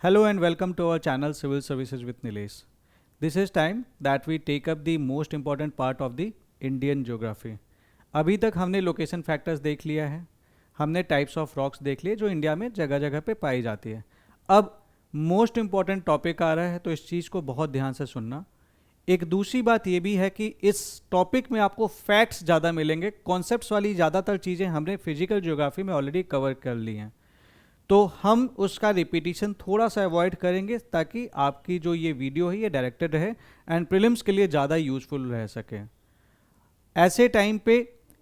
Hello and welcome to our channel Civil Services with Nilesh. This is time that we take up the most important part of the Indian geography. अभी तक हमने location factors देख लिया है, हमने types of rocks देख लिए जो इंडिया में जगह जगह पे पाई जाती है. अब मोस्ट इम्पॉर्टेंट टॉपिक आ रहा है तो इस चीज़ को बहुत ध्यान से सुनना. एक दूसरी बात ये भी है कि इस टॉपिक में आपको फैक्ट्स ज़्यादा मिलेंगे. कॉन्सेप्ट्स वाली ज़्यादातर चीज़ें हमने फिजिकल ज्योग्राफी में ऑलरेडी कवर कर ली हैं, तो हम उसका रिपीटिशन थोड़ा सा अवॉइड करेंगे ताकि आपकी जो ये वीडियो है ये डायरेक्टेड रहे एंड प्रीलिम्स के लिए ज़्यादा यूजफुल रह सके. ऐसे टाइम पे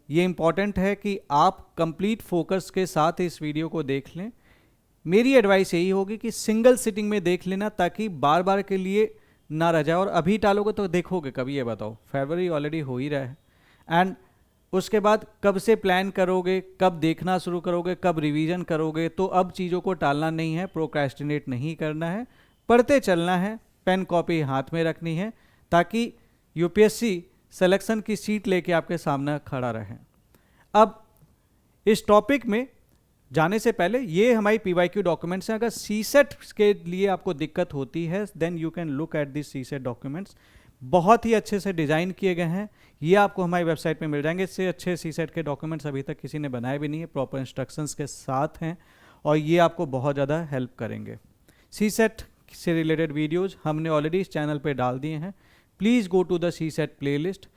ये इम्पॉर्टेंट है कि आप कंप्लीट फोकस के साथ इस वीडियो को देख लें. मेरी एडवाइस यही होगी कि सिंगल सिटिंग में देख लेना ताकि बार बार के लिए ना रह जाए. और अभी टालोगे तो देखोगे कभी, ये बताओ. फरवरी ऑलरेडी हो ही रहा है एंड उसके बाद कब से प्लान करोगे, कब देखना शुरू करोगे, कब रिवीजन करोगे. तो अब चीज़ों को टालना नहीं है, प्रोक्रेस्टिनेट नहीं करना है, पढ़ते चलना है, पेन कॉपी हाथ में रखनी है ताकि यूपीएससी सिलेक्शन की सीट लेके आपके सामने खड़ा रहे. अब इस टॉपिक में जाने से पहले ये हमारी पीवाईक्यू डॉक्यूमेंट्स हैं. अगर सीसेट के लिए आपको दिक्कत होती है then you can look at this CSAT documents. बहुत ही अच्छे से डिज़ाइन किए गए हैं, ये आपको हमारी वेबसाइट पे मिल जाएंगे. इससे अच्छे सीसेट के डॉक्यूमेंट्स अभी तक किसी ने बनाए भी नहीं है, प्रॉपर इंस्ट्रक्शंस के साथ हैं और ये आपको बहुत ज़्यादा हेल्प करेंगे. सीसेट से रिलेटेड वीडियोज़ हमने ऑलरेडी इस चैनल पे डाल दिए हैं. Please go to the CSAT playlist.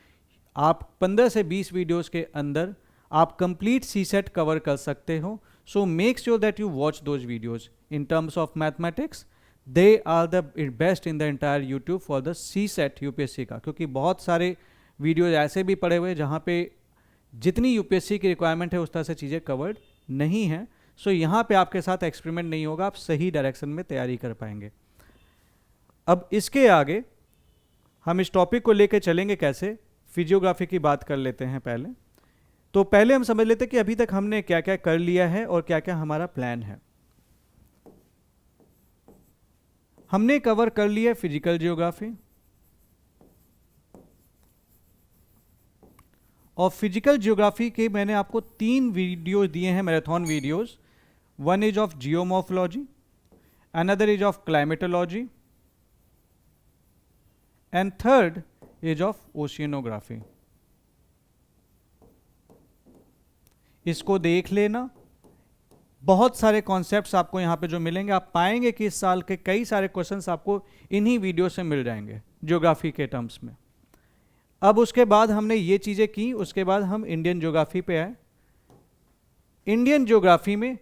आप 15 से 20 वीडियोज़ के अंदर आप कंप्लीट सीसेट कवर कर सकते हो. So make sure that you watch those videos. In terms of mathematics they are the best in the entire YouTube for the CSAT UPSC का, क्योंकि बहुत सारे वीडियोज ऐसे भी पड़े हुए जहाँ पे जितनी यूपीएससी की रिक्वायरमेंट है उस तरह से चीज़ें कवर्ड नहीं हैं. सो यहाँ पे आपके साथ एक्सपेरिमेंट नहीं होगा, आप सही डायरेक्शन में तैयारी कर पाएंगे. अब इसके आगे हम इस टॉपिक को लेकर चलेंगे कैसे. फिजियोग्राफी की बात कर लेते हैं पहले. तो पहले हम समझ लेते हैं कि अभी तक हमने क्या क्या कर लिया है और क्या क्या हमारा प्लान है. हमने कवर कर लिया फिजिकल जियोग्राफी, और फिजिकल जियोग्राफी के मैंने आपको 3 वीडियो दिए हैं, marathon videos. One is of geomorphology, another is of climatology and third is of oceanography. इसको देख लेना. बहुत सारे कॉन्सेप्ट्स आपको यहाँ पे जो मिलेंगे, आप पाएंगे कि इस साल के कई सारे क्वेश्चंस आपको इन्हीं वीडियो से मिल जाएंगे ज्योग्राफी के टर्म्स में. अब उसके बाद हमने ये चीज़ें की, उसके बाद हम इंडियन ज्योग्राफी पे आए. इंडियन ज्योग्राफी में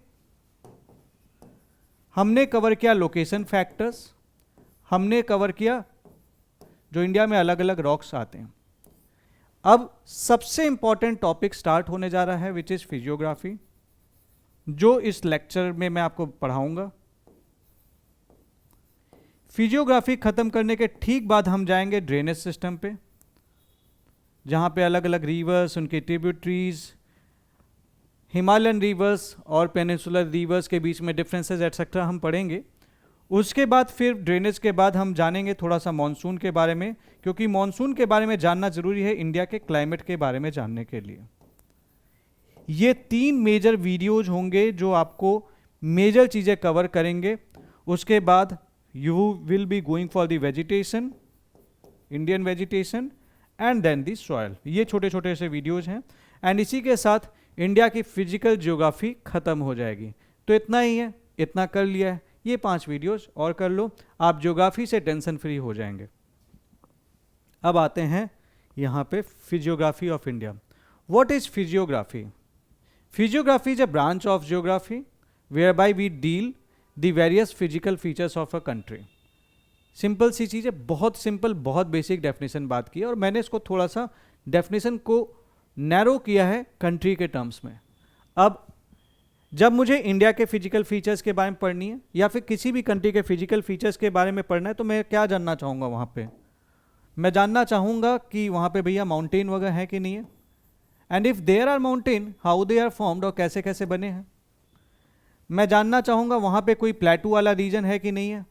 हमने कवर किया लोकेशन फैक्टर्स, हमने कवर किया जो इंडिया में अलग अलग रॉक्स आते हैं. अब सबसे इंपॉर्टेंट टॉपिक स्टार्ट होने जा रहा है विच इज फिजियोग्राफी, जो इस लेक्चर में मैं आपको पढ़ाऊंगा. फिजियोग्राफी खत्म करने के ठीक बाद हम जाएंगे ड्रेनेज सिस्टम पे, जहाँ पे अलग अलग रिवर्स, उनके ट्रिब्यूटरीज, हिमालयन रिवर्स और पेनिनसुलर रिवर्स के बीच में डिफरेंसेस एटसेट्रा हम पढ़ेंगे. उसके बाद फिर ड्रेनेज के बाद हम जानेंगे थोड़ा सा मॉनसून के बारे में, क्योंकि मॉनसून के बारे में जानना जरूरी है इंडिया के क्लाइमेट के बारे में जानने के लिए. ये 3 मेजर वीडियोज होंगे जो आपको मेजर चीज़ें कवर करेंगे. उसके बाद you will be going for the vegetation, Indian vegetation and then the soil. ये छोटे छोटे से वीडियोज हैं एंड इसी के साथ इंडिया की फिजिकल ज्योग्राफी खत्म हो जाएगी. तो इतना ही है, इतना कर लिया है. ये 5 वीडियोज और कर लो, आप ज्योग्राफी से टेंशन फ्री हो जाएंगे. अब आते हैं यहाँ पे physiography of India. What is physiography? Physiography is a branch of geography whereby we deal the various physical features of a country. Simple सी चीज़ है, बहुत सिंपल, बहुत बेसिक डेफिनेशन बात की है और मैंने इसको थोड़ा सा डेफिनेशन को नैरो किया है कंट्री के टर्म्स में. अब जब मुझे इंडिया के फिजिकल फीचर्स के बारे में पढ़नी है या फिर किसी भी कंट्री के फिजिकल फीचर्स के बारे में पढ़ना है तो मैं क्या जानना चाहूँगा वहाँ पे? मैं जानना चाहूँगा कि वहाँ पे भैया माउंटेन वगैरह है कि नहीं है, and if there are mountain how they are formed और कैसे कैसे बने हैं. मैं जानना चाहूँगा वहाँ पे कोई प्लेटू वाला रीजन है कि नहीं है.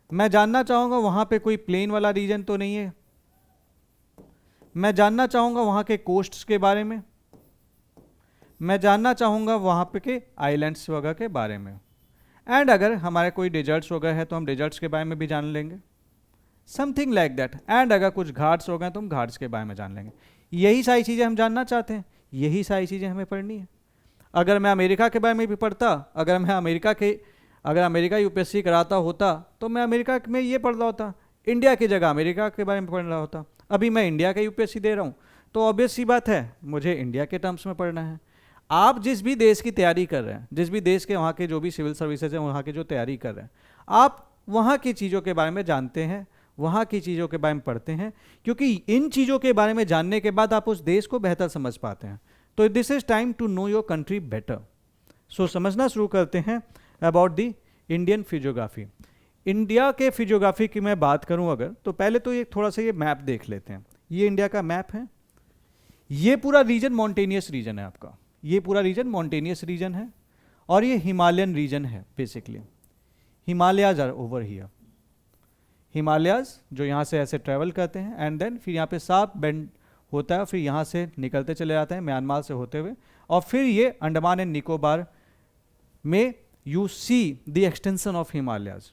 मैं जानना चाहूँगा वहाँ पे कोई प्लेन वाला रीजन तो नहीं है. मैं जानना चाहूँगा वहाँ के कोस्ट्स के बारे में. मैं जानना चाहूँगा वहाँ पे के आइलैंड्स वगैरह के बारे में. एंड अगर हमारे कोई डिजर्ट्स हो गए हैं तो हम डिजर्ट्स के बारे में भी जान लेंगे, समथिंग लाइक दैट। एंड अगर कुछ घाट्स हो गए तो हम घाट्स के बारे में जान लेंगे। यही सारी चीज़ें हम जानना चाहते हैं, यही सारी चीज़ें हमें पढ़नी है। अगर मैं अमेरिका के बारे में भी पढ़ता, अगर अमेरिका यूपीएससी कराता होता तो मैं अमेरिका में ये पढ़ रहा होता, इंडिया की जगह अमेरिका के बारे में पढ़ रहा होता। अभी मैं इंडिया का यूपीएससी दे रहा हूँ तो ऑब्वियस सी बात है मुझे इंडिया के टर्म्स में पढ़ना है। आप जिस भी देश की तैयारी कर रहे हैं, जिस भी देश के वहाँ के जो भी सिविल सर्विसेज हैं वहाँ की जो तैयारी कर रहे हैं, आप वहाँ की चीज़ों के बारे में जानते हैं, वहाँ की चीज़ों के बारे में पढ़ते हैं, क्योंकि इन चीज़ों के बारे में जानने के बाद आप उस देश को बेहतर समझ पाते हैं। तो this is time to know your country better. So समझना शुरू करते हैं about the Indian physiography. India के फिजियोग्राफी की मैं बात करूं अगर, तो पहले तो ये थोड़ा सा ये मैप देख लेते हैं। ये इंडिया का मैप है। ये पूरा रीजन माउंटेनियस रीजन है आपका, ये पूरा रीजन माउंटेनियस रीजन है और ये हिमालयन रीजन है। Basically Himalayas are over here, Himalayas जो यहाँ से ऐसे ट्रेवल करते हैं एंड देन फिर यहाँ पे साफ बेंड होता है, फिर यहाँ से निकलते चले जाते हैं म्यांमार से होते हुए, और फिर ये अंडमान एंड निकोबार में you see the extension of Himalayas.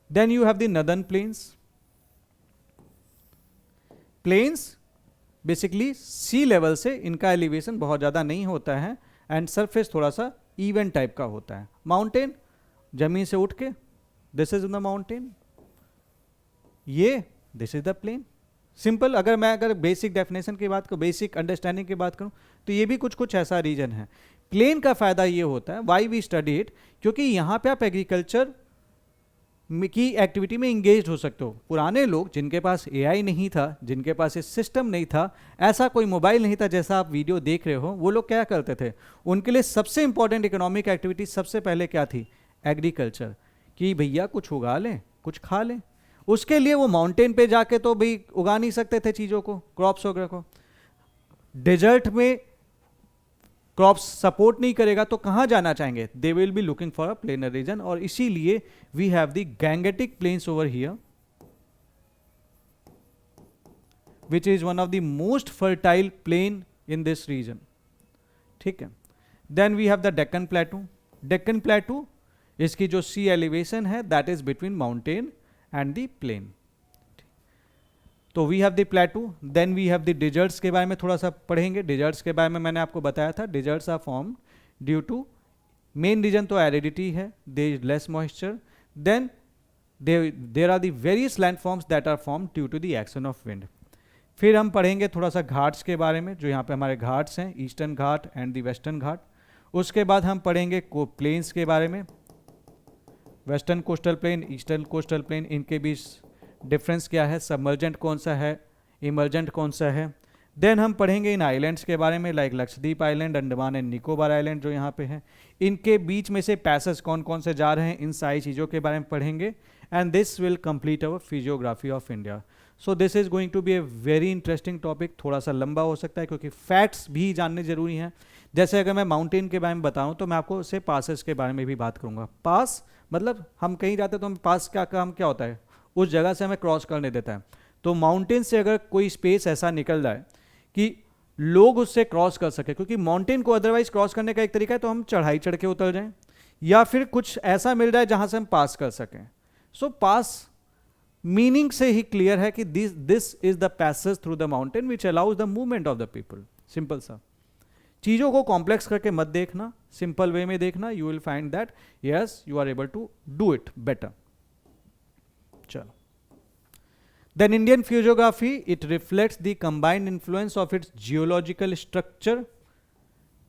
Then you have the northern plains. Plains basically sea level से इनका elevation बहुत ज़्यादा नहीं होता है and surface थोड़ा सा even type का होता है। Mountain जमीन से उठ के this is the mountain, ये this is the plain. Simple अगर बेसिक डेफिनेशन की बात करूँ, बेसिक अंडरस्टैंडिंग की बात करूँ, तो ये भी कुछ ऐसा रीजन है। प्लेन का फायदा ये होता है, वाई वी स्टडी इट, क्योंकि यहाँ पे आप एग्रीकल्चर की एक्टिविटी में इंगेज हो सकते हो। पुराने लोग जिनके पास एआई नहीं था, जिनके पास ये सिस्टम नहीं था, ऐसा कोई मोबाइल नहीं था जैसा आप वीडियो देख रहे हो, वो लोग क्या करते थे? उनके लिए सबसे इंपॉर्टेंट इकोनॉमिक एक्टिविटी सबसे पहले क्या थी? एग्रीकल्चर, कि भैया कुछ उगा लें, कुछ खा लें। उसके लिए वो माउंटेन पे जाके तो भाई उगा नहीं सकते थे चीज़ों को, क्रॉप्स वगैरह को। डेजर्ट में क्रॉप्स सपोर्ट नहीं करेगा तो कहाँ जाना चाहेंगे? They will be looking for a planar region, और इसीलिए we have the Gangetic plains over here, which is one of the most fertile plain in this region. ठीक है। Then we have the Deccan plateau. Deccan plateau, इसकी जो सी elevation है that is between mountain and the plain. तो we have the plateau. Then we have the deserts के बारे में थोड़ा सा पढ़ेंगे। डिजर्ट्स के बारे में मैंने आपको बताया था, deserts are form due to, main reason तो एरिडिटी है, there is less moisture. Then there are the various landforms that are form due to the action of wind. फिर हम पढ़ेंगे थोड़ा सा घाट्स के बारे में, जो यहाँ पे हमारे घाट्स हैं, Eastern Ghat and the western Ghat. उसके बाद हम पढ़ेंगे प्लेन्स के बारे में, western coastal plain, eastern coastal plain, इनके बीच डिफरेंस क्या है, सबमर्जेंट कौन सा है, इमर्जेंट कौन सा है। देन हम पढ़ेंगे इन आइलैंड्स के बारे में, like Lakshadweep island, Andaman and Nicobar island जो यहाँ पे हैं, इनके बीच में से पैसेज कौन कौन से जा रहे हैं, इन सारी चीज़ों के बारे में पढ़ेंगे। And this will complete our physiography of India. So this is going to be a very interesting topic. थोड़ा सा लंबा हो सकता है क्योंकि फैक्ट्स भी जानने जरूरी हैं। जैसे अगर मैं माउंटेन के बारे में बताऊँ तो मैं आपको उससे पासेस के बारे में भी बात करूँगा। पास मतलब हम कहीं जाते तो हम पास का काम क्या होता है, उस जगह से हमें क्रॉस करने देता है। तो माउंटेन से अगर कोई स्पेस ऐसा निकल जाए कि लोग उससे क्रॉस कर सके, क्योंकि माउंटेन को अदरवाइज क्रॉस करने का एक तरीका है तो हम चढ़ाई चढ़ के उतर जाएं, या फिर कुछ ऐसा मिल जाए जहां से हम पास कर सकें। सो पास मीनिंग से ही क्लियर है कि this is the passage through the mountain which allows the movement of the people. Simple सा, चीज़ों को कॉम्प्लेक्स करके मत देखना, सिंपल वे में देखना, you will find that yes you are able to do it better. चलो, then Indian physiography, it reflects the combined influence of its geological structure।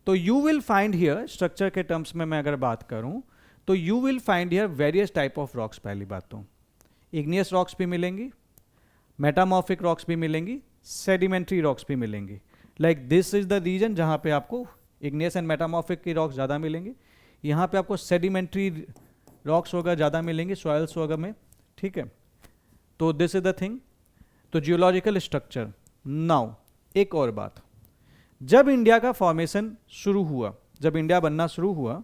तो you will find here structure के terms में मैं अगर बात करूं तो you will find here various type of rocks। पहली बात तो igneous rocks भी मिलेंगी, metamorphic rocks भी मिलेंगी, sedimentary rocks भी मिलेंगी। like this is the region जहां पे आपको igneous and metamorphic की rocks ज़्यादा मिलेंगी, यहाँ पे आपको sedimentary rocks वगैरह ज़्यादा मिलेंगी सॉइल्स वगैरह में। ठीक है, तो दिस इज द थिंग। तो जियोलॉजिकल स्ट्रक्चर। नाउ एक और बात, जब इंडिया का फॉर्मेशन शुरू हुआ, जब इंडिया बनना शुरू हुआ,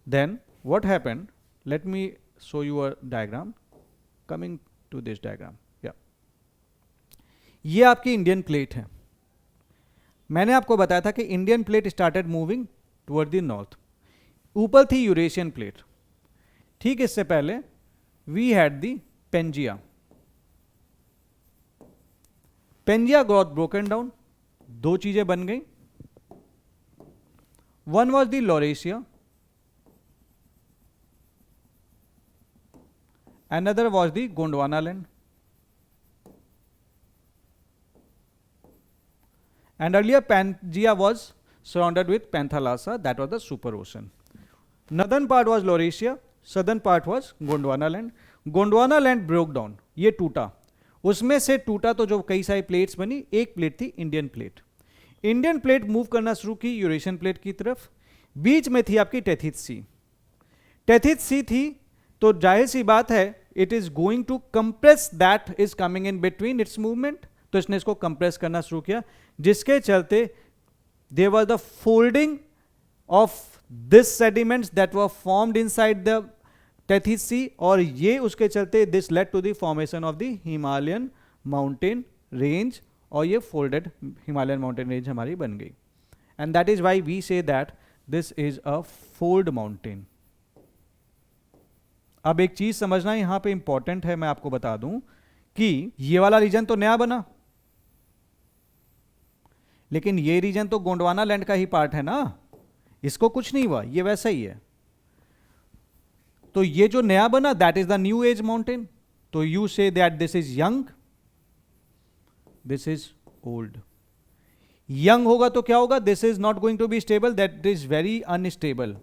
then what happened, let me show you a diagram, coming to this diagram. या ये आपकी इंडियन प्लेट है। मैंने आपको बताया था कि Indian plate started moving toward the north. ऊपर थी यूरेशियन प्लेट, ठीक इससे पहले we had the Pangaea. Pangaea got broken down, दो चीजें बन गई, one was the Laurasia, another was the Gondwana land, and earlier Pangaea was surrounded with Panthalassa, that was the super ocean. Northern part was Laurasia, southern part was Gondwana land. Gondwana land broke down, ये टूटा, उसमें से टूटा तो जो कई सारी plates बनी, एक प्लेट थी Indian plate. Indian plate move करना शुरू की यूरेशियन प्लेट की तरफ, बीच में थी आपकी टेथिस सी। टेथिस सी थी तो जाहिर सी बात है it is going to compress that is coming in between its movement, तो इसने इसको कंप्रेस करना शुरू किया, जिसके चलते there was the folding of this sediments that were formed inside the Tethys sea, और ये उसके चलते this led to the formation of the Himalayan mountain range, और ये फोल्डेड हिमालयन माउंटेन रेंज हमारी बन गई। And that is why we say that this is a fold mountain. अब एक चीज समझना यहां पे इंपॉर्टेंट है, मैं आपको बता दूं कि ये वाला रीजन तो नया बना, लेकिन ये रीजन तो गोंडवाना लैंड का ही पार्ट है ना, इसको कुछ नहीं हुआ, ये वैसा ही है। तो ये जो नया बना that is the new age mountain, तो you say that this is young, this is old. Young होगा तो क्या होगा, this is not going to be stable, that is very unstable,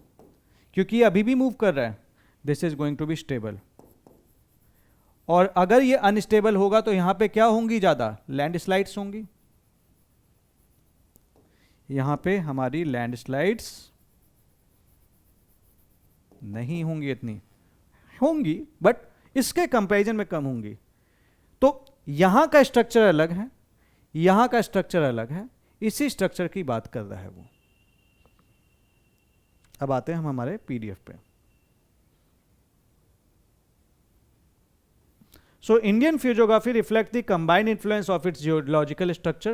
क्योंकि ये अभी भी मूव कर रहा है, this is going to be stable. और अगर ये अनस्टेबल होगा तो यहां पे क्या होंगी, ज्यादा लैंडस्लाइड्स होंगी, यहां पे हमारी लैंडस्लाइड्स नहीं होंगी, इतनी होंगी बट इसके कंपैरिजन में कम होंगी। तो यहां का स्ट्रक्चर अलग है, यहां का स्ट्रक्चर अलग है, इसी स्ट्रक्चर की बात कर रहा है वो। अब आते हैं हम हमारे पीडीएफ पे। So Indian physiography reflects the combined influence of its geological structure,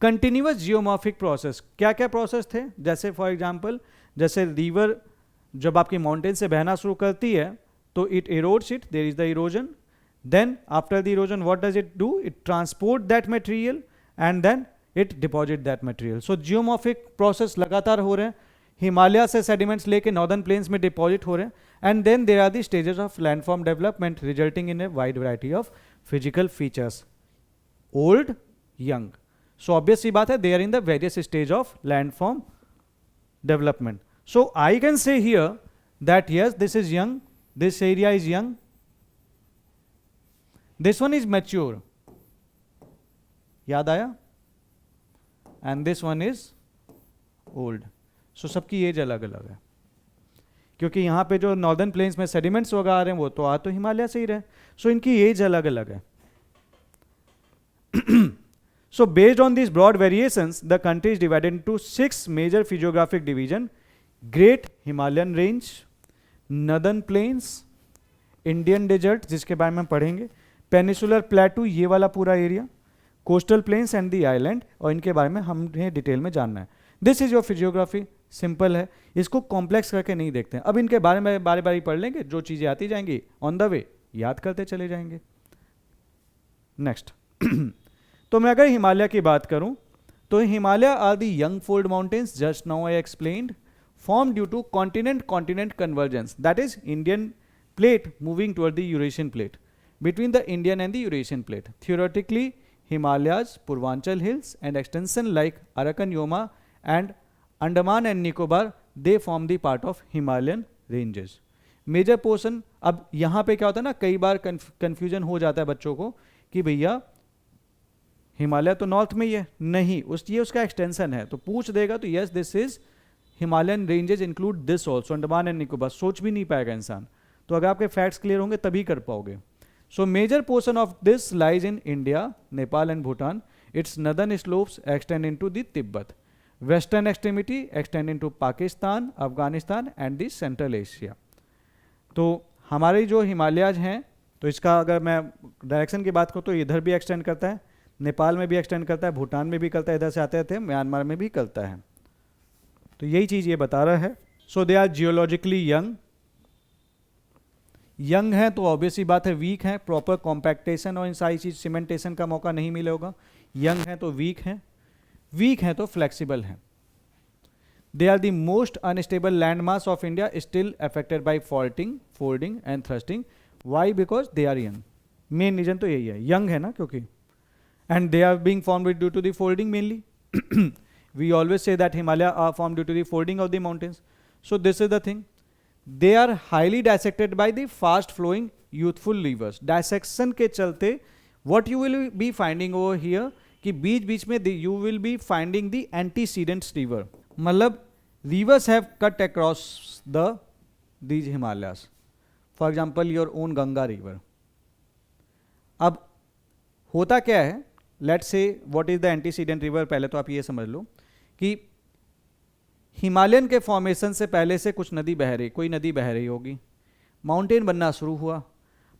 continuous geomorphic process। क्या क्या प्रोसेस थे, जैसे फॉर एग्जाम्पल जैसे रिवर जब आपकी माउंटेन से बहना शुरू करती है तो it erodes it, there is the erosion, then after the erosion what does it do, it transport that material and then it deposit that material। so geomorphic process लगातार हो रहे हैं, हिमालय से सेडिमेंट्स लेके नॉर्दर्न प्लेन्स में deposit हो रहे हैं, and then there are the stages of landform development resulting in a wide variety of physical features, old young. So obvious सी बात है they are in the various stage of landform development. So I can say here that yes this is young, this area is young, this one is mature, याद आया, and this one is old. So सबकी age अलग अलग है, क्योंकि यहाँ पे जो नॉर्दर्न प्लेन्स में सेडिमेंट्स वगैरह आ रहे हैं वो तो आ तो हिमालय से ही रहे, सो इनकी एज अलग अलग है। So based on this broad variations the country is divided into 6 major physiographic division, great Himalayan range, northern plains, Indian desert जिसके बारे में हम पढ़ेंगे, पेनिसुलर प्लेटू ये वाला पूरा area, coastal planes and the island, और इनके बारे में हमें डिटेल में जानना है। This is your physiography, simple है, इसको कॉम्प्लेक्स करके नहीं देखते हैं। अब इनके बारे में बारी बारी पढ़ लेंगे, जो चीज़ें आती जाएंगी ऑन द वे याद करते चले जाएंगे। नेक्स्ट तो मैं अगर हिमालय की बात करूं तो Himalaya are the young fold mountains just now I explained, form due to continent convergence, that is Indian plate moving toward the Eurasian plate, between the Indian and the Eurasian plate. Theoretically Himalayas, Purvanchal hills and extension like Arakan Yoma and Andaman and Nicobar, they form the part of Himalayan ranges. Major portion, अब यहाँ पे क्या होता है ना, कई बार confusion हो जाता है बच्चों को कि भैया हिमालय तो नॉर्थ में ही है, नहीं ये उसका एक्सटेंशन है, तो पूछ देगा तो yes this is Himalayan ranges include this also, Andaman and Nicobar, सोच भी नहीं पाएगा इंसान। तो अगर आपके फैक्ट्स क्लियर होंगे तभी कर पाओगे। So major portion of this lies in India, Nepal and Bhutan. Its northern slopes extend into the Tibet. Western extremity extend into Pakistan, Afghanistan and the Central Asia. तो हमारे जो हिमालयाज हैं तो इसका अगर मैं डायरेक्शन की बात करूँ तो इधर भी एक्सटेंड करता है, नेपाल में भी एक्सटेंड करता है, भूटान में भी करता है, इधर से आते थे म्यांमार में भी करता है। तो यही चीज़ ये बता रहा है। So they are geologically young. Young है तो ऑब्वियसली बात है वीक है, प्रॉपर कॉम्पैक्टेशन और इन सारी चीज सीमेंटेशन का मौका नहीं मिलेगा। यंग है तो वीक है तो फ्लेक्सिबल है। They are the most unstable land mass of India, still affected by faulting, folding and thrusting. Why? Because they are young. Main reason तो यही है, यंग है ना, क्योंकि and they are being formed due to the folding mainly. We always say that Himalaya are formed due to the folding of the mountains. So this is the thing, they are highly dissected by the fast flowing youthful rivers. Dissection के चलते what you will be finding over here कि बीच बीच में you will be finding the antecedents river, मतलब rivers have cut across the these Himalayas. For example your own Ganga river. अब होता क्या है, let's say what is the antecedent river. पहले तो आप ये समझ लो कि हिमालयन के फॉर्मेशन से पहले से कुछ नदी बह रही, कोई नदी बह रही होगी, माउंटेन बनना शुरू हुआ,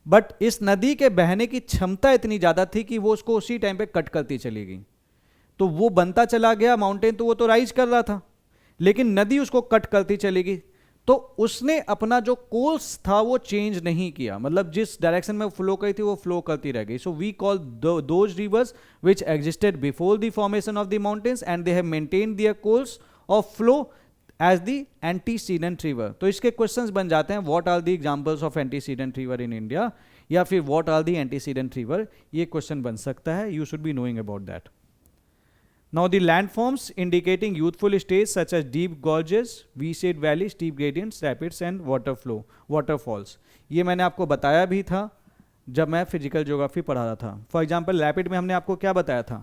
बट इस नदी के बहने की क्षमता इतनी ज़्यादा थी कि वो उसको उसी टाइम पे कट करती चली गई। तो वो बनता चला गया माउंटेन, तो वो तो राइज कर रहा था, लेकिन नदी उसको कट करती चली गई। तो उसने अपना जो कोर्स था वो चेंज नहीं किया, मतलब जिस डायरेक्शन में फ्लो करी थी वो फ्लो करती रह गई। So we call those rivers which existed before the formation of the mountains and they have maintained their course of flow as the antecedent river. तो इसके क्वेश्चंस बन जाते हैं, what are the examples of antecedent river in India, या फिर what are the antecedent river. ये question बन सकता है, you should be knowing about that. Now the landforms indicating youthful stage such as deep gorges, V-shaped valleys, steep gradients, rapids and waterfalls. ये मैंने आपको बताया भी था जब मैं फिजिकल ज्योग्राफी पढ़ा रहा था। फॉर एग्जाम्पल रैपिड में हमने आपको क्या बताया था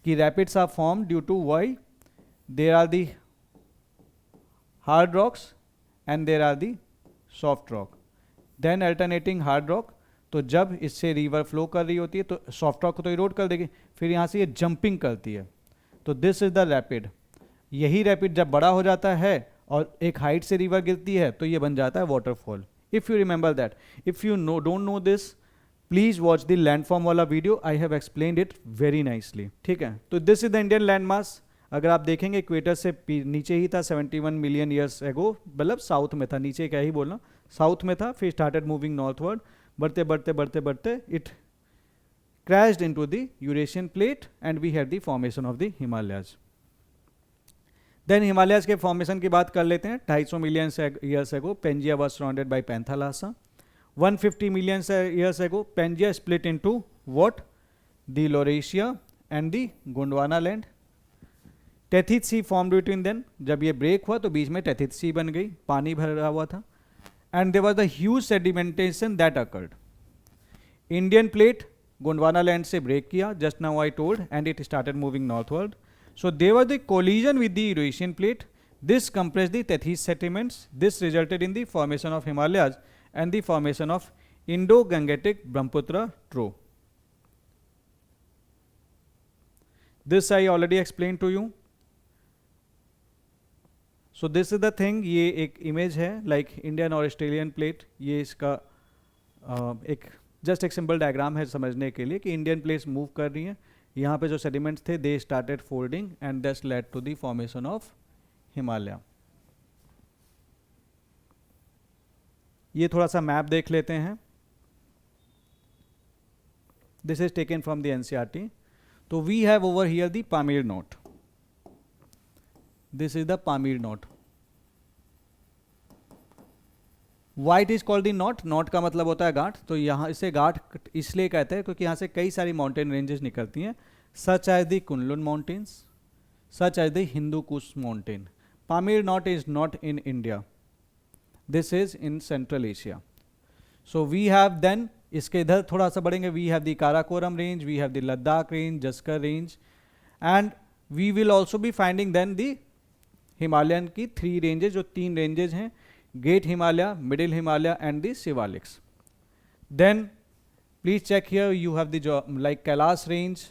कि rapids are form due to why there are the hard rocks and there are the soft rock, then alternating hard rock. तो जब इससे रिवर फ्लो कर रही होती है तो सॉफ्ट रॉक को तो इरोड कर देगी, फिर यहाँ से ये जंपिंग करती है, तो दिस इज द रैपिड। यही रैपिड जब बड़ा हो जाता है और एक हाइट से रिवर गिरती है तो ये बन जाता है waterfall. If you remember that, if you don't know this, please watch the landform वाला video, I have explained it very nicely. ठीक है, तो this is the Indian land mass. अगर आप देखेंगे इक्वेटर से नीचे ही था 71 मिलियन ईयर्स एगो, मतलब साउथ में था, नीचे क्या ही बोलना, साउथ में था, फिर स्टार्टेड मूविंग नॉर्थवर्ड, बढ़ते बढ़ते बढ़ते बढ़ते it crashed into the Eurasian plate and we had the formation of the Himalayas. Then Himalayas के formation की बात कर लेते हैं। 250 million years ago Pangaea was surrounded by Panthalassa. 150 million years ago Pangaea split into what? The Laurasia and the Gondwana land. Tethys Sea formed between them. जब ये break हुआ तो बीच में Tethys Sea बन गई, पानी भरा हुआ था, and there was the huge sedimentation that occurred. Indian plate Gondwana land से break किया, just now I told, and it started moving northward. So there was the collision with the Eurasian plate. This compressed the Tethys sediments. This resulted in the formation of Himalayas and the formation of Indo-Gangetic Brahmaputra trough. This I already explained to you. So this is the thing. ये एक image है like Indian और Australian plate. ये इसका एक just एक simple diagram है समझने के लिए कि इंडियन प्लेट्स मूव कर रही हैं। यहाँ पे जो सेडिमेंट्स थे they started folding and that's led to the formation of Himalaya. ये थोड़ा सा मैप देख लेते हैं। This is taken from the NCERT. तो we have over here the Pamir knot, this is the Pamir knot. Why it is called the knot, knot का मतलब होता है गांठ। तो यहाँ इसे गांठ इसलिए कहते हैं क्योंकि यहाँ से कई सारी माउंटेन रेंजेस निकलती हैं, such as the Kunlun mountains, such as the Hindu Kush mountain. Pamir knot is not in India, this is in central Asia. So we have then, इसके इधर थोड़ा सा बढ़ेंगे, we have the Karakoram range, we have the Ladakh range, Zanskar range, and we will also be finding then the Himalayan की 3 ranges, जो 3 ranges हैं, Great Himalaya, Middle Himalaya and the Shivaliks. Then please check here, you have the like Kailash range,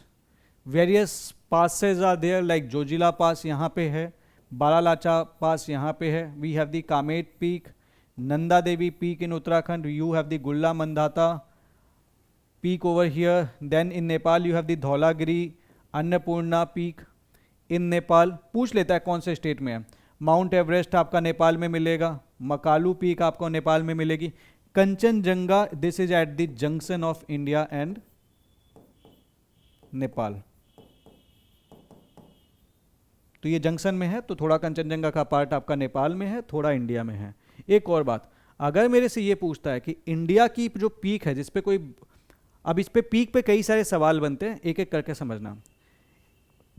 various passes are there like Jojila Pass यहाँ पे है, Baralacha Pass यहाँ पे है, we have the Kamet Peak, Nanda Devi Peak in Uttarakhand, you have the Gulla Mandhata Peak over here, then in Nepal you have the Dhaulagiri Annapurna Peak in Nepal। पूछ लेता है कौन से state में है। माउंट एवरेस्ट आपका नेपाल में मिलेगा, मकालू पीक आपको नेपाल में मिलेगी, Kanchenjunga this is at the junction of India and Nepal, तो ये जंक्शन में है, तो थोड़ा कंचनजंगा का पार्ट आपका नेपाल में है, थोड़ा इंडिया में है। एक और बात, अगर मेरे से ये पूछता है कि इंडिया की जो पीक है, जिस पे कोई, अब इस पे पीक पे कई सारे सवाल बनते हैं, एक एक करके समझना।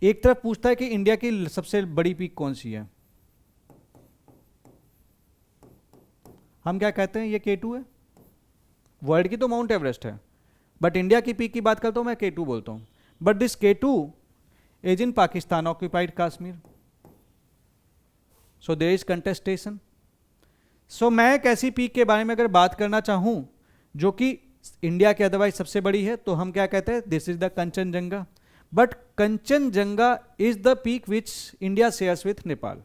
एक तरफ पूछता है कि इंडिया की सबसे बड़ी पीक कौन सी है, हम क्या कहते हैं, ये K2 है। वर्ल्ड की तो माउंट एवरेस्ट है, बट इंडिया की पीक की बात करता हूं मैं, K2 बोलता हूं। But this K2 is in Pakistan occupied Kashmir, so there is contestation. So मैं एक ऐसी पीक के बारे में अगर बात करना चाहूं जो कि इंडिया के अदरवाइज सबसे बड़ी है, तो हम क्या कहते हैं, this is the Kanchenjunga. But Kanchenjunga is the peak which India shares with Nepal.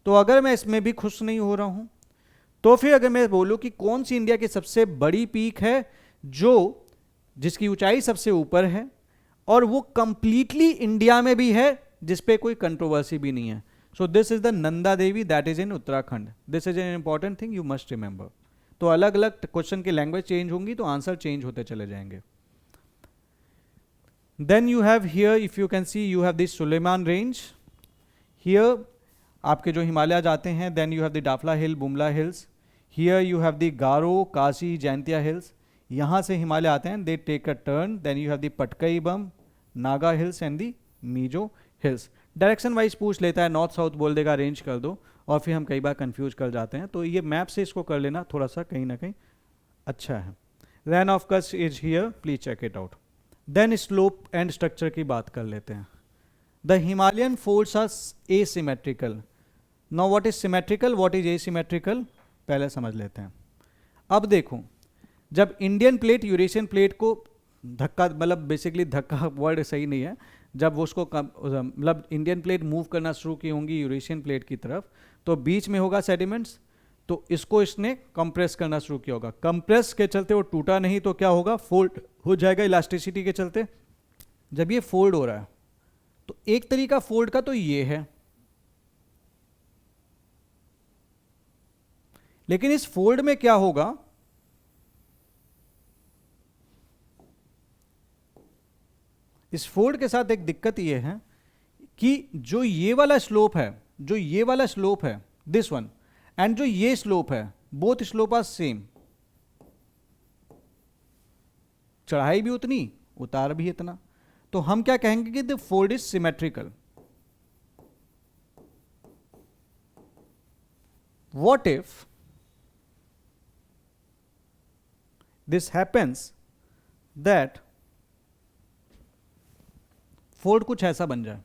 तो अगर मैं इसमें भी खुश नहीं हो रहा हूं, तो फिर अगर मैं बोलूं कि कौन सी इंडिया की सबसे बड़ी पीक है जो जिसकी ऊंचाई सबसे ऊपर है और वो कंप्लीटली इंडिया में भी है, जिस पे कोई कंट्रोवर्सी भी नहीं है, so this is the Nanda Devi, that is in Uttarakhand. This is an important thing you must remember. तो अलग अलग क्वेश्चन की लैंग्वेज चेंज होंगी तो आंसर चेंज होते चले जाएंगे। Then you have here, if you can see, you have this Sulaiman range here, आपके जो हिमालय जाते हैं। Then you have the Dafla hill, Bumla hills, here you have the Garo, Khasi, Jaintia hills, यहाँ से हिमालय आते हैं, they take a turn. Then you have the Patkai Bum, Naga hills and the Mizo hills. Direction wise पूछ लेता है, नॉर्थ साउथ बोल देगा, रेंज कर दो, और फिर हम कई बार कंफ्यूज कर जाते हैं, तो ये मैप से इसको कर लेना थोड़ा सा कहीं ना कहीं अच्छा है। Rann of Kutch is here, please check it out. Then slope and structure की बात कर लेते हैं। The Himalayan folds are asymmetrical. Now what is symmetrical, what is asymmetrical, पहले समझ लेते हैं। अब देखो, जब इंडियन प्लेट यूरेशियन प्लेट को धक्का, मतलब बेसिकली धक्का वर्ड सही नहीं है, जब उसको मतलब इंडियन प्लेट मूव करना शुरू की होंगी यूरेशियन प्लेट की तरफ, तो बीच में होगा सेडिमेंट्स, तो इसको इसने कंप्रेस करना शुरू किया होगा। कंप्रेस के चलते वो टूटा नहीं, तो क्या होगा, फोल्ड हो जाएगा इलास्टिसिटी के चलते। जब ये फोल्ड हो रहा है, तो एक तरीका फोल्ड का तो ये है, लेकिन इस फोल्ड में क्या होगा, इस फोल्ड के साथ एक दिक्कत ये है कि जो ये वाला स्लोप है, जो ये वाला स्लोप है, दिस वन, एंड जो ये स्लोप है, बोथ स्लोप आर सेम, चढ़ाई भी उतनी, उतार भी इतना, तो हम क्या कहेंगे कि the fold is symmetrical. What if this happens that fold कुछ ऐसा बन जाए,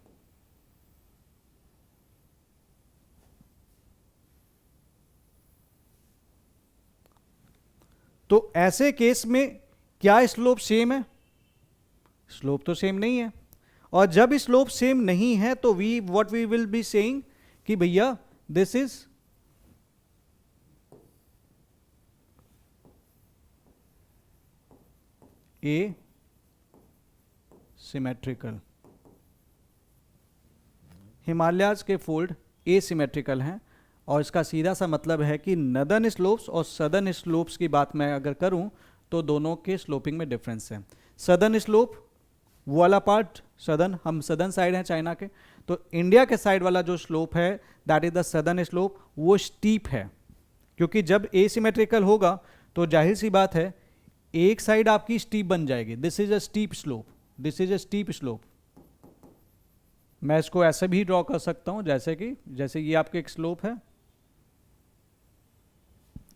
तो ऐसे केस में क्या स्लोप सेम है, स्लोप तो सेम नहीं है, और जब स्लोप सेम नहीं है तो we what we will be saying कि भैया this is asymmetrical. Himalayas के फोल्ड एसिमेट्रिकल हैं, और इसका सीधा सा मतलब है कि नदर्न स्लोप्स और सदर्न स्लोप्स की बात मैं अगर करूं तो दोनों के स्लोपिंग में डिफरेंस है। सदर्न स्लोप वो वाला पार्ट, सदर्न, हम सदर्न साइड हैं चाइना के, तो इंडिया के साइड वाला जो स्लोप है that is the southern slope, वो स्टीप है, क्योंकि जब एसिमेट्रिकल होगा तो जाहिर सी बात है एक साइड आपकी स्टीप बन जाएगी। This is a steep slope, this is a steep slope. मैं इसको ऐसे भी ड्रॉ कर सकता हूं, जैसे ये आपके एक स्लोप है,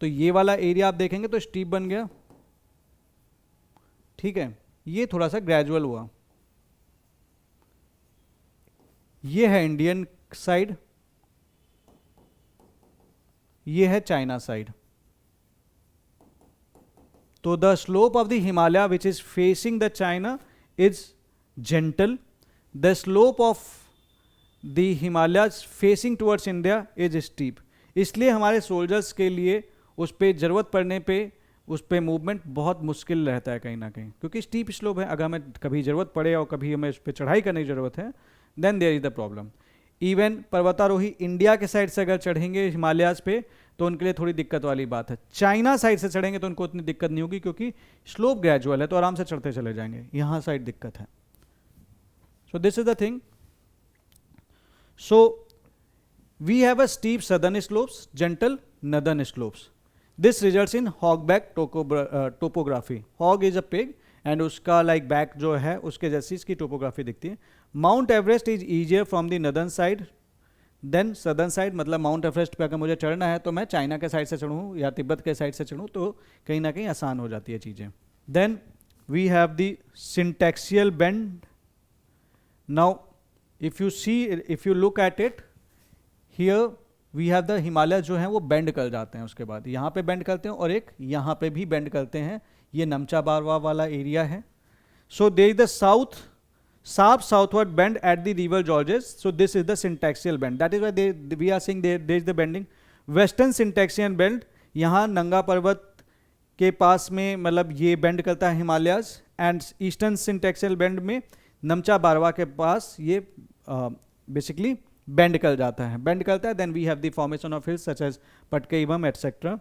तो ये वाला एरिया आप देखेंगे तो स्टीप बन गया, ठीक है, ये थोड़ा सा ग्रेजुअल हुआ। ये है इंडियन साइड, ये है चाइना साइड। तो the slope of the Himalaya which is facing the China is gentle, the slope of the Himalaya facing towards India is steep. इसलिए हमारे सोल्जर्स के लिए उस पर ज़रूरत पड़ने पे उस पर मूवमेंट बहुत मुश्किल रहता है कहीं ना कहीं, क्योंकि स्टीप स्लोप है। अगर हमें कभी ज़रूरत पड़े और कभी हमें उस पर चढ़ाई करने की ज़रूरत है, then there is the problem. Even पर्वतारोही इंडिया के साइड से अगर चढ़ेंगे हिमालयाज पे तो उनके लिए थोड़ी दिक्कत वाली बात है। चाइना साइड से चढ़ेंगे तो उनको उतनी दिक्कत नहीं होगी क्योंकि स्लोप ग्रेजुअल है, तो आराम से चढ़ते चले जाएंगे। यहाँ साइड दिक्कत है। So this is the thing. So we have a steep southern slopes, gentle northern slopes. This results in hogback topography. Hog is a pig and उसका like back जो है उसके जैसी इसकी टोपोग्राफी दिखती है। Mount Everest is easier from the northern side then southern side, मतलब mount Everest पे अगर मुझे चढ़ना है तो मैं चाइना के साइड से चढ़ूँ या तिब्बत के साइड से चढ़ूँ तो कहीं ना कहीं आसान हो जाती है चीज़ें। Then we have the syntaxial bend. Now if you look at it, here we have the Himalaya जो हैं वो बेंड कर जाते हैं, उसके बाद यहाँ पे बेंड करते हैं और एक यहाँ पे भी बेंड करते हैं। ये नमचा बारवा वाला एरिया है। So there is the sharp southward bend at the river gorges. So this is the syntaxial bend, that is why we are saying there is the bending. Western syntaxial bend, यहाँ नंगा पर्वत के पास में मतलब ये bend करता है Himalayas. And eastern सिंटैक्सियल bend में नमचा बारवा के पास ये बेसिकली बेंड कर जाता है, बेंड करता है। Then we have the formation of hills such as Patkai Bum etcetera.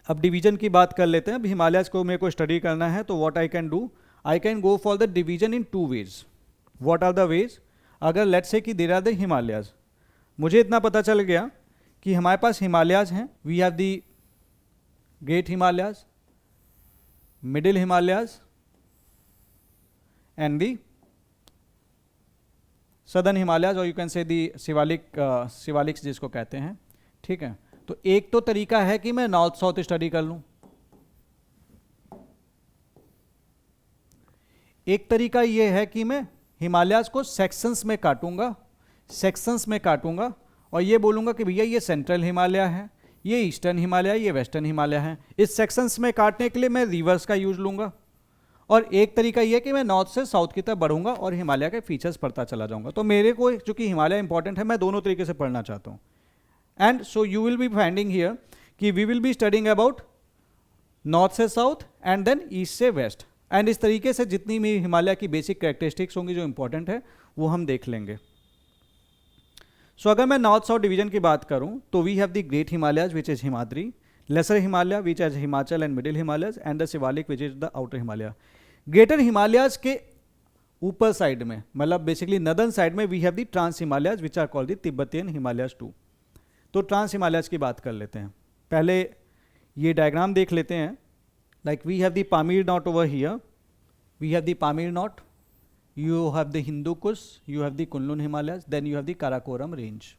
अब डिवीजन की बात कर लेते हैं। अब हिमालयाज को मेरे को स्टडी करना है तो what I can do, I can go for the division in 2 ways. What are the ways? अगर लेट्स से कि देयर आर द हिमालयाज, मुझे इतना पता चल गया कि हमारे पास हिमालयाज हैं। We have the great Himalayas, middle Himalayas and the southern Himalayas, और यू कैन से दी शिवालिक्स जिसको कहते हैं। ठीक है, तो एक तो तरीका है कि मैं नॉर्थ साउथ स्टडी कर लूं। एक तरीका यह है कि मैं हिमालयाज को सेक्शंस में काटूंगा और ये बोलूंगा कि भैया ये सेंट्रल हिमालय है, ये ईस्टर्न हिमालय, ये वेस्टर्न हिमालय है। इस सेक्शंस में काटने के लिए मैं रिवर्स का यूज लूंगा। और एक तरीका यह कि मैं नॉर्थ से साउथ की तरफ बढ़ूंगा और हिमालय के फीचर्स पढ़ता चला जाऊंगा। तो मेरे को चूंकि हिमालय इंपॉर्टेंट है, मैं दोनों तरीके से पढ़ना चाहता हूं। And so you will be finding here कि we will be studying about north से साउथ एंड देन ईस्ट से वेस्ट। एंड इस तरीके से जितनी भी हिमालय की बेसिक कैरेक्टरिस्टिक्स होंगी जो इंपॉर्टेंट है वो हम देख लेंगे। सो अगर मैं नॉर्थ साउथ डिवीजन की बात करूं तो we have the great Himalayas which is Himadri, lesser Himalaya which is Himachal and middle Himalayas and the Shivalik which is the outer Himalaya. Greater Himalayas के ऊपर साइड में मतलब बेसिकली नदर्न साइड में we have the trans Himalayas which are called the Tibetan Himalayas too. तो trans Himalayas की बात कर लेते हैं। पहले ये डायग्राम देख लेते हैं। Like we have the Pamir knot over here, we have the Pamir knot, you have the Hindu Kush, you have the Kunlun Himalayas, then you have the Karakoram range,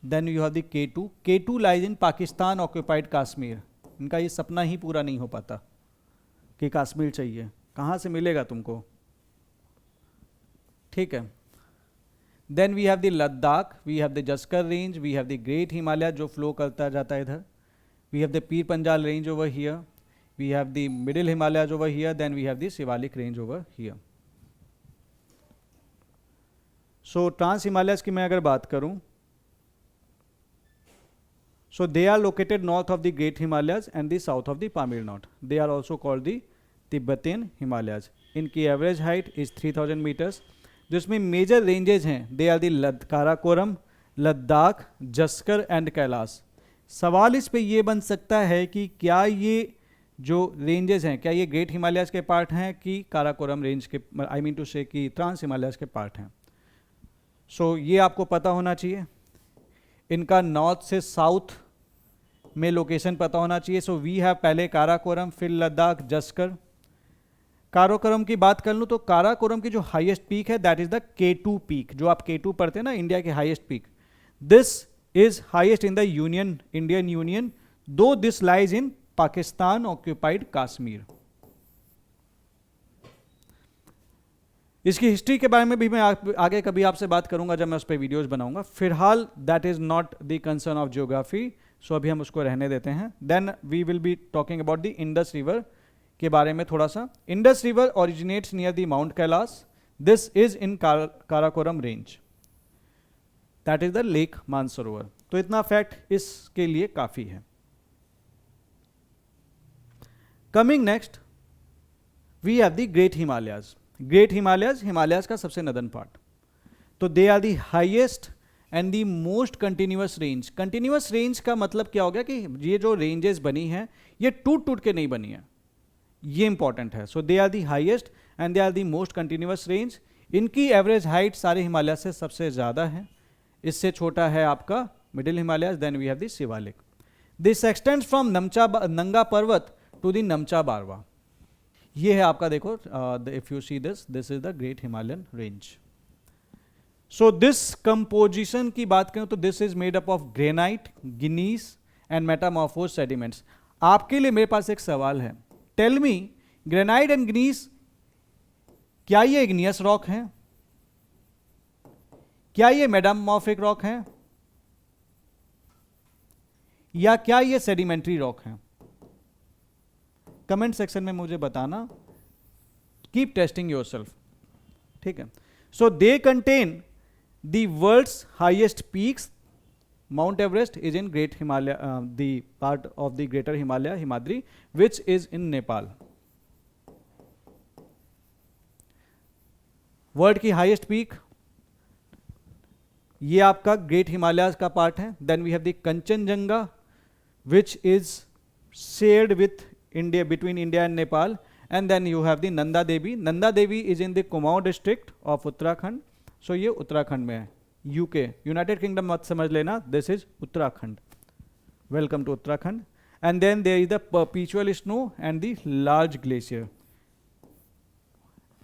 then you have the K2. K2 lies in Pakistan occupied Kashmir. इनका ये सपना ही पूरा नहीं हो पाता कि कश्मीर चाहिए, कहाँ से मिलेगा तुमको। ठीक है, then we have the Ladakh, we have the Jaskar range, we have the Great Himalaya जो फ्लो करता जाता है इधर, we have the Pir Panjal range over here, we have the middle Himalayas over here, then we have the Shivalik range over here. So trans Himalayas की मैं अगर बात करूं, so they are located north of the Great Himalayas and the south of the Pamir Knot. They are also called the Tibetan Himalayas. इनकी average height is 3000 meters. जिसमें major ranges हैं, they are the Karakoram, Ladakh, Zanskar and Kailash. सवाल इस पे ये बन सकता है कि क्या ये जो रेंजेस हैं क्या ये ग्रेट हिमालयाज के पार्ट हैं कि काराकोरम रेंज के, आई मीन टू से कि ट्रांस हिमालयाज के पार्ट हैं। सो ये आपको पता होना चाहिए। इनका नॉर्थ से साउथ में लोकेशन पता होना चाहिए। सो वी हैव पहले काराकोरम, फिर लद्दाख, जस्कर। काराकोरम की बात कर लूँ तो काराकोरम की जो हाईएस्ट पीक है that is the K2 peak, जो आप K2 पढ़ते हैं ना, इंडिया के highest peak. This is highest in the union, Indian union, though this lies in Pakistan occupied Kashmir. इसकी हिस्ट्री के बारे में भी मैं आगे कभी आपसे बात करूंगा जब मैं उस पर वीडियोस बनाऊंगा। फिलहाल that is not the concern of geography, so अभी हम उसको रहने देते हैं। Then we will be talking about the Indus river के बारे में थोड़ा सा। Indus river originates near the mount Kailash, this is in Karakoram range, that is the lake Mansarovar. तो इतना फैक्ट इसके लिए काफी है। Coming next, we have the Great Himalayas. Great Himalayas, Himalayas का सबसे नदर्न पार्ट। तो they are the highest and the most continuous range. Continuous range का मतलब क्या हो गया कि ये जो रेंजेस बनी हैं ये टूट टूट के नहीं बनी है, ये इंपॉर्टेंट है। So they are the highest and they are the most continuous range. इनकी एवरेज हाइट सारे हिमालय से सबसे ज़्यादा है, इससे छोटा है आपका middle Himalaya, then we have the Shivalik. This extends from Nanga Parbat to the Namcha बारवा। ये है आपका, देखो if you see this is the great Himalayan range. So this composition की बात करें तो this is made up of granite, gneiss and metamorphose sediments. आपके लिए मेरे पास एक सवाल है, tell me granite and gneiss, क्या ये इग्नियस रॉक हैं? क्या ये मेटामॉर्फिक रॉक हैं? या क्या ये सेडिमेंट्री रॉक हैं? कमेंट सेक्शन में मुझे बताना। कीप टेस्टिंग योरसेल्फ, ठीक है। So they contain the world's highest peaks. Mount Everest is in great Himalaya, the part of the greater Himalaya, Himadri, which is in Nepal. World की हाईएस्ट पीक, ये आपका ग्रेट हिमालय का पार्ट है। Then we have the Kanchenjunga which is shared with India, between India and Nepal. And then you have the Nanda Devi. Nanda Devi is in the Kumaon district of Uttarakhand. So ये उत्तराखंड में है, UK, United kingdom मत समझ लेना, this is Uttarakhand. Welcome to Uttarakhand. And then there is the perpetual snow and the large glacier.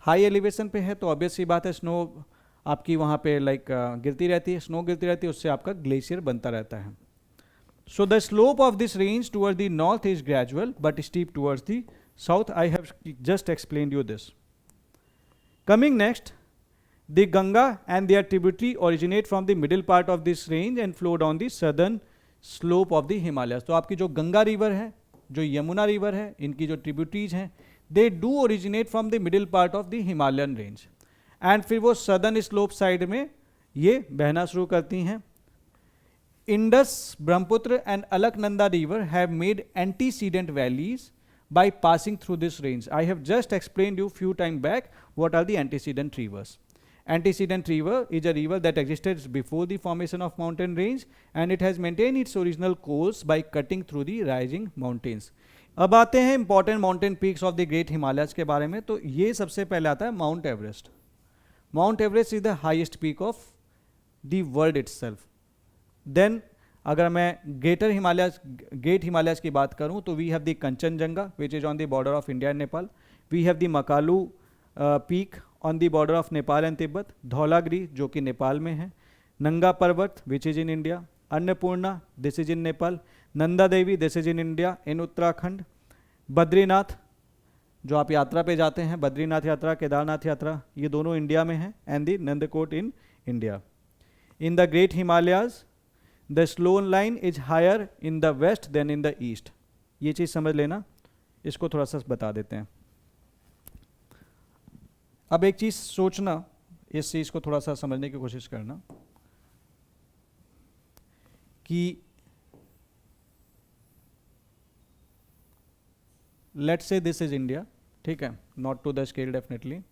High elevation पे है तो obvious सी बात है, स्नो आपकी वहाँ पे लाइक गिरती रहती है, स्नो गिरती रहती है, उससे आपका ग्लेशियर बनता रहता है। So the slope of this range toward the north is gradual but steep towards the south. I have just explained you this. Coming next, the Ganga and their tributary originate from the middle part of this range and flow down the southern slope of the Himalayas. तो आपकी जो Ganga river है, जो Yamuna river है, इनकी जो tributaries हैं, they do originate from the middle part of the Himalayan range and फिर वो सदर्न स्लोप साइड में ये बहना शुरू करती हैं। Indus, Brahmaputra and Alaknanda river have made antecedent valleys by passing through this range. I have just explained you few time back what are the antecedent rivers. Antecedent river is a river that existed before the formation of mountain range and it has maintained its original course by cutting through the rising mountains. अब आते हैं important mountain peaks of the great Himalayas के बारे में। तो ये सबसे पहले आता है mount Everest. Mount Everest is the highest peak of the world itself. Then अगर मैं ग्रेट हिमालयस की बात करूं तो we have the Kanchenjunga which is on the border of India and Nepal. We have the Makalu peak on the border of Nepal and Tibet. Dhaulagiri जो कि नेपाल में है। नंगा पर्वत विच is in India. Annapurna this is in Nepal. Nanda Devi this is in India इन उत्तराखंड। बद्रीनाथ जो आप यात्रा पे जाते हैं, बद्रीनाथ यात्रा, केदारनाथ यात्रा, ये दोनों इंडिया में हैं। And the Nandakot in India. In the great Himalayas the snow line is higher in the west than in the east. ये चीज़ समझ लेना, इसको थोड़ा सा बता देते हैं। अब एक चीज़ सोचना, इस चीज़ को थोड़ा सा समझने की कोशिश करना कि let's say this is India, ठीक है, not to the scale definitely.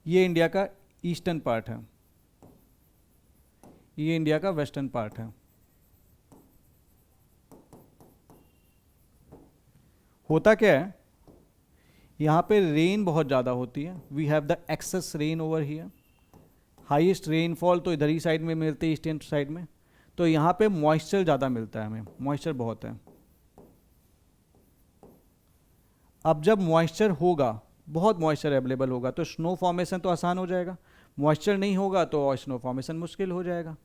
ये इंडिया का ईस्टर्न पार्ट है, ये इंडिया का वेस्टर्न पार्ट है। होता क्या है, यहाँ पे रेन बहुत ज़्यादा होती है। We have the excess rain over here. Highest rainfall तो इधर ही साइड में मिलते हैं, ईस्टर्न साइड में। तो यहाँ पे मॉइस्चर ज़्यादा मिलता है, हमें मॉइस्चर बहुत है। अब जब मॉइस्चर होगा, बहुत मॉइस्चर अवेलेबल होगा, तो स्नो फॉर्मेशन तो आसान हो जाएगा। मॉइस्चर नहीं होगा तो स्नो फॉर्मेशन मुश्किल हो जाएगा।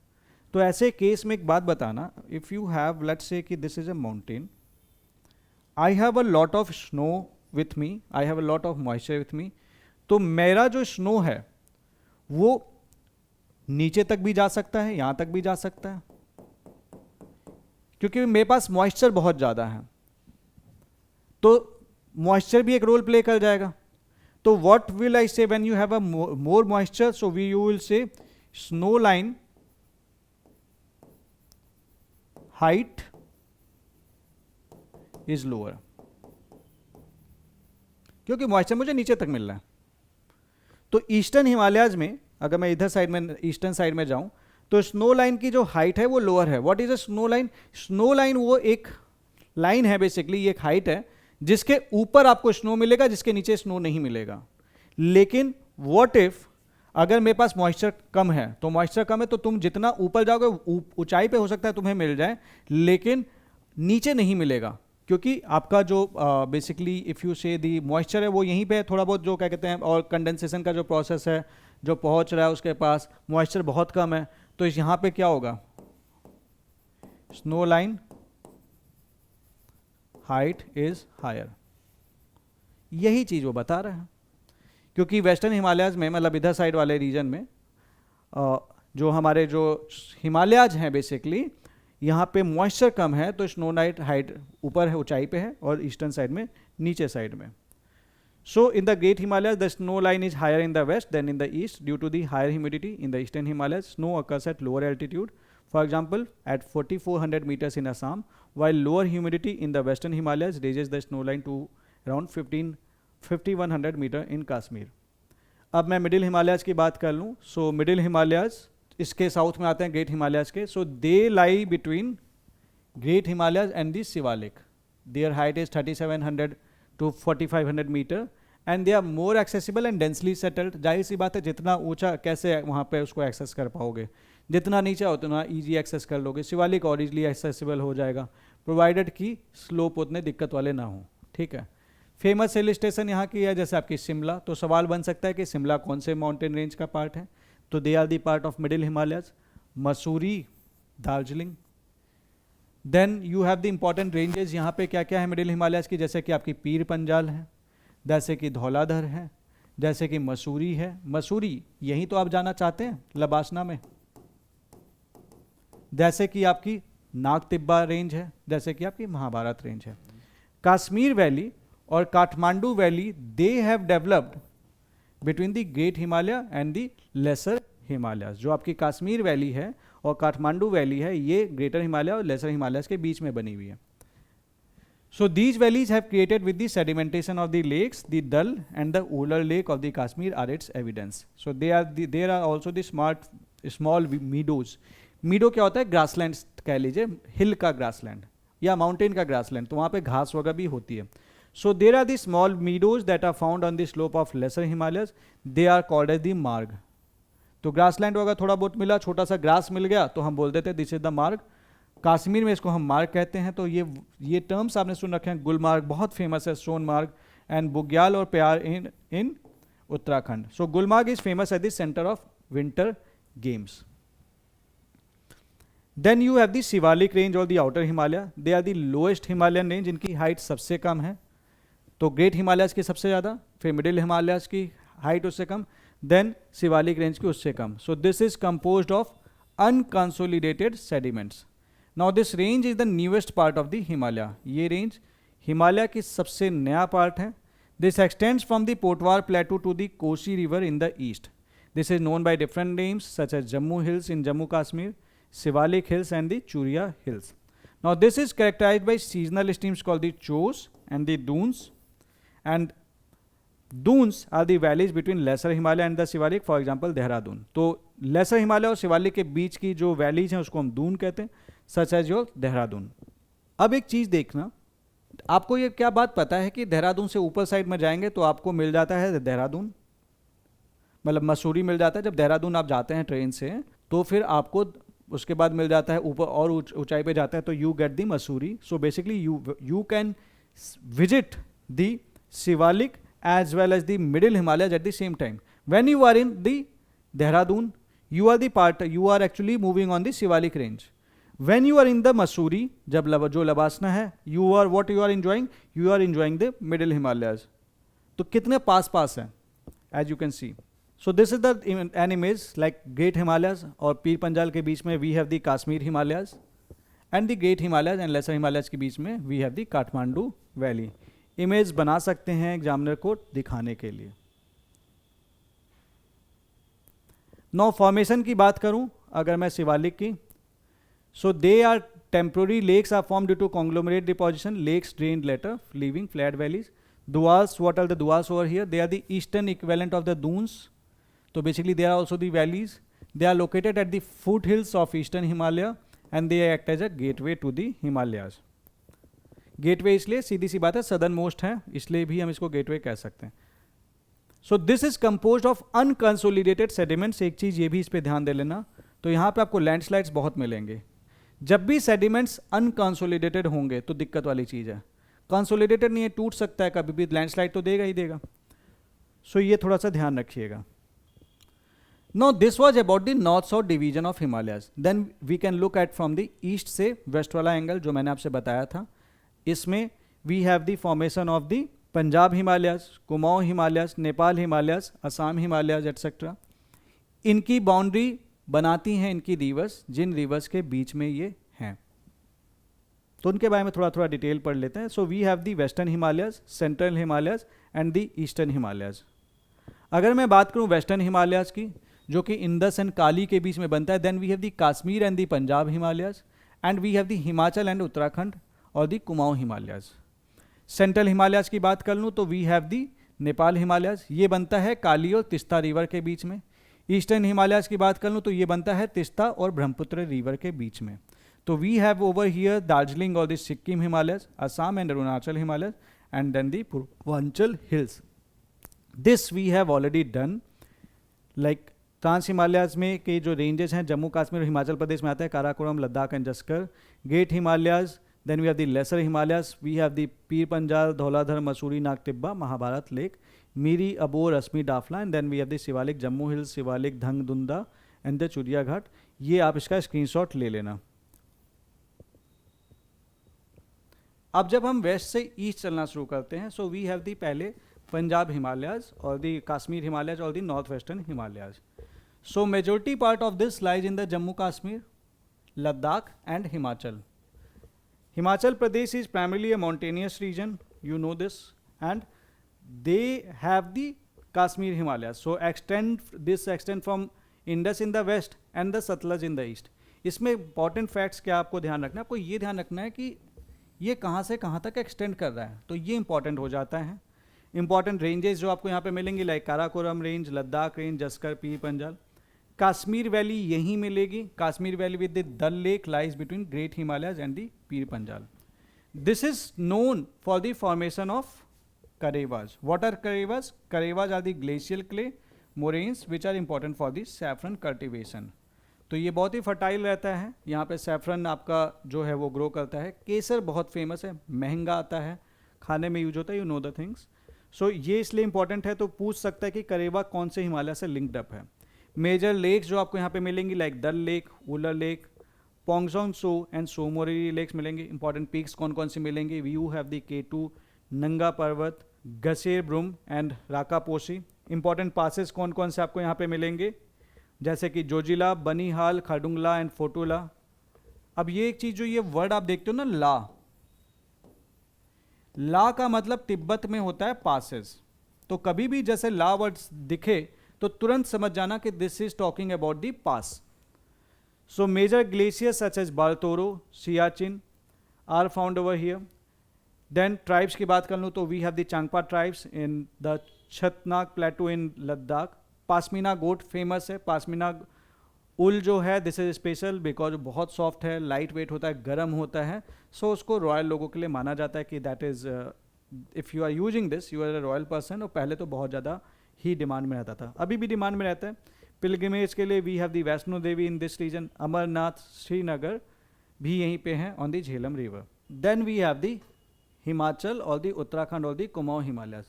तो ऐसे केस में एक बात बताना, if you have let's say कि this is a mountain, I have a lot of snow with me, I have a lot of moisture with me, तो मेरा जो स्नो है वो नीचे तक भी जा सकता है, यहाँ तक भी जा सकता है, क्योंकि मेरे पास मॉइस्चर बहुत ज़्यादा है। तो मॉइस्चर भी एक रोल प्ले कर जाएगा। तो what will I say when you have a more moisture, so we you will say snow line height is lower, क्योंकि मॉइस्चर मुझे नीचे तक मिल रहा है। तो ईस्टर्न हिमालयाज में अगर मैं इधर साइड में ईस्टर्न साइड में जाऊं तो स्नो लाइन की जो हाइट है वो लोअर है. What is a snow line? Snow line वो एक लाइन है बेसिकली, ये एक हाइट है जिसके ऊपर आपको स्नो मिलेगा, जिसके नीचे स्नो नहीं मिलेगा. लेकिन व्हाट इफ अगर मेरे पास मॉइस्चर कम है, तो मॉइस्चर कम है तो तुम जितना ऊपर जाओगे ऊंचाई पे हो सकता है तुम्हें मिल जाए, लेकिन नीचे नहीं मिलेगा, क्योंकि आपका जो बेसिकली इफ़ यू से दी मॉइस्चर है वो यहीं पे है थोड़ा बहुत, जो क्या कहते हैं, और कंडेंसेशन का जो प्रोसेस है जो पहुंच रहा है उसके पास मॉइस्चर बहुत कम है, तो इस यहाँ पे क्या होगा, snow line height is higher. यही चीज़ वो बता रहा है, क्योंकि वेस्टर्न हिमालयाज में, मतलब इधर साइड वाले रीजन में जो हमारे जो हिमालयाज हैं बेसिकली, यहाँ पे मॉइस्चर कम है तो स्नो लाइट हाइट ऊपर है, ऊंचाई पे है, और ईस्टर्न साइड में नीचे साइड में. So in the great Himalayas the snow line is higher in the west than in the east due to the higher humidity. In the eastern Himalayas snow occurs at lower altitude, for example at 4400 meters in Assam, while lower humidity in the western Himalayas raises the snow line to around 5100 meter in Kashmir. अब मैं middle Himalayas की बात कर लूँ. So middle Himalayas इसके south में आते हैं ग्रेट हिमालयाज के. So they lie between great Himalayas and the Shivalik. Their height is 3700 to 4500 metre and they are more accessible and densely settled. जाहिर सी बात है, जितना ऊंचा कैसे वहाँ पे उसको एक्सेस कर पाओगे, जितना नीचे उतना ईजी एक्सेस कर लोगे. शिवालिक और ईजिली एक्सेसिबल हो जाएगा, प्रोवाइडेड कि स्लोप उतने दिक्कत वाले ना हो. ठीक है. फेमस हिल स्टेशन यहाँ की है जैसे आपकी शिमला. तो सवाल बन सकता है कि शिमला कौन से माउंटेन रेंज का पार्ट है, तो they are the part of middle Himalayas. Mussoorie, Darjeeling. Then you have the important ranges. यहाँ पे क्या क्या है मिडिल हिमालयाज की, जैसे कि आपकी पीर पंजाल है, जैसे कि धौलाधर है, जैसे कि मसूरी है. मसूरी यहीं तो आप जाना चाहते हैं लबासना में. जैसे कि आपकी नाग तिब्बा रेंज है, जैसे कि आपकी महाभारत रेंज है. कश्मीर वैली और Kathmandu valley they have developed between the great Himalaya and the lesser Himalayas. जो आपकी कश्मीर वैली है और काठमांडू वैली है, ये ग्रेटर हिमालय और लेसर हिमालयाज के बीच में बनी हुई है. So these valleys have created with the sedimentation of the lakes, the Dal and the Ular Lake of the Kashmir are its evidence. So there are also the small meadows. Meadow क्या होता है? Grassland कह लीजिए, हिल का grassland या mountain का grassland, तो वहाँ पे घास वगैरह भी होती है. So there are the small meadows that are found on the slope of lesser Himalayas. They are called as the marg. तो ग्रासलैंड वगैरह थोड़ा बहुत मिला, छोटा सा ग्रास मिल गया तो हम बोल देते हैं दिस इज द मार्ग. कश्मीर में इसको हम मार्ग कहते हैं. तो ये टर्म्स आपने सुन रखे हैं. गुलमार्ग बहुत फेमस है, सोनमार्ग, एंड बुग्याल और payar in Uttarakhand. So Gulmarg is famous at the centre of winter games. Then you have the Shivalik range और the outer Himalaya. They are the lowest Himalayan range, इनकी हाइट सबसे कम है. तो ग्रेट हिमालयाज की सबसे ज़्यादा, फिर मिडिल हिमालयाज की हाइट उससे कम, देन शिवालिक रेंज की उससे कम. So this is composed of unconsolidated sediments. Now this range is the newest part of the Himalaya. ये रेंज हिमालय की सबसे नया पार्ट है. This extends from the Potwar plateau to the Kosi river in the east. This is known by different names such as Jammu hills in Jammu Kashmir, Shivalik hills and the Churia hills. Now this is characterised by seasonal streams called the chos and the Duns. And Duns are the valleys between lesser Himalaya and the Shivalik, for example Dehradun. तो lesser Himalaya और शिवालिक के बीच की जो valleys हैं उसको हम दून कहते हैं, सच एज योर देहरादून. अब एक चीज़ देखना, आपको ये क्या बात पता है कि देहरादून से ऊपर साइड में जाएंगे तो आपको मिल जाता है देहरादून, मतलब मसूरी मिल जाता है. जब देहरादून आप जाते हैं ट्रेन से तो फिर आपको उसके बाद मिल जाता है ऊपर और ऊंचाई पे जाता है तो you get the Mussoorie. So basically you can visit the Shivalik as well as the middle Himalayas at the same time. When you are in the Dehradun, you are actually moving on the Shivalik range. When you are in the Mussoorie, जब जो लबासना है, you are enjoying the middle Himalayas. तो कितने पास हैं, as you can see. So this is an image like Great Himalayas और पीर पंजाल के बीच में we have the Kashmir Himalayas and the Great Himalayas and Lesser Himalayas के बीच में we have the Kathmandu Valley. Image बना सकते हैं एग्जामिनर को दिखाने के लिए. नो फॉर्मेशन की बात करूं अगर मैं शिवालिक की, so they are temporary lakes are form due to conglomerate deposition. Lakes drained later leaving flat valleys. Duars, what are the Duars over here? They are the eastern equivalent of the Duns तो basically they are also the valleys, they are located at the foot hills of eastern Himalaya and they act as a gateway to the Himalayas. Gateway इसलिए सीधी सी बात है southern most है, इसलिए भी हम इसको गेटवे कह सकते हैं। So this is composed of unconsolidated sediments. एक चीज ये भी इस पे ध्यान दे लेना, तो यहाँ पे आपको लैंडस्लाइड्स बहुत मिलेंगे। जब भी सेडिमेंट्स अनकंसोलिडेटेड होंगे तो दिक्कत वाली चीज है, कंसोलिडेटेड नहीं है, टूट सकता है कभी भी, लैंडस्लाइड तो देगा ही देगा। सो ये थोड़ा सा ध्यान रखिएगा। No this was about the north south division of Himalayas. Then we can look at from the east से वेस्ट वाला एंगल जो मैंने आपसे बताया था। इसमें we have the formation of the Punjab Himalayas, Kumaon Himalayas, Nepal Himalayas, Assam Himalayas etcetera. इनकी boundary बनाती हैं इनकी रिवर्स, जिन रिवर्स के बीच में ये हैं, तो उनके बारे में थोड़ा थोड़ा डिटेल पढ़ लेते हैं। So we have the western Himalayas, central Himalayas and the eastern Himalayas. अगर मैं बात करूं वेस्टर्न हिमालयाज की, जो कि इंडस एंड काली के बीच में बनता है, then we have the Kashmir and the Punjab Himalayas and we have the Himachal and Uttarakhand और the Kumaon Himalayas. Central Himalayas की बात कर लूँ तो we have the Nepal Himalayas, ये बनता है काली और तिस्ता रिवर के बीच में। ईस्टर्न हिमालयाज की बात कर लूँ तो ये बनता है तिस्ता और ब्रह्मपुत्र रिवर के बीच में। तो we have over here Darjeeling और the Sikkim Himalayas, Assam and Arunachal Himalayas and then the Purvanchal hills. This we have already done. Like trans Himalayas में के जो रेंजेस हैं जम्मू कश्मीर और हिमाचल प्रदेश में आते हैं, Karakoram, Ladakh and Zanskar. Great Himalayas, then we have the lesser Himalayas, we have the Pir Panjal, Dhauladhar, Mussoorie, Nagtibba, Mahabharat Lekh, Miri, Abor, असमी, Dafla and then we have the Shivalik, Jammu hills, Shivalik, Dhang Dundwa and the Churia Ghat. ये आप इसका स्क्रीनशॉट ले लेना। अब जब हम वेस्ट से ईस्ट चलना शुरू करते हैं, सो वी हैव दी पहले पंजाब हिमालयाज और दी कश्मीर हिमालयाज और the north western Himalayas. So majority part of this lies in the Jammu Kashmir, Ladakh and Himachal. Himachal Pradesh is primarily a mountainous region, you know this, and they have the Kashmir Himalayas. So this extend from Indus in the west and the Satluj in the east. इसमें important facts क्या आपको ध्यान रखना है, आपको ये ध्यान रखना है कि ये कहाँ से कहाँ तक एक्सटेंड कर रहा है, तो ये इंपॉर्टेंट हो जाता है। इंपॉर्टेंट रेंजेस जो आपको यहाँ पे मिलेंगी like Karakoram range, Ladakh range, Zanskar, Pir Panjal. Kashmir valley यहीं मिलेगी, Kashmir valley with the Dal lake lies between great Himalayas and the Pir Panjal. This is known for the formation of karewas. What are karewas? Karewas are the glacial clay moraines which are important for the saffron cultivation. तो ये बहुत ही fertile रहता है, यहाँ पे saffron आपका जो है वो ग्रो करता है। केसर बहुत फेमस है, महंगा आता है, खाने में यूज होता है, यू नो द थिंग्स। सो ये इसलिए इंपॉर्टेंट है, तो पूछ सकता है कि करेवा कौन से हिमालय से लिंक्ड अप है। मेजर लेक्स जो आपको यहाँ पे मिलेंगी like Dal lake, Wular lake, Pangong Tso and Tsomoriri lakes मिलेंगे। इंपॉर्टेंट पीक्स कौन कौन से मिलेंगे? We you have the K2, नंगा पर्वत, गसेर ब्रुम एंड राकापोशी। इंपॉर्टेंट पासेस कौन कौन से आपको यहाँ पे मिलेंगे? जैसे कि जोजिला, बनीहाल, खारडुंगला एंड फोटोला। अब ये एक चीज जो ये वर्ड आप देखते हो ना, ला का मतलब तिब्बत में होता है पासेस। तो कभी भी जैसे ला वर्ड दिखे तो तुरंत समझ जाना कि this is talking about the pass. So major glaciers such as Baltoro, Siachen are found over here. Then tribes की बात कर लूँ तो we have the Changpa tribes in the Changthang plateau in Ladakh. Pashmina goat famous है। पासमीना उल जो है दिस इज स्पेशल बिकॉज बहुत soft है, लाइट वेट होता है, गर्म होता है। सो उसको रॉयल लोगों के लिए माना जाता है कि that is if you are using this you are a royal person. और पहले तो बहुत ज़्यादा ही डिमांड में रहता था, अभी भी डिमांड में रहता है। पिलग्रिमेज के लिए we have the Vaishno Devi in this region. Amarnath, Srinagar भी यहीं पे हैं on the Jhelum river. Then we have the Himachal और दी उत्तराखंड और the Kumaon Himalayas.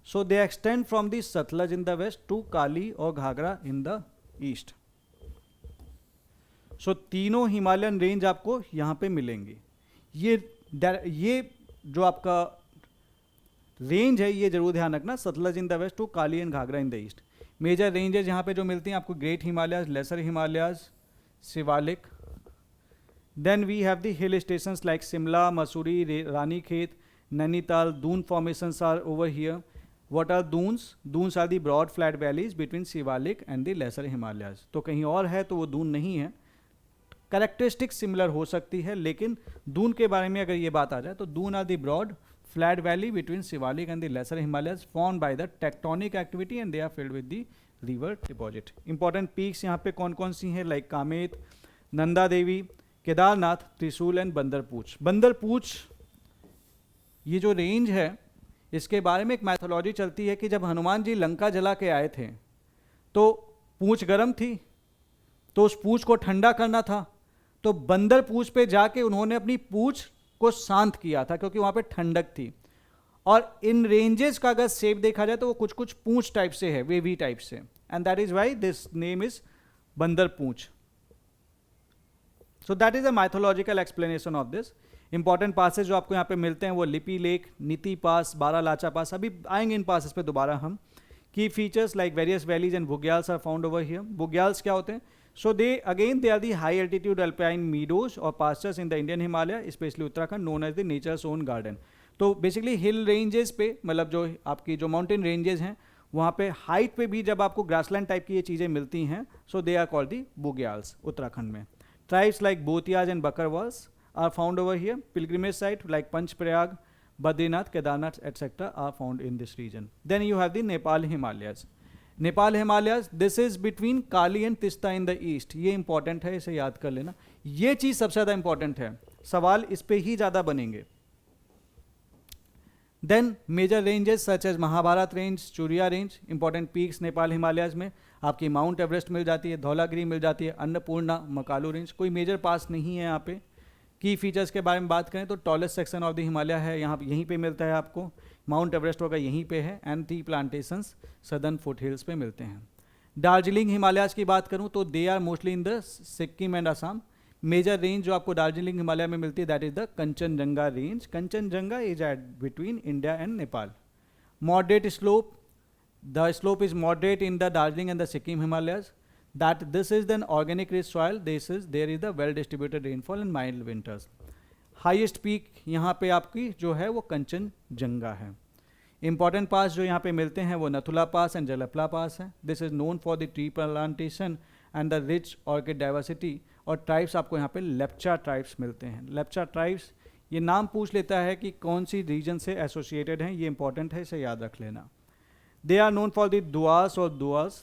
So they extend from the Sutlej in the west to Kali और Ghaghara in the east. So तीनों हिमालयन रेंज आपको यहाँ पे मिलेंगी। ये जो आपका रेंज है ये जरूर ध्यान रखना, Sutlej in the west to Kali and Ghaghara in the east. Major ranges यहाँ पे जो मिलती हैं आपको great Himalayas, lesser Himalayas, Shivalik. Then we have the hill stations like Shimla, Mussoorie, Ranikhet, Nainital. Doon formations are over here. What are Duns? Duns are the broad flat valleys between Shivalik and the lesser Himalayas. तो कहीं और है तो वो दून नहीं है, कैरेक्टरिस्टिक सिमिलर हो सकती है, लेकिन दून के बारे में अगर ये बात आ जाए तो Doon are the broad flat valley between Shivalik and the lesser Himalayas formed by the tectonic activity and they are filled with the river deposit. Important peaks यहाँ पे कौन कौन सी हैं, लाइक कामेत, नंदा देवी, केदारनाथ, त्रिशूल एंड बंदरपूछ। बंदरपूछ ये जो रेंज है, इसके बारे में एक मैथोलॉजी चलती है कि जब हनुमान जी लंका जला के आए थे तो पूंछ गर्म थी, तो उस पूंछ को ठंडा करना था, तो बंदर पूंछ पे जाके उन्होंने अपनी पूंछ को शांत किया था क्योंकि वहाँ पे ठंडक थी। और इन रेंजेस का अगर शेप देखा जाए तो वो कुछ कुछ पूंछ टाइप से है, वेवी टाइप से, and that is why this name is Bandarpunch. So that is a mythological explanation of this. Important passes जो आपको यहाँ पे मिलते हैं वो लिपि लेक, नीति पास, बारालाचा पास, अभी आएंगे इन पासेस पे दोबारा हम। की features like various valleys and bugyals are found over here. Bugyals क्या होते हैं? So they are the high altitude alpine meadows or pastures in the Indian Himalaya, especially Uttarakhand, known as the nature's own garden. तो basically hill ranges पे, मतलब जो आपकी जो mountain ranges हैं वहाँ पे हाइट पे भी जब आपको ग्रासलैंड टाइप की ये चीज़ें मिलती हैं, so they are called the bugyals Uttarakhand में। Tribes like Bhotias and Bakarwals are found over here. Pilgrimage site like Panchprayag, Badrinath, Kedarnath etcetera are found in this region. Then you have the Nepal Himalayas. Nepal Himalayas, this is between Kali and Teesta in the east. ये important है, इसे याद कर लेना, ये चीज़ सबसे ज़्यादा इंपॉर्टेंट है, सवाल इस पे ही ज़्यादा बनेंगे। Then major ranges such as Mahabharat range, Churia range. Important peaks Nepal Himalayas में आपकी माउंट एवरेस्ट मिल जाती है, धौलागिरी मिल जाती है, अन्नपूर्णा, मकालू रेंज। कोई मेजर पास नहीं है यहाँ पे। की फीचर्स के बारे में बात करें तो tallest section of the Himalaya है, यहाँ यहीं पे मिलता है आपको। माउंट एवरेस्ट होगा यहीं पे है, and tea plantations southern foot hills पे मिलते हैं। दार्जिलिंग हिमालयाज की बात करूँ तो they are mostly in the Sikkim and Assam. Major range जो आपको दार्जिलिंग हिमालय में मिलती है that is the Kanchenjunga range. Kanchenjunga is at between India and Nepal. Moderate slope, the slope is moderate in the Darjeeling and the Sikkim Himalayas. That this is then organic rich soil, there is the well distributed rainfall and mild winters. Highest peak यहाँ पे आपकी जो है वो कंचनजंगा है। Important पास जो यहाँ पे मिलते हैं वो नथुला पास एंड जलपला पास है। This is known for the tree plantation and the rich orchid diversity. और ट्राइब्स आपको यहाँ पे लेप्चा ट्राइब्स मिलते हैं। लेप्चा ट्राइब्स, ये नाम पूछ लेता है कि कौन सी रीजन से एसोसिएटेड हैं, ये इंपॉर्टेंट है, इसे याद रख लेना। They are known for the duars or duars.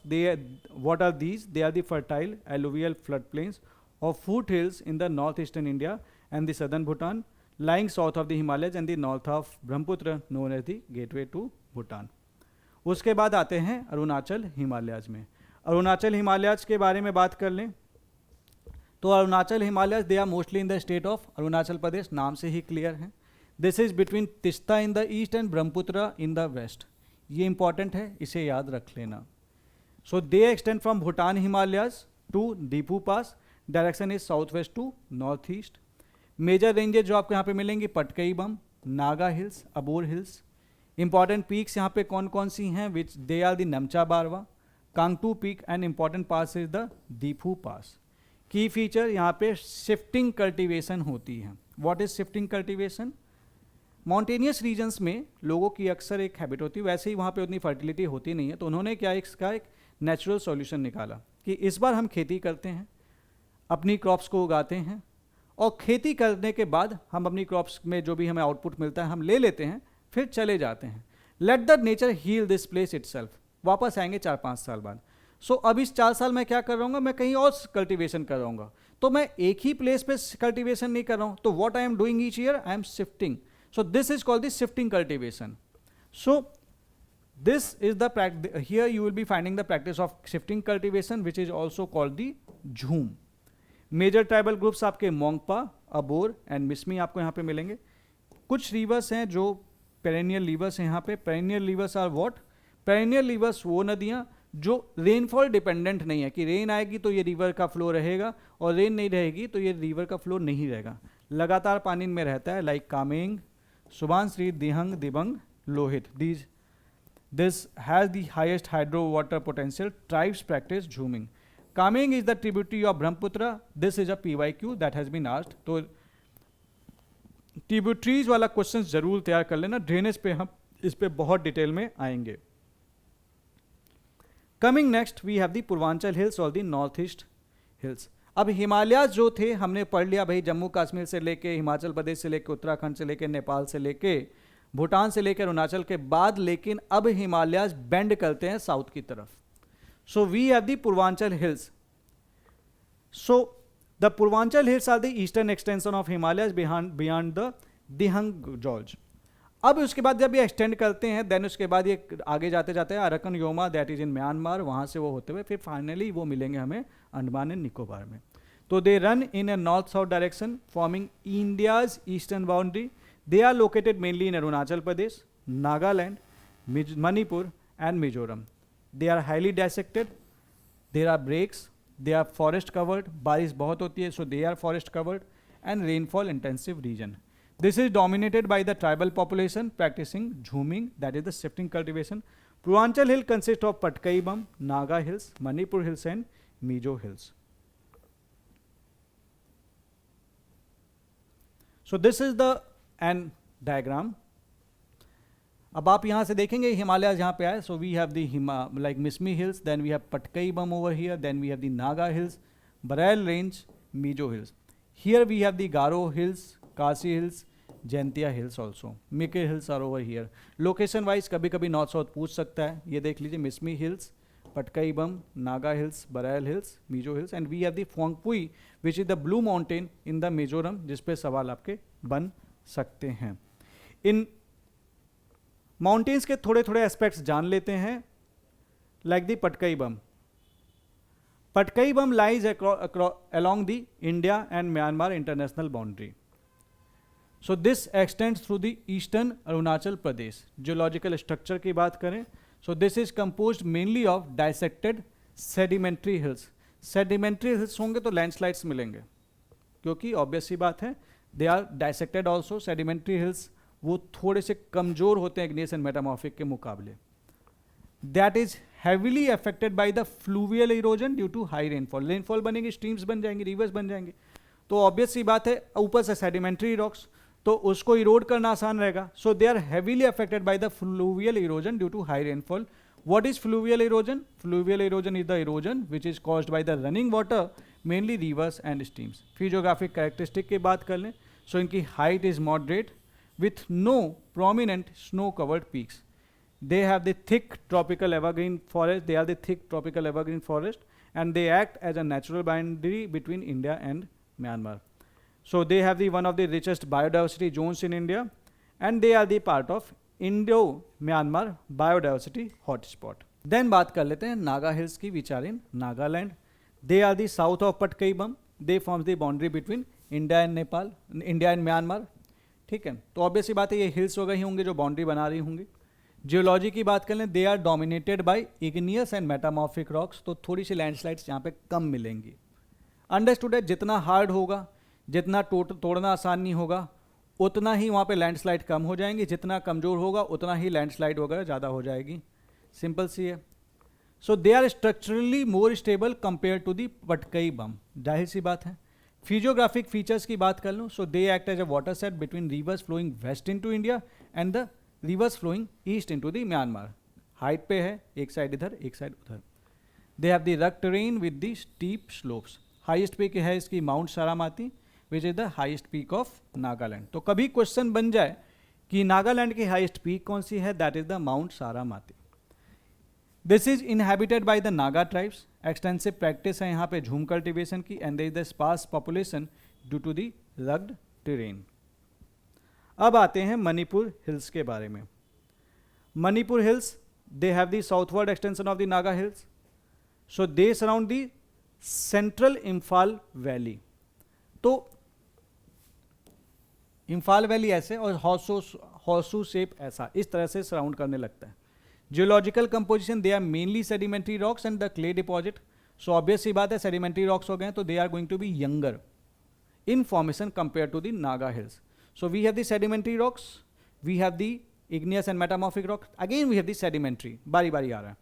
What are these? They are the fertile alluvial floodplains of foothills in the northeastern India and the southern Bhutan, lying south of the Himalayas and the north of Brahmaputra, known as the gateway to Bhutan. उसके बाद आते हैं अरुणाचल हिमालयाज में। अरुणाचल हिमालयाज के बारे में बात कर लें तो Arunachal Himalayas they are mostly in the state of Arunachal Pradesh, नाम से ही क्लियर है। This is between Teesta in the east and Brahmaputra in the west. ये इंपॉर्टेंट है, इसे याद रख लेना। So they extend from Bhutan Himalayas to Diphu pass. Direction is south west to north east. Major ranges जो आपको यहाँ पे मिलेंगी Patkai Bum, Naga hills, Abor hills. Important peaks यहाँ पे कौन कौन सी हैं, विच दे are the Namcha Barwa, Kangto peak and important pass is the Diphu pass. Key feature यहाँ पे शिफ्टिंग कल्टिवेशन होती है। What is shifting cultivation? Mountainous regions में लोगों की अक्सर एक हैबिट होती है, वैसे ही वहाँ पे उतनी फर्टिलिटी होती नहीं है, तो उन्होंने क्या इसका एक नेचुरल सॉल्यूशन निकाला कि इस बार हम खेती करते हैं, अपनी क्रॉप्स को उगाते हैं, और खेती करने के बाद हम अपनी क्रॉप्स में जो भी हमें आउटपुट मिलता है हम ले लेते हैं, फिर चले जाते हैं। Let the nature heal this place itself. वापस आएंगे 4-5 साल बाद। सो अब इस 4 साल मैं क्या कर रहा हूँ, मैं कहीं और कल्टिवेशन कर रहा हूँ, तो मैं एक ही प्लेस पे कल्टिवेशन नहीं कर रहा हूँ, तो what I am doing each year, I am shifting. So this is called the shifting cultivation. So this is the practice. Here you will be finding the practice of shifting cultivation, which is also called the झूम। Major tribal groups आपके मोंगपा, Abor and Mishmi आपको यहाँ पे मिलेंगे। कुछ reverse हैं जो perennial reverse हैं यहाँ पे। Perennial rivers are what? Perennial rivers वो नदियाँ जो रेनफॉल डिपेंडेंट नहीं है कि रेन आएगी तो ये रिवर का फ्लो रहेगा और रेन नहीं रहेगी तो ये रिवर का फ्लो नहीं रहेगा, लगातार पानी में रहता है, like Kameng, Subansiri, Dihang, Dibang, Lohit. This has the highest hydro water potential. Tribes practice jhuming. Kameng is the tributary of Brahmaputra. This is a PYQ that has been asked. तो ट्रिब्यूटरीज वाला क्वेश्चन जरूर तैयार कर लेना, ड्रेनेज पे हम इस पे बहुत डिटेल में आएंगे। Coming next we have the Purvanchal hills और द नॉर्थ ईस्ट हिल्स। अब हिमालयाज जो थे हमने पढ़ लिया भाई, जम्मू कश्मीर से लेके, हिमाचल प्रदेश से लेके, उत्तराखंड से लेके, नेपाल से लेके, भूटान से लेकर अरुणाचल के बाद, लेकिन अब हिमालयाज बेंड करते हैं साउथ की तरफ। So we have the Purvanchal hills. So the Purvanchal hills are the eastern extension of Himalayas beyond the Dihang Gorge. अब उसके बाद जब ये एक्सटेंड करते हैं देन उसके बाद ये आगे जाते जाते हैं Arakan Yoma that is in Myanmar, वहाँ से वो होते हुए फिर फाइनली वो मिलेंगे हमें अंडमान एंड निकोबार में. तो they run in a north south direction forming India's eastern boundary. They are located mainly in Arunachal Pradesh, Nagaland, Manipur and Mizoram. They are highly dissected, there are breaks, they are forest covered, बारिश बहुत होती है so they are forest covered, and rainfall intensive region. This is dominated by the tribal population practicing jhuming, that is the shifting cultivation. Purvanchal hill consists of Patkai Bum, Naga hills, Manipur hills and Mizo hills. So this is the an diagram. अब आप यहाँ से देखेंगे हिमालय यहाँ पे आए. So we have the like Mismi hills, then we have Patkai Bum over here, then we have the Naga hills, Bareil range, Mizo hills. Here we have the Garo hills, Kasi hills, Jaintia hills also, Mikir hills are over here. Location wise कभी कभी north south पूछ सकता है. ये देख लीजिए Mishmi hills, Patkai Bum, Naga hills, Barail hills, Mizo hills, and we have the Phawngpui which is the blue mountain in the Mizoram, जिस पे सवाल आपके बन सकते हैं. इन माउंटेन्स के थोड़े थोड़े एस्पेक्ट्स जान लेते हैं. Like the Patkai bomb. Patkai bomb lies along the India and Myanmar international boundary. So this extends through the eastern Arunachal Pradesh. Geological structure की बात करें, so this is composed mainly of dissected sedimentary hills. Sedimentary hills होंगे तो landslides मिलेंगे, क्योंकि obvious सी बात है, they are dissected also. Sedimentary hills वो थोड़े से कमज़ोर होते हैं igneous and metamorphic के मुकाबले. That is heavily affected by the fluvial erosion due to high rainfall. Rainfall बनेगी, streams बन जाएंगे, rivers बन जाएंगे, तो obvious सी बात है ऊपर से sedimentary rocks, तो उसको इरोड करना आसान रहेगा. So they are heavily affected by the fluvial erosion due to high rainfall. What is fluvial erosion? Fluvial erosion is the erosion which is caused by the running water, mainly rivers and streams. Physiographic characteristic की बात कर लें, so इनकी height is moderate with no prominent snow covered peaks. They have the thick tropical evergreen forest, they are the thick tropical evergreen forest, and they act as a natural boundary between India and Myanmar. So they have the one of the richest biodiversity zones in India, and they are the part of Indo-Myanmar biodiversity hotspot. Then बात कर लेते हैं Naga hills की, which are in Nagaland. They are the south of Patkai Bum. They forms the boundary between India and Nepal, India and Myanmar. ठीक है, तो obvious सी बात है ये हिल्स वगैरह ही होंगे जो बाउंड्री बना रही होंगी. जियोलॉजी की बात कर लें, they are dominated by igneous and metamorphic rocks, तो थोड़ी सी लैंडस्लाइड्स यहाँ पे कम मिलेंगी. अंडरस्टूड है, जितना हार्ड होगा, जितना तोड़ना आसान नहीं होगा, उतना ही वहाँ पे लैंडस्लाइड कम हो जाएंगी. जितना कमज़ोर होगा उतना ही लैंडस्लाइड वगैरह ज़्यादा हो जाएगी. सिंपल सी है. So they are structurally more stable compare to the Patkai Bum. जाहिर सी बात है. फिजियोग्राफिक फीचर्स की बात कर लूँ, so they act as a watershed between rivers flowing west into India and the rivers flowing east into the Myanmar. Height पे है, एक साइड इधर एक साइड उधर. They have the rug terrain with the steep slopes. Highest पे है इसकी mount Saramati, which is the highest peak of Nagaland. तो कभी क्वेश्चन बन जाए कि नागालैंड की हाइस्ट पीक कौन सी है, that is the mount Saramati. This is inhabited by the Naga tribes. Extensive practice है यहाँ पे झूम कल्टिवेशन की, and there is the sparse population due to the rugged terrain. अब आते हैं मणिपुर हिल्स के बारे में. Manipur hills, they have the southward extension of the Naga hills. So they surround the central Imphal valley. तो इम्फाल वैली ऐसे और हॉर्सू शेप ऐसा, इस तरह से सराउंड करने लगता है. Geological composition, they are mainly sedimentary rocks and the clay deposit. So obvious सी बात है, सेडिमेंट्री रॉक्स हो गए तो they are going to be younger in formation compare to the Naga hills. So we have the sedimentary rocks, we have the igneous and metamorphic rocks, again we have the sedimentary. बारी बारी आ रहा है.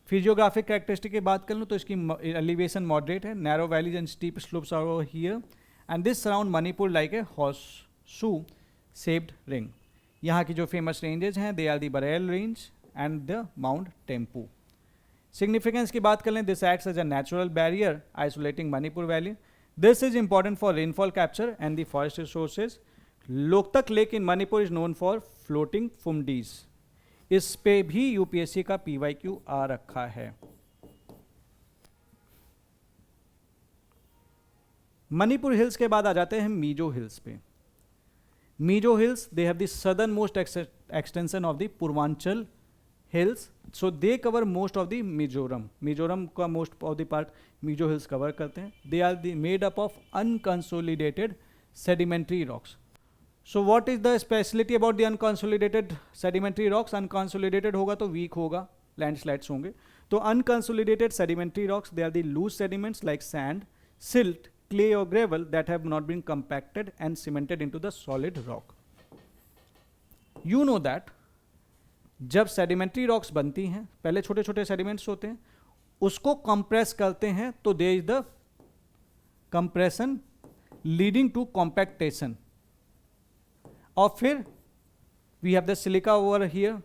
Physiographic characteristic की बात कर लूँ तो इसकी एलिवेशन मॉडरेट है, narrow valleys and steep slopes are over here, and this surround Manipur like a horseshoe shaped ring. यहाँ की जो फेमस रेंजेज हैं, they are the Barail range and the mount Tempu. Significance की बात कर लें, this acts as a natural barrier isolating Manipur valley. This is important for rainfall capture and the forest resources. Loktak lake in Manipur is known for floating phumdis. इस पे भी UPSC का PYQ आ रखा है. मणिपुर हिल्स के बाद आ जाते हैं मीजो हिल्स पे। Mizo hills, they have the southern most extension of the Purvanchal hills, so they cover most of the Mizoram का most of the part Mizo hills cover करते हैं। They are the made up of unconsolidated sedimentary rocks. So what is the speciality about the unconsolidated sedimentary rocks? Unconsolidated होगा तो weak होगा, landslides होंगे। तो unconsolidated sedimentary rocks, they are the loose sediments like sand, silt, clay or gravel that have not been compacted and cemented into the solid rock. You know that जब sedimentary rocks बनती हैं, पहले छोटे छोटे sediments होते हैं, उसको compress करते हैं तो there is the compression leading to compaction, और फिर we have the silica over here,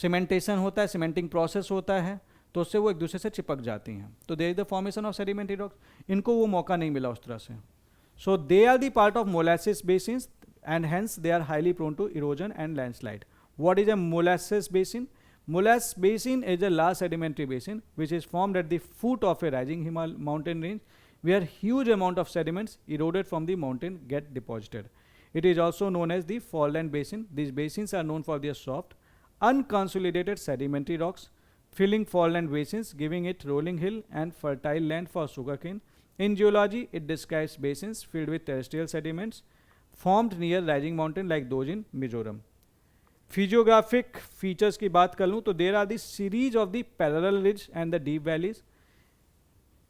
cementation होता है, सीमेंटिंग प्रोसेस होता है, तो उससे वो एक दूसरे से चिपक जाती हैं, तो there is the formation of sedimentary rocks. इनको वो मौका नहीं मिला उस तरह से, so they are the part of molasse basins and hence they are highly prone to erosion and landslide. What is a molasses basin? Molasses basin is a large sedimentary basin which is formed at the foot of a rising mountain range where huge amount of sediments eroded from the mountain get deposited. It is also known as the fallland basin. These basins are known for their soft, unconsolidated sedimentary rocks filling fallland basins, giving it rolling hill and fertile land for sugarcane. In geology, it describes basins filled with terrestrial sediments formed near rising mountain like those in Mizoram. Physiographic features की बात कर लूँ तो there are the series of the parallel ridge and the deep valleys.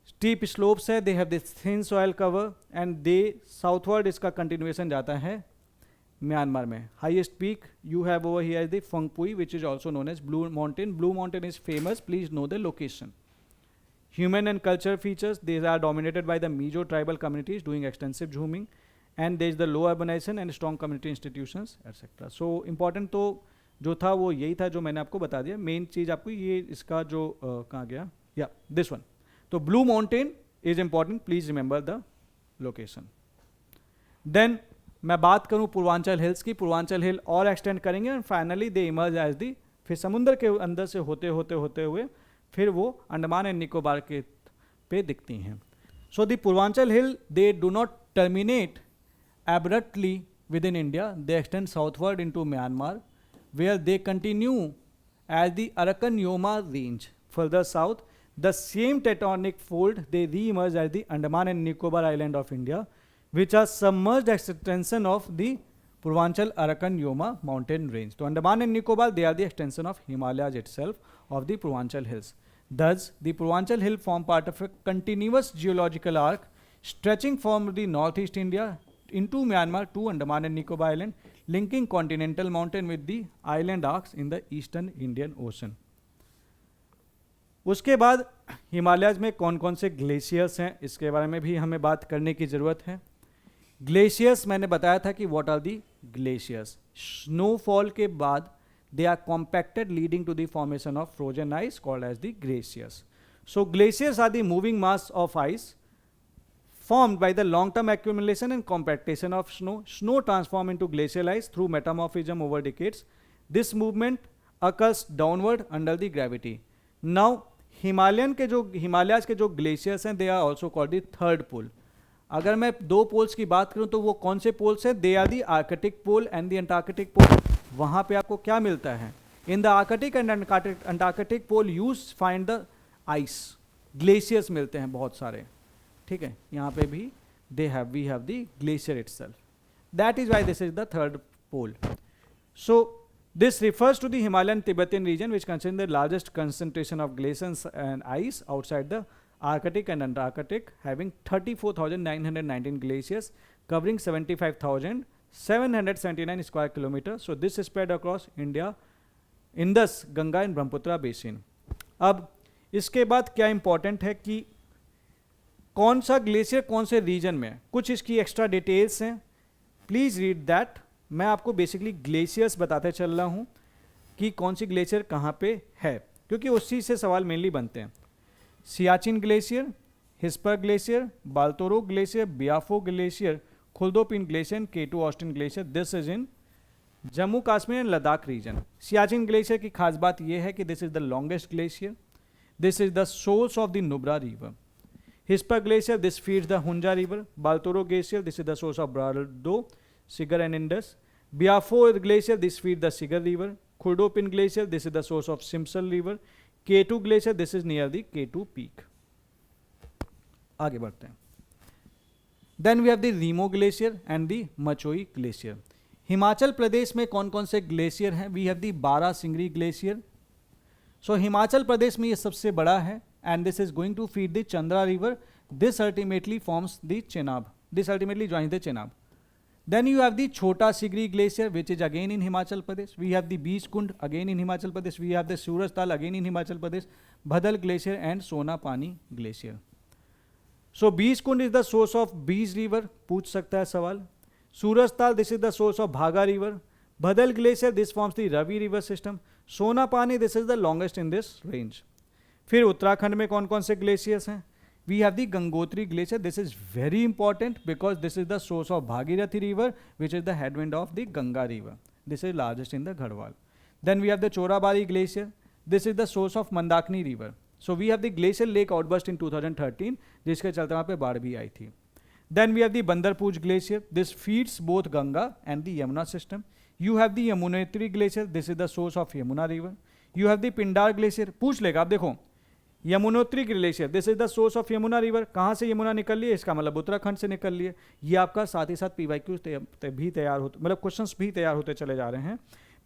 Steep slopes है, they have this thin soil cover and they southward इसका continuation जाता है Myanmar में. Highest peak you have over here is the Phongpui which is also known as Blue Mountain. Blue Mountain is famous, please know the location. Human and culture features, these are dominated by the Mizo tribal communities doing extensive zooming. And there is the low urbanization and strong community institutions etc. So important तो जो था वो यही था जो मैंने आपको बता दिया. मेन चीज़ आपको ये इसका जो कहाँ गया, या दिस वन. तो blue mountain is important, please remember the location. Then मैं बात करूँ पूर्वांचल हिल्स की. पूर्वांचल हिल और एक्सटेंड करेंगे and finally they emerge as the, फिर समुद्र के अंदर से होते होते होते हुए फिर वो अंडमान एंड निकोबार के पे दिखती हैं. So the Purvanchal hill they do not terminate abruptly within India, they extend southward into Myanmar where they continue as the Arakan Yoma range. Further south, the same tectonic fold they re-emerge as the Andaman and Nicobar island of India, which are submerged extension of the Purvanchal Arakan Yoma mountain range. So Andaman and Nicobar, they are the extension of Himalayas itself of the Purvanchal hills. Thus, the Purvanchal hill form part of a continuous geological arc stretching from the northeast India into Myanmar to Andaman and Nicobar Island, linking continental mountain with the island arcs in the eastern Indian Ocean. उसके बाद हिमालयाज में कौन कौन से glaciers हैं इसके बारे में भी हमें बात करने की ज़रूरत है. ग्लेशियर्स मैंने बताया था कि what are the glaciers. Snowfall के बाद they are compacted leading to the formation of frozen ice called as the glaciers. So glaciers are the moving mass of ice formed by the long-term accumulation and compactation of snow. Snow transform into glacial ice through metamorphism over decades. This movement occurs downward under the gravity. Now, Himalayas के जो glaciers हैं, they are also called the third pole. अगर मैं दो poles की बात करूं तो वो कौन से पोल्स हैं? They are the Arctic pole and the Antarctic pole. वहाँ पे आपको क्या मिलता है? In the Arctic and Antarctic pole, you find the ice. Glaciers मिलते हैं बहुत सारे. ठीक है, यहाँ पे भी we have the glacier itself. That is why this is the third pole. So this refers to the Himalayan Tibetan region which contain the largest concentration of glaciers and ice outside the Arctic and Antarctic, having 34,919 glaciers covering 75,779 square kilometers. So this is spread across India, Indus, Ganga and Brahmaputra basin. अब इसके बाद क्या important है कि कौन सा glacier कौन से रीजन में, कुछ इसकी एक्स्ट्रा डिटेल्स हैं, प्लीज़ रीड दैट. मैं आपको बेसिकली ग्लेशियर्स बताते चल रहा हूँ कि कौन सी ग्लेशियर कहाँ पे है, क्योंकि उसी से सवाल मेनली बनते हैं. Siachen glacier, Hispar glacier, Baltoro glacier, Biafo glacier, Khurdopin glacier, K two Austen glacier. This is in Jammu Kashmir and Ladakh region. Siachen glacier की खास बात यह है कि this is the longest glacier. This is the source of the Nubra river. Hispa Glacier, this feeds the Hunja River. Baltoro Glacier, this is the source of Bardo, Sigar and Indus. Biafo Glacier, this feeds the Sigar River. Khurdopin Glacier, this is the source of Simsal River. K2 Glacier, this is near the K2 peak. आगे बढ़ते हैं. Then we have the Remo Glacier and the Machoi Glacier. Himachal Pradesh में कौन कौन से glacier हैं? We have the Barashigri glacier. So Himachal Pradesh में ये सबसे बड़ा है and this is going to feed the Chandra river. This ultimately forms the Chenab. This ultimately joins the Chenab. Then you have the Chota Sigri glacier, which is again in Himachal Pradesh. We have the Beej Kund again in Himachal Pradesh. We have the Surajtal again in Himachal Pradesh. Bhadal glacier and Sonapani glacier. So Beej Kund is the source of Beej river. पूछ सकता है सवाल. Surajtal, this is the source of Bhaga river. Bhadal glacier, this forms the Ravi river system. Sonapani, this is the longest in this range. फिर उत्तराखंड में कौन कौन से glaciers हैं? We have the Gangotri glacier. This is very important because this is the source of Bhagirathi river which is the headwind of the Ganga river. This is largest in the Garhwal. Then we have the Chorabari glacier. This is the source of Mandakini river. So we have the glacier lake outburst in 2013 जिसके चलते वहाँ पे बाढ़ भी आई थी. Then we have the Bandarpunch glacier. This feeds both Ganga and the Yamuna system. You have the Yamunotri glacier. This is the source of Yamuna river. You have the Pindar glacier. पूछ लेगा आप, देखो Yamunotri glacier, this is the source of Yamuna river. कहाँ से यमुना निकल रही है? इसका मतलब उत्तराखंड से निकल रही है. ये आपका साथ ही साथ PYQ भी तैयार होते, मतलब क्वेश्चंस भी तैयार होते चले जा रहे हैं.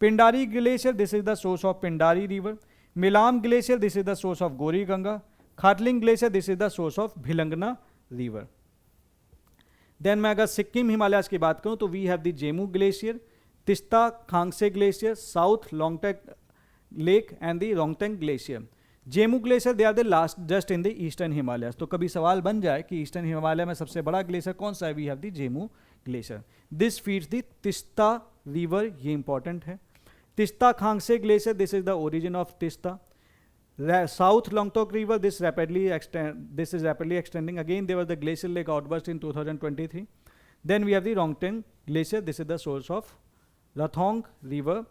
Pindari glacier, this is the source of Pindari river. Milam glacier, this is the source of Gori Ganga. Khatling glacier, this is the source of Bhilangna river. Then मैं अगर सिक्किम हिमालयाज की बात करूँ तो we have the Zemu glacier, Teesta Khangse glacier, south Lhonak lake and the Rongteng glacier. Zemu glacier they are the last just in the eastern Himalayas. तो कभी सवाल बन जाए कि ईस्टर्न हिमालय में सबसे बड़ा ग्लेशियर कौन सा है? We have the Zemu glacier. This feeds the Teesta river. ये इंपॉर्टेंट है. Teesta Khangse glacier, this is the origin of Teesta. South Lhonak river, this is rapidly extending. Again there was the glacier lake outburst in 2023. Then we have the Rongteng glacier. This is the source of Rathong river.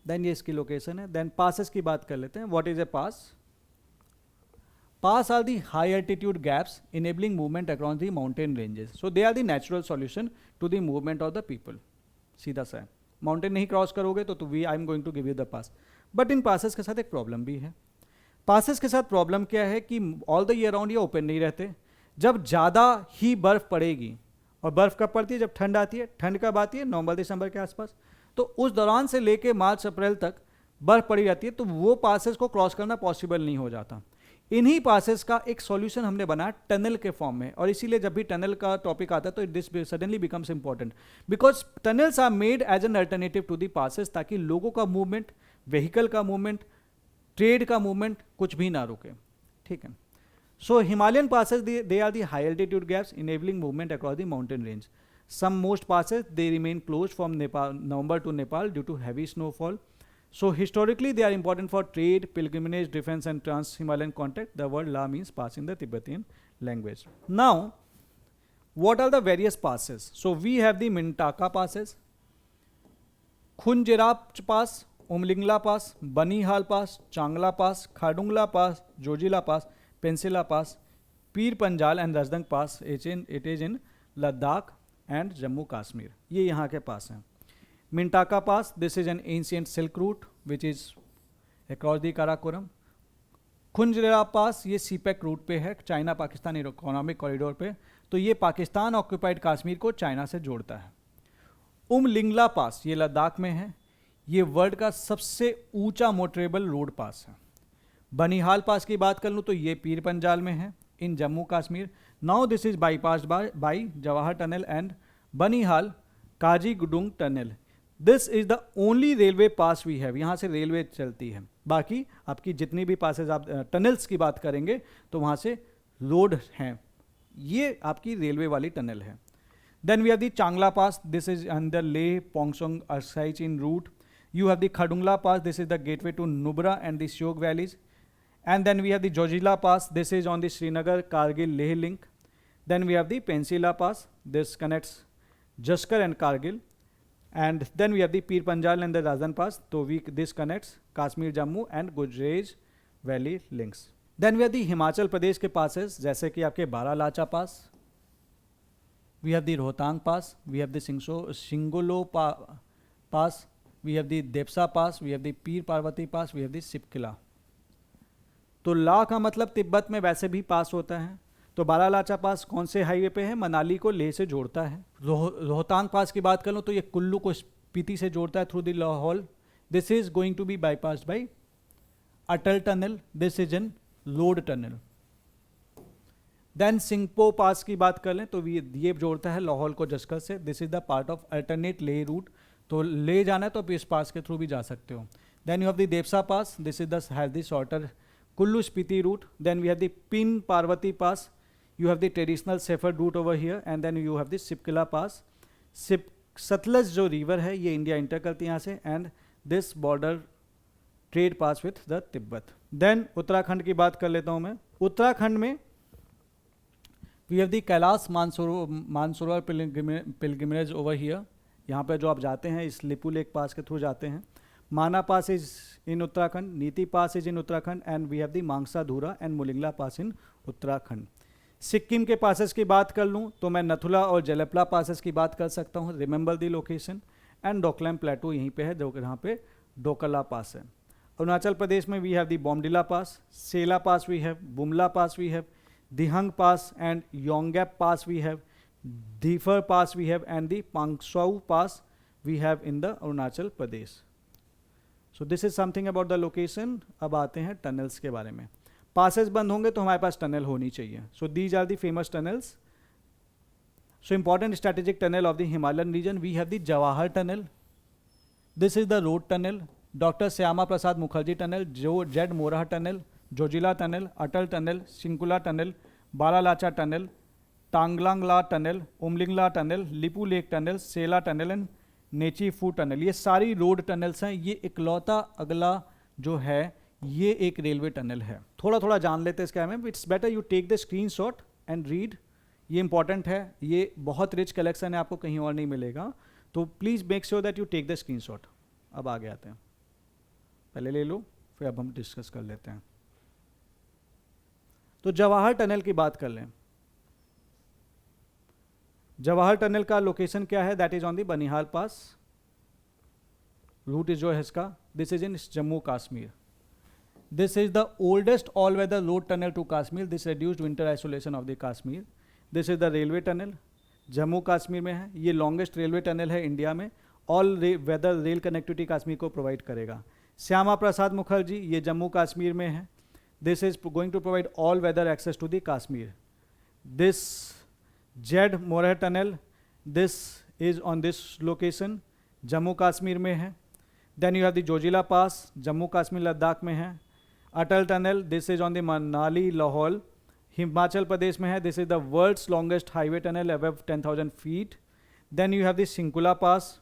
Then ये इसकी location है. Then passes की बात कर लेते हैं. What is a pass? Pass are the high altitude gaps enabling movement across the mountain ranges. So they are the natural solution to the movement of the people. सीधा सा है, mountain नहीं cross करोगे तो we I am going to give you the pass. But in passes के साथ एक problem भी है. पासेस के साथ प्रॉब्लम क्या है कि ऑल द ईयर राउंड ये ओपन नहीं रहते. जब ज़्यादा ही बर्फ पड़ेगी, और बर्फ कब पड़ती है? जब ठंड आती है. ठंड कब आती है? नवंबर दिसंबर के आसपास. तो उस दौरान से लेके मार्च अप्रैल तक बर्फ पड़ी रहती है, तो वो पासेस को क्रॉस करना पॉसिबल नहीं हो जाता. इन्हीं पासेस का एक सॉल्यूशन हमने बनाया टनल के फॉर्म में. और इसीलिए जब भी टनल का टॉपिक आता है तो this suddenly becomes important because tunnels are made as an alternative to the passes, ताकि लोगों का मूवमेंट, व्हीकल का मूवमेंट, ट्रेड का मूवमेंट कुछ भी ना रुके. ठीक है. So Himalayan passes they are the high altitude gaps enabling movement across the mountain range. Some most passes they remain closed from November to Nepal due to heavy snowfall. So historically they are important for trade, pilgrimage, defense and trans-Himalayan contact. The word La means pass in the Tibetan language. Now, what are the various passes? So we have the Mintaka passes, Khunjerab Pass, Umlingla Pass, Banihal Pass, Changla Pass, Khadungla Pass, Jojila Pass, Pensila Pass, Pir Panjal and Rajdang Pass. It is in Ladakh and Jammu Kashmir. ये यहाँ के पास हैं. Mintaka pass, this is an ancient silk route which is across the Karakoram. Khunjerab pass ये CPEC root पे है, China Pakistan economic corridor पे. तो ये पाकिस्तान ऑक्यूपाइड कश्मीर को चाइना से जोड़ता है. उमलिंगला पास ये लद्दाख में है. ये वर्ल्ड का सबसे ऊंचा मोटरेबल रोड पास है. बनिहाल पास की बात कर लूँ तो ये पीर पंजाल में है इन Jammu Kashmir. Now this is bypassed by Jawahar Tunnel and Banihal Kazigudung Tunnel. This is the only railway pass we have. यहाँ से रेलवे चलती है. बाकी आपकी जितनी भी पासेज आप टनल्स की बात करेंगे तो वहाँ से रोड हैं. ये आपकी रेलवे वाली टनल है. Then we have the Changla Pass. This is under Leh, Pongsong, Arsai-Chin route. You have the Khadungla Pass. This is the gateway to Nubra and the Shiok valleys. And then we have the Jojila Pass. This is on the Srinagar, Kargil, Leh link. Then we have the Pensila Pass. This connects Jaskar and Kargil. and then we have the Pir Panjal and the Razdan Pass. So this connects Kashmir, Jammu and Gujraj Valley links. Then we have the Himachal Pradesh के passes जैसे कि आपके बारालाचा पास, we have the Rohtang Pass, we have the Shingolo Pass, we have the Depsa Pass, we have the Pir Parvati Pass, we have the Sipkila. तो ला का मतलब तिब्बत में वैसे भी पास होता है, तो बारालाचा पास कौन से हाईवे पे है? मनाली को लेह से जोड़ता है. रोहतांग पास की बात कर लो तो ये कुल्लू को स्पीति से जोड़ता है through the Lahaul. This is going to be bypassed by Atal tunnel. This is an road tunnel. Then Singpo pass की बात कर लें तो ये जोड़ता है लाहौल को जस्कर से. This is the part of alternate ले रूट. तो ले जाना है तो आप इस पास के थ्रू भी जा सकते हो. Then you have the Debsa pass. This is the shorter Kullu Spiti route. Then we have the Pin Parvati Pass. You have the traditional Shepherd route over here, and then you have the Sipkila Pass. Satluj जो river है ये India inter करती है यहाँ से, and this border trade pass with the Tibet. Then Uttarakhand की बात कर लेता हूँ मैं. उत्तराखंड में we have the Kailash Mansarovar pilgrimage over here. यहाँ पे जो आप जाते हैं इस लिपू लेक पास के थ्रू जाते हैं. माना पास is in Uttarakhand, Niti pass is in Uttarakhand, and we have the Mangsha Dhura and Mulingla pass in Uttarakhand. Sikkim के पासेस की बात कर लूँ तो मैं नथुला और जलेपला पासेस की बात कर सकता हूँ. Remember the location. And Doklam प्लेटू यहीं पे है जो यहाँ पे डोकला पास है. अरुणाचल प्रदेश में we have the Bomdila pass, Sela pass we have, Bumla pass we have, Dihang pass and Yonggyap pass we have, Diphu pass we have, and the Pangsau pass we have in the Arunachal Pradesh. So this is something about the location. अब आते हैं tunnels के बारे में. Passes बंद होंगे तो हमारे पास टनल होनी चाहिए. So these are the famous tunnels. So important strategic tunnel of the Himalayan region, we have the Jawahar tunnel. This is the road tunnel. Doctor Shyama Prasad Mukherjee tunnel, जो Z Morh tunnel, Zojila tunnel, Atal tunnel, Shinkula tunnel, Baralacha tunnel, Taglangla tunnel, Umlingla tunnel, Lipu lake tunnel, Sela tunnel and Nechiphu tunnel. ये सारी road tunnels हैं. ये इकलौता अगला जो है ये एक रेलवे टनल है. थोड़ा थोड़ा जान लेते हैं इसके बारे में. It's better you take the screenshot and read. ये इंपॉर्टेंट है. ये बहुत रिच कलेक्शन है, आपको कहीं और नहीं मिलेगा. तो please make sure that you take the screenshot. अब आगे आते हैं. पहले ले लो फिर अब हम डिस्कस कर लेते हैं. तो जवाहर टनल की बात कर लें. जवाहर टनल का लोकेशन क्या है? That is on the Banihal pass. Route is जो है इसका, this is in Jammu Kashmir. This is the oldest all weather road tunnel to Kashmir. This reduced winter isolation of the Kashmir. This is the railway tunnel. Jammu Kashmir में है. ये longest railway tunnel है India में. All weather rail connectivity Kashmir को provide करेगा. श्यामा प्रसाद मुखर्जी, ये जम्मू कश्मीर में है. This is going to provide all weather access to the Kashmir. This Z Morh tunnel, this is on this location, Jammu Kashmir में है. Then you have the Zojila pass, Jammu Kashmir Ladakh में है. Atal tunnel, this is on the Manali Lahaul, Himachal Pradesh में है. This is the world's longest highway tunnel above 10,000 feet. Then you have the Shinkula pass,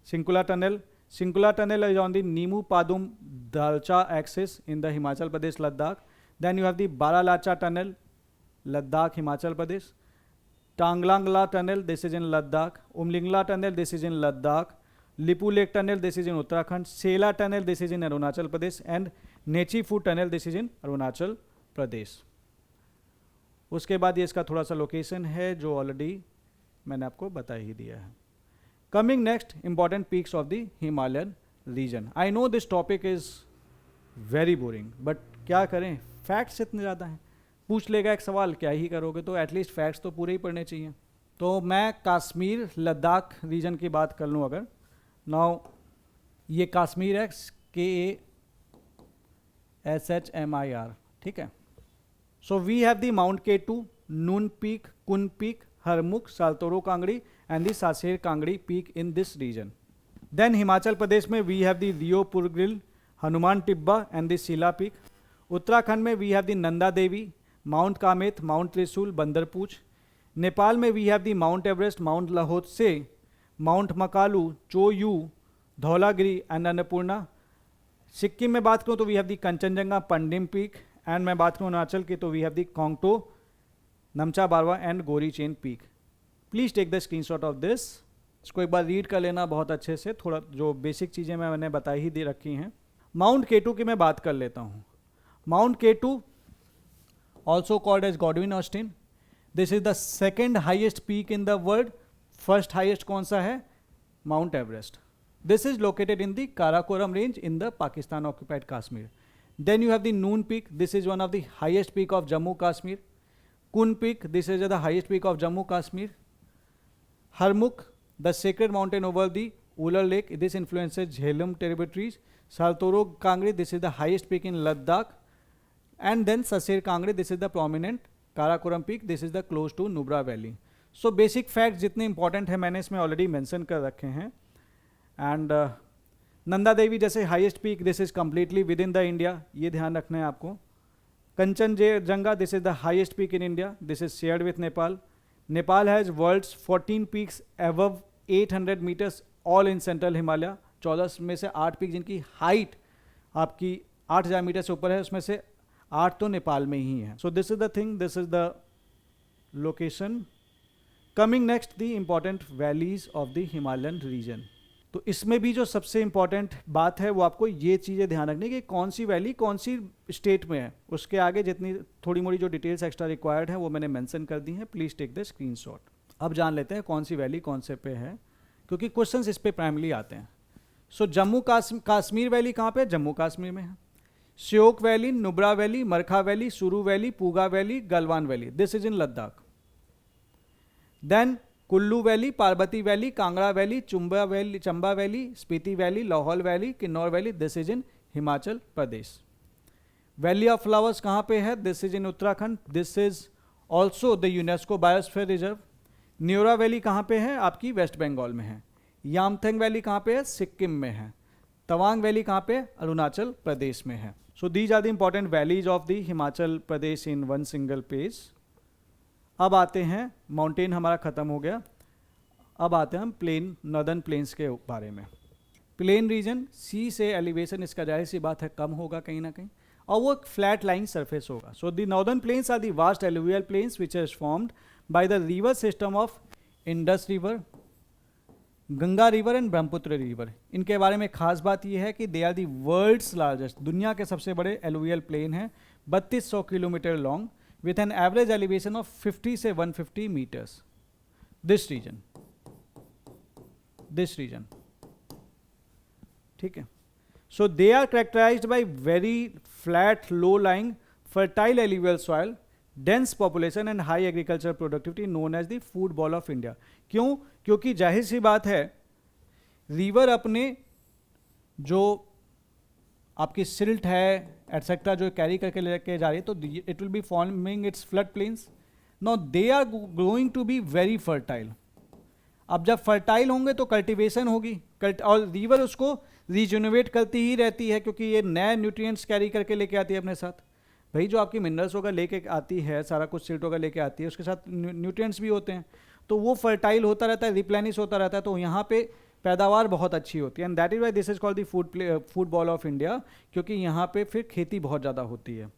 Shinkula tunnel. Shinkula tunnel is on the Nimu Padum Darcha axis in the Himachal Pradesh Ladakh. Then you have the Baralacha tunnel, Ladakh Himachal Pradesh. Tanglangla tunnel, this is in Ladakh. Umlingla tunnel, this is in Ladakh. Lipu lake tunnel, this is in Uttarakhand. Sela tunnel, this is in Arunachal Pradesh. And Nechiphu tunnel, this is in Arunachal Pradesh. उसके बाद ये इसका थोड़ा सा location है जो already मैंने आपको बता ही दिया है. Coming next, important peaks of the Himalayan region. I know this topic is very boring, but क्या करें, फैक्ट्स इतने ज़्यादा हैं. पूछ लेगा एक सवाल, क्या ही करोगे, तो एटलीस्ट फैक्ट्स तो पूरे ही पढ़ने चाहिए. तो मैं कश्मीर लद्दाख रीजन की बात कर लूँ अगर. नाउ ये कश्मीर है, KASHMIR, ठीक है. So we have the mount K2, Nun peak, Kun peak, Harmukh, Saltoro Kangri and the Saser Kangri peak in this region. Then Himachal Pradesh में we have the Reo Purgyil, Hanuman Tibba and the Shilla peak. Uttarakhand में we have the Nanda Devi, mount Kamet, mount Trishul, Bandarpunch. Nepal में we have the mount Everest, mount Lhotse, mount Makalu, Cho Oyu, Dhaulagiri and Annapurna. Sikkim में बात करूँ तो we have the Kangchenjunga, Pandim peak. And मैं बात करूँ अरुणाचल की तो we have the Kangto, Namcha Barwa and Gori Chen peak. Please take the screenshot of this इसको एक बार रीड कर लेना बहुत अच्छे से, थोड़ा जो बेसिक चीज़ें मैंने बताई ही दे रखी हैं। माउंट केटू की मैं बात कर लेता हूँ। Mount K two also called as Godwin Austen, this is the second highest peak in the world. First highest कौन सा है? Mount Everest. This is located in the Karakoram range in the Pakistan occupied Kashmir. Then you have the Noon Peak. This is one of the highest peak of Jammu Kashmir. Kun Peak. This is the highest peak of Jammu Kashmir. Harmukh, the sacred mountain over the Ular Lake. This influences Jhelum territories. Saltoro Kangri. This is the highest peak in Ladakh. And then Sasir Kangri. This is the prominent Karakoram Peak. This is the close to Nubra Valley. So basic facts जितने important है मैंने इसमें already mention कर रखे हैं. And Nanda Devi जैसे highest peak, this is completely within the India, ये ध्यान रखना है आपको। Kanchenjunga, this is the highest peak in India, this is shared with Nepal. Nepal has world's 14 peaks above 800 metres, all in central Himalaya. 14 में से 8 पीक जिनकी हाइट आपकी 8000 मीटर से ऊपर है, उसमें से 8 तो नेपाल में ही है। So this is the thing, this is the location. Coming next, the important valleys of the Himalayan region. तो इसमें भी जो सबसे इंपॉर्टेंट बात है वो आपको ये चीज़ें ध्यान रखनी कि कौन सी वैली कौन सी स्टेट में है। उसके आगे जितनी थोड़ी मोड़ी जो डिटेल्स एक्स्ट्रा रिक्वायर्ड है वो मैंने मेंशन कर दी हैं, प्लीज़ टेक द स्क्रीनशॉट। अब जान लेते हैं कौन सी वैली कौन से पे है, क्योंकि क्वेश्चंस इस पे प्राइमली आते हैं। सो जम्मू कश्मीर वैली कहाँ पे है? जम्मू कश्मीर में है। Shyok valley, Nubra valley, Markha valley, Suru valley, Puga valley, Galwan valley, this is in Ladakh. Then Kullu valley, Parvati valley, Kangra valley, Chamba valley, Spiti valley, Lahaul valley, Kinnaur valley, this is in Himachal Pradesh. Valley of flowers कहाँ पे है? This is in Uttarakhand, this is also the UNESCO biosphere reserve. Neora valley कहाँ पे है? आपकी waste Bengal में है। यामथंग valley कहाँ पे है? सिक्किम में है। तवांग वैली कहाँ पे? अरुणाचल प्रदेश में है। So these are the important valleys of the Himachal Pradesh in one single page. अब आते हैं, माउंटेन हमारा ख़त्म हो गया, अब आते हैं हम प्लेन, नॉर्दर्न प्लेन्स के बारे में। प्लेन रीजन, सी से एलिवेशन इसका जाहिर सी बात है कम होगा कहीं ना कहीं, और वो फ्लैट लाइन सरफेस होगा। So the northern plains are the vast alluvial plains which is formed by the river system of Indus river, Ganga river and Brahmaputra river. इनके बारे में खास बात यह है कि they are the world's largest, दुनिया के सबसे बड़े एलुवियल प्लेन हैं, 3200 kilometre long, with an average elevation of 50 से 150 meters. This region, ठीक है। So they are characterized by very flat, low-lying, fertile alluvial soil, dense population and high agricultural productivity, known as the food ball of India. क्यों? क्योंकि जाहिर सी बात है, river अपने जो आपकी सिल्ट है एटसेट्रा जो कैरी करके लेके जा रही है, तो it will be forming its flood plains. Now they are going to be very fertile. अब जब फर्टाइल होंगे तो कल्टीवेशन होगी, और रिवर उसको रिजुनोवेट करती ही रहती है, क्योंकि ये नए न्यूट्रिएंट्स कैरी करके लेके आती है अपने साथ। भाई जो आपकी मिनरल्स होगा लेके आती है, सारा कुछ सिल्ट होगा लेके आती है, उसके साथ न्यूट्रिएंट्स भी होते हैं, तो वो फर्टाइल होता रहता है, रिप्लेनिश होता रहता है, तो यहाँ पे पैदावार बहुत अच्छी होती है। And that is why this is called the food ball of India, क्योंकि यहाँ पे फिर खेती बहुत ज़्यादा होती है।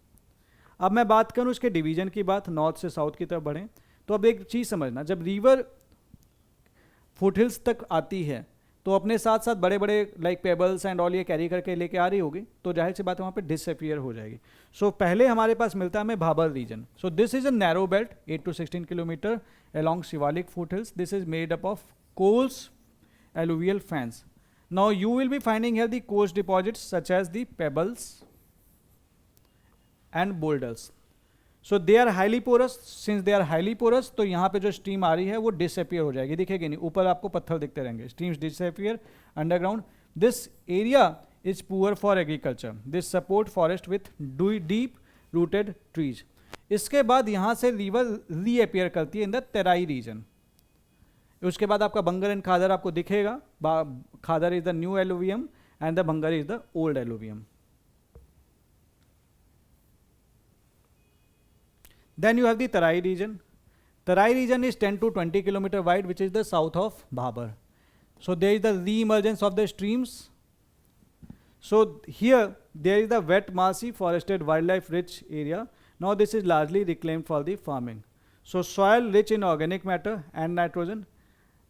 अब मैं बात करूँ उसके डिवीजन की बात, नॉर्थ से साउथ की तरफ बढ़ें, तो अब एक चीज़ समझना, जब रिवर फुटहिल्स तक आती है तो अपने साथ साथ बड़े बड़े लाइक पेबल्स एंड ऑल ये कैरी करके लेके आ रही होगी, तो जाहिर सी बात है वहाँ पे डिसअपियर हो जाएगी। सो पहले हमारे पास मिलता है हमें Bhabar region. So this is a narrow belt 8 to 16 kilometre along Shivalik foothills. This is made up of coarse alluvial fans. Now you will be finding here the coarse deposits such as the pebbles and boulders. So they are highly porous. Since they are highly porous, तो यहाँ पे जो stream आ रही है वो disappear हो जाएगी, दिखेगी नहीं, ऊपर आपको पत्थर दिखते रहेंगे। Streams disappear underground. This area is poor for agriculture. This support forest with deep rooted trees. इसके बाद यहाँ से river reappear करती है in the Terai region. उसके बाद आपका बंगर एंड खादर आपको दिखेगा। Khadar is the new alluvium and the bhangar is the old alluvium. Then you have the Terai region. Terai region is 10 to 20 kilometre wide, which is the south of bhabar. So there is the re-emergence of the streams. So here there is the wet marshy forested wild life rich area. Now this is largely reclaimed for the farming. So soil rich in organic matter and nitrogen.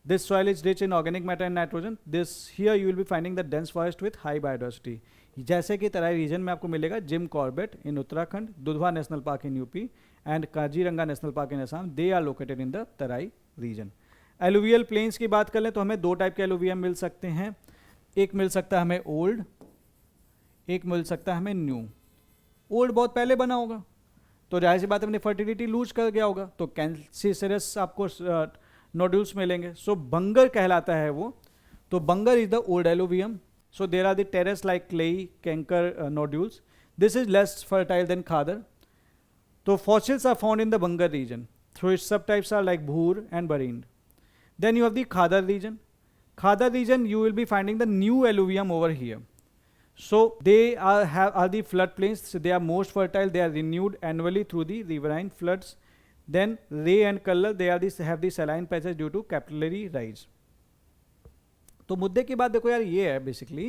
This soil is rich in organic matter and nitrogen. This here you will be finding the dense forest with high biodiversity. जैसे कि तराई reason में आपको मिलेगा Jim Corbett in Uttarakhand, Dudhwa national park in UP and Kaziranga national park in Assam. They are located in the Terai region. Alluvial plains की बात कर लें तो हमें दो टाइप के एलुवियम मिल सकते हैं. एक मिल सकता है हमें ओल्ड, एक मिल सकता है हमें न्यू. ओल्ड बहुत पहले बना होगा तो जाहिर सी बात अपनी फर्टिलिटी लूज कर गया होगा तो कैंसिसरस आपको नोड्यूल्स मिलेंगे. सो बंगर कहलाता है वो. तो bhangar is the old alluvium. So there are the terrace like clayey kankar nodules. This is less fertile than khadar. तो fossils are found in the bhangar region. Through its sub types are like bhur and Barind. Then you have the Khadar region. Khadar region you will be finding the new alluvium over here. So they are the floodplains. So they are most fertile. They are renewed annually through the riverine floods. Then Ray and Kallar they are have the saline patches due to capillary rise. तो मुद्दे की बात देखो यार ये है basically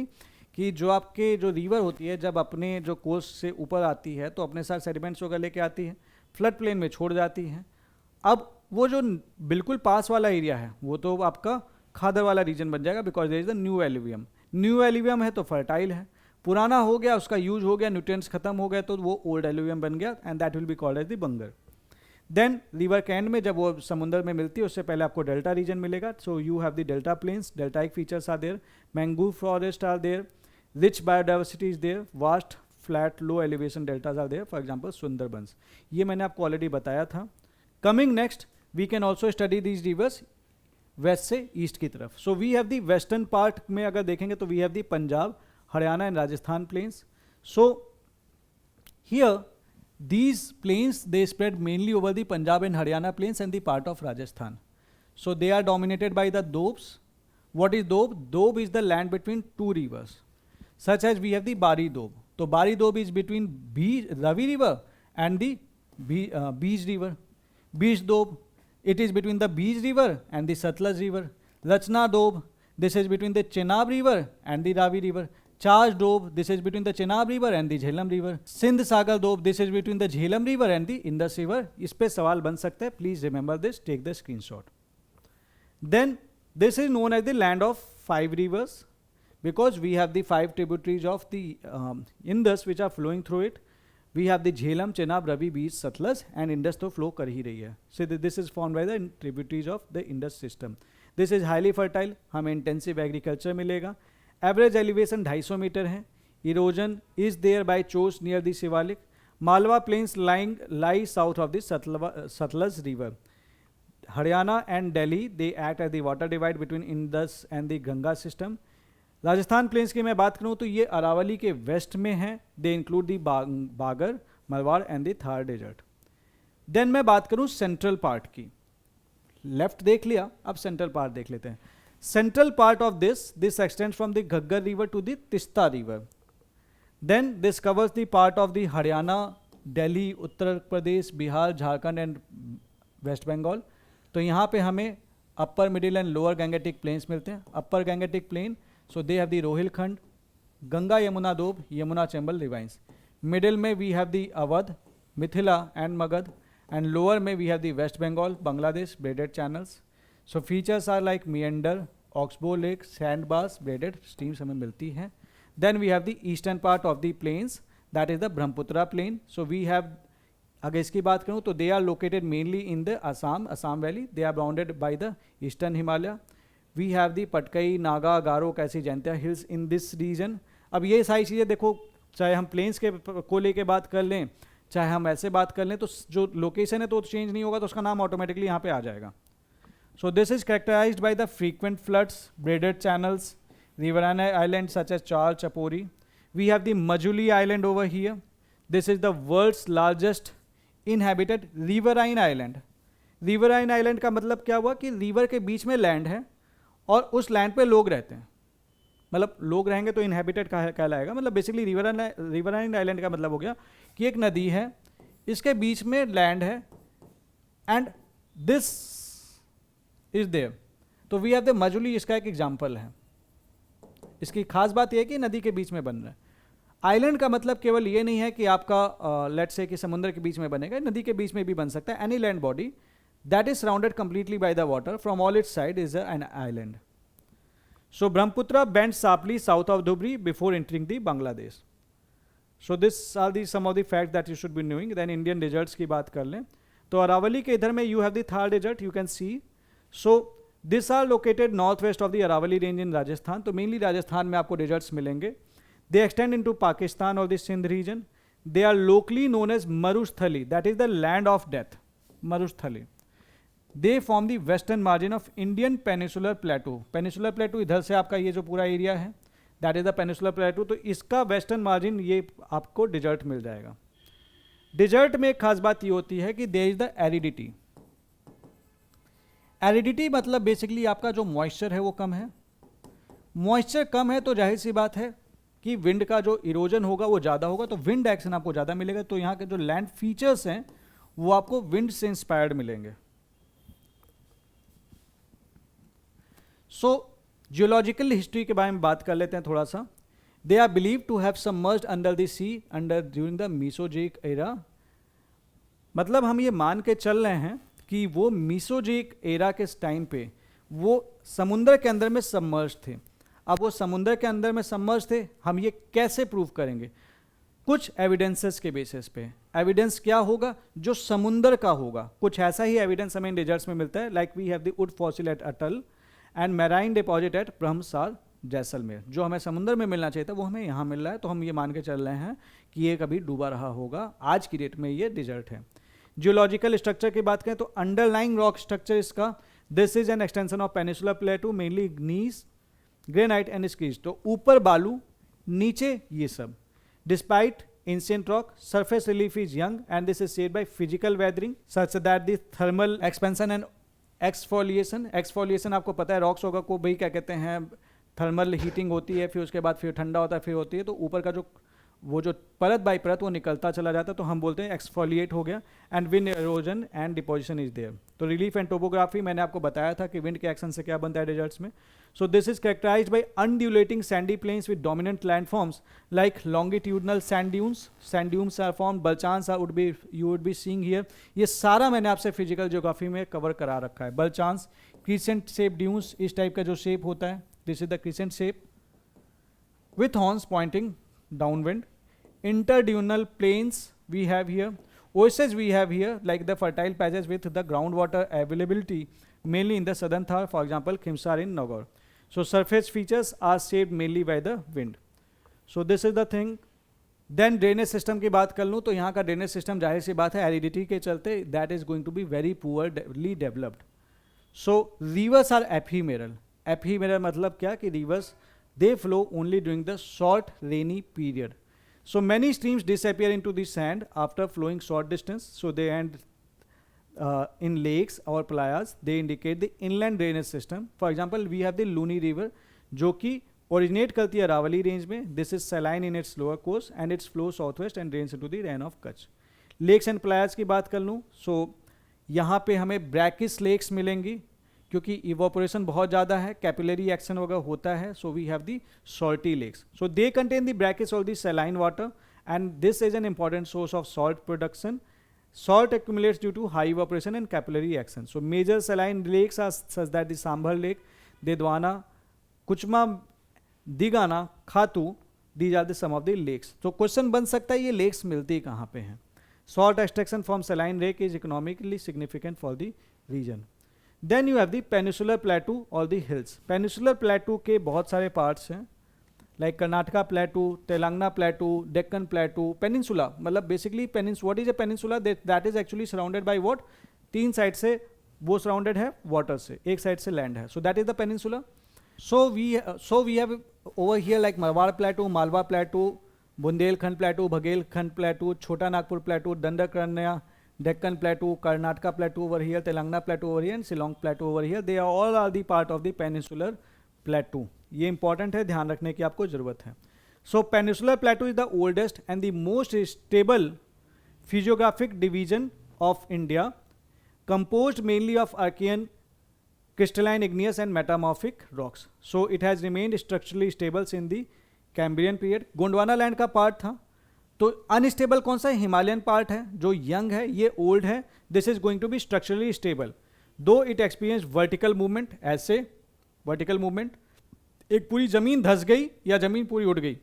कि जो आपके जो रिवर होती है जब अपने जो कोस्ट से ऊपर आती है तो अपने साथ सेडिमेंट्स वगैरह लेके आती है, फ्लड प्लेन में छोड़ जाती है. अब वो जो बिल्कुल पास वाला एरिया है वो तो आपका खादर वाला रीजन बन जाएगा because there is the new alluvium. New alluvium है तो फर्टाइल है. पुराना हो गया, उसका यूज हो गया, न्यूट्रिएंट्स खत्म हो गए तो वो ओल्ड एलुवियम बन गया and that will be called as the Bhangar. Then river के एंड में जब वो समुद्र में मिलती है उससे पहले आपको डेल्टा रीजन मिलेगा. So you have the delta plains. Deltaic features are there. Mangrove forest are there. Rich biodiversity is there. Vast flat low elevation deltas are there. For example Sundarbans. ये मैंने आपको ऑलरेडी बताया था. Coming next we can also study these rivers west से east की तरफ. So we have the western part में अगर देखेंगे तो we have the Punjab, Haryana and Rajasthan plains. So here these plains they spread mainly over the Punjab and Haryana plains and the part of Rajasthan. So they are dominated by the Dobs. What is Doab? Doab is the land between two rivers. Such as we have the Bari Doab. So Bari Doab is between Ravi river and the Beej river. Beej Doab, it is between the Beej river and the Satluj river. Rachna Doab, this is between the Chenab river and the Ravi river. Chaj Doab, this is between the Chenab river and the Jhelum river. Sindh Sagar Doab, this is between the Jhelum river and the Indus river. इस पे सवाल बन सकता है. Please remember this. Take the screenshot. Then this is known as the land of five rivers because we have the five tributaries of the Indus which are flowing through it. We have the Jhelum, Chenab, Ravi, Beej, Satluj and Indus तो flow कर ही रही है. So this is formed by the tributaries of the Indus system. This is highly fertile. हमें intensive agriculture मिलेगा. Average elevation 250 metre है. Erosion is there by chores near the Shivalik. Malwa plains lie south of the Satluj river. Haryana and Delhi they act as the water divide between Indus and the Ganga system. Rajasthan plains की मैं बात करूं तो ये अरावली के waste में है. They include the Bagar, Malwar and the Thar desert. Then मैं बात करूं सेंट्रल पार्ट की. लेफ्ट देख लिया, अब सेंट्रल पार्ट देख लेते हैं. Central part of this extends from the Ghaggar river to the Teesta river. Then this covers the part of the Haryana, Delhi, Uttar Pradesh, Bihar, Jharkhand and West Bengal. तो यहाँ पे हमें upper, middle and lower Gangetic plains मिलते हैं. Upper Gangetic plain, so they have the Rohilkhand, Ganga Yamuna Doab, Yamuna Chambal ravines. Middle में we have the Awadh, Mithila and Magad, and lower में we have the West Bengal, Bangladesh, braided channels. So features are like meander, oxbow lake, sandbars, braided streams हमें मिलती हैं. Then we have the eastern part of the plains, that is the Brahmaputra plain. So we have, अगर इसकी बात करूँ तो they are located mainly in the Assam valley. They are bounded by the eastern Himalaya. We have the Patkai, Naga, Garo, Khasi, Jaintia hills in this region. अब ये सारी चीज़ें देखो, चाहे हम प्लेन्स के को लेके बात कर लें, चाहे हम ऐसे बात कर लें, तो जो लोकेशन है तो चेंज नहीं होगा, तो उसका नाम ऑटोमेटिकली यहाँ पे आ जाएगा. So this is characterised by the frequent floods, braided channels, riverine island such as char, chapori. We have the Majuli island over here. This is the world's largest inhabited riverine island. Riverine island का मतलब क्या हुआ कि river के बीच में land है और उस लैंड पे लोग रहते हैं. मतलब लोग रहेंगे तो इनहैबिटेड कहलाएगा. मतलब बेसिकली रिवराइन आइलैंड का मतलब हो गया कि एक नदी है, इसके बीच में लैंड है एंड दिस इज देयर. तो वी हैव द मजुली, इसका एक एग्जाम्पल है. इसकी खास बात यह है कि नदी के बीच में बन रहा है. आइलैंड का मतलब केवल ये नहीं है कि आपका लेट्स से कि समुद्र के बीच में बनेगा, नदी के बीच में भी बन सकता है. Any land body that is surrounded completely by the water. From all its side is an island. So Brahmaputra bends sharply south of Dhubri before entering the Bangladesh. So this are the some of the facts that you should be knowing. Then Indian deserts की बात कर लें तो अरावली के इधर में you have the Thar desert, you can see. So these are located northwest of the Aravali range in Rajasthan. तो mainly Rajasthan में आपको deserts मिलेंगे. They extend into Pakistan or the Sindh region. They are locally known as Marusthali, that is the land of death. Marusthali. They form the western margin of Indian Peninsular Plateau. Peninsular Plateau इधर से आपका ये जो पूरा area है, that is the Peninsular Plateau. तो इसका western margin ये आपको डिजर्ट मिल जाएगा. डिजर्ट में एक खास बात ये होती है कि there is the aridity. Aridity मतलब बेसिकली आपका जो मॉइस्चर है वो कम है. मॉइस्चर कम है तो जाहिर सी बात है कि विंड का जो इरोजन होगा वो ज़्यादा होगा, तो विंड एक्शन आपको ज़्यादा मिलेगा. तो यहाँ के जो लैंड फीचर्स हैं वो आपको विंड से इंस्पायर्ड मिलेंगे. सो जियोलॉजिकल हिस्ट्री के बारे में बात कर लेते हैं थोड़ा सा. They are believe to have submerged under the sea under during the Mesozoic era. मतलब हम ये मान के चल रहे हैं कि वो मीसोजेइक एरा के टाइम पे वो समुद्र के अंदर में सबमर्ज थे. अब वो समुद्र के अंदर में सबमर्ज थे, हम ये कैसे प्रूव करेंगे? कुछ एविडेंसेस के बेसिस पे. एविडेंस क्या होगा? जो समुद्र का होगा. कुछ ऐसा ही एविडेंस हमें डेजर्ट्स में मिलता है. Like we have the wood fossil at Atal and marine deposit at Brahmsar Jaisalmer. जो हमें समुद्र में मिलना चाहिए था वो हमें यहाँ मिल रहा है. तो हम ये मान के चल रहे हैं कि ये कभी डूबा रहा होगा. आज की डेट में ये डिजर्ट है. जियोलॉजिकल स्ट्रक्चर की बात करें तो अंडरलाइंग रॉक स्ट्रक्चर इसका, this is an extension of peninsular plateau, mainly gneiss, granite and schists. तो ऊपर बालू, नीचे ये सब. Despite ancient rock, surface relief is young and this is shaped by physical weathering such that the thermal expansion and exfoliation. Exfoliation आपको पता है rocks होगा को भाई क्या कहते हैं, थर्मल हीटिंग होती है, फिर उसके बाद फिर ठंडा होता है, फिर होती है तो ऊपर का जो वो जो परत बाई परत वो निकलता चला जाता है, तो हम बोलते हैं एक्सफोलिएट हो गया. And wind erosion and deposition is there. तो रिलीफ एंड टोपोग्राफी मैंने आपको बताया था कि विंड के एक्शन से क्या बनता है डेजर्ट्स में. So this is characterised by undulating sandy plains with dominant landforms like longitudinal sand dunes. Sand dunes are formed, barchans would be you would be seeing here. ये सारा मैंने आपसे फिजिकल ज्योग्राफी में कवर करा रखा है. बलचांस, crescent shape dunes, इस type का जो शेप होता है, this is the crescent shape with horns pointing downwind. Interdunal plains we have here. Oases we have here, like the fertile patches with the groundwater availability mainly in the southern Thar, for example Khimsar in Nagaur. So surface features are shaped mainly by the wind. So this is the thing. Then drainage system की बात कर लूँ तो यहाँ का drainage system जाहिर सी बात है aridity के चलते that is going to be very poorly developed. So rivers are ephemeral. Ephemeral मतलब क्या कि rivers they flow only during the short rainy period. So many streams disappear into the sand after flowing short distance. So they end in lakes or playas. They indicate the inland drainage system. For example, we have the Luni River, जो कि originate करती है Aravalli range में. This is saline in its lower course and its flow southwest and drains into the Rann of Kutch. Lakes and playas की बात कर लूँ, so यहाँ पे हमें brackish lakes मिलेंगी क्योंकि इवोपोरेशन बहुत ज़्यादा है, कैपिलरी एक्शन वगैरह होता है. So we have the salty lakes. So they contain the brackish or the saline water and this is an important source of salt production. Salt accumulates due to high evaporation and capillary action. So major saline lakes are such that the Sambhar lake, Didwana, Kuchaman, Degana, Khatu, these are the some of the lakes. तो question बन सकता है ये lakes मिलती कहाँ पे हैं. Salt extraction from saline lake is economically significant for the region. Then you have the peninsular plateau और दी हिल्स. पेनिसुलर प्लेटू के बहुत सारे पार्ट्स हैं, like Karnataka plateau, Telangana plateau, Deccan plateau. Peninsula मतलब basically what is a peninsula, that is actually surrounded by what, तीन side से वो surrounded है वाटर से, एक साइड से लैंड है. So that is the peninsula. So we have over here like Marwar plateau, Malwa plateau, Bundelkhand plateau, Baghelkhand plateau, Chota Nagpur प्लेटू, दंडकरण्या, Deccan Plateau, Karnataka Plateau over here, Telangana Plateau over here and Shillong Plateau over here. They are all the part of the Peninsular Plateau. ये important है, ध्यान रखने की आपको ज़रूरत है. So Peninsular Plateau is the oldest and the most stable physiographic division of India, composed mainly of Archean, crystalline, igneous and metamorphic rocks. So it has remained structurally stable since the Cambrian period. Gondwana land का part था, तो unstable कौन सा है? Himalayan part है, जो young है, ये ओल्ड है. This is going to be structurally stable though it experience vertical movement. ऐसे वर्टिकल मूवमेंट, एक पूरी जमीन धस गई या जमीन पूरी उड़ गई.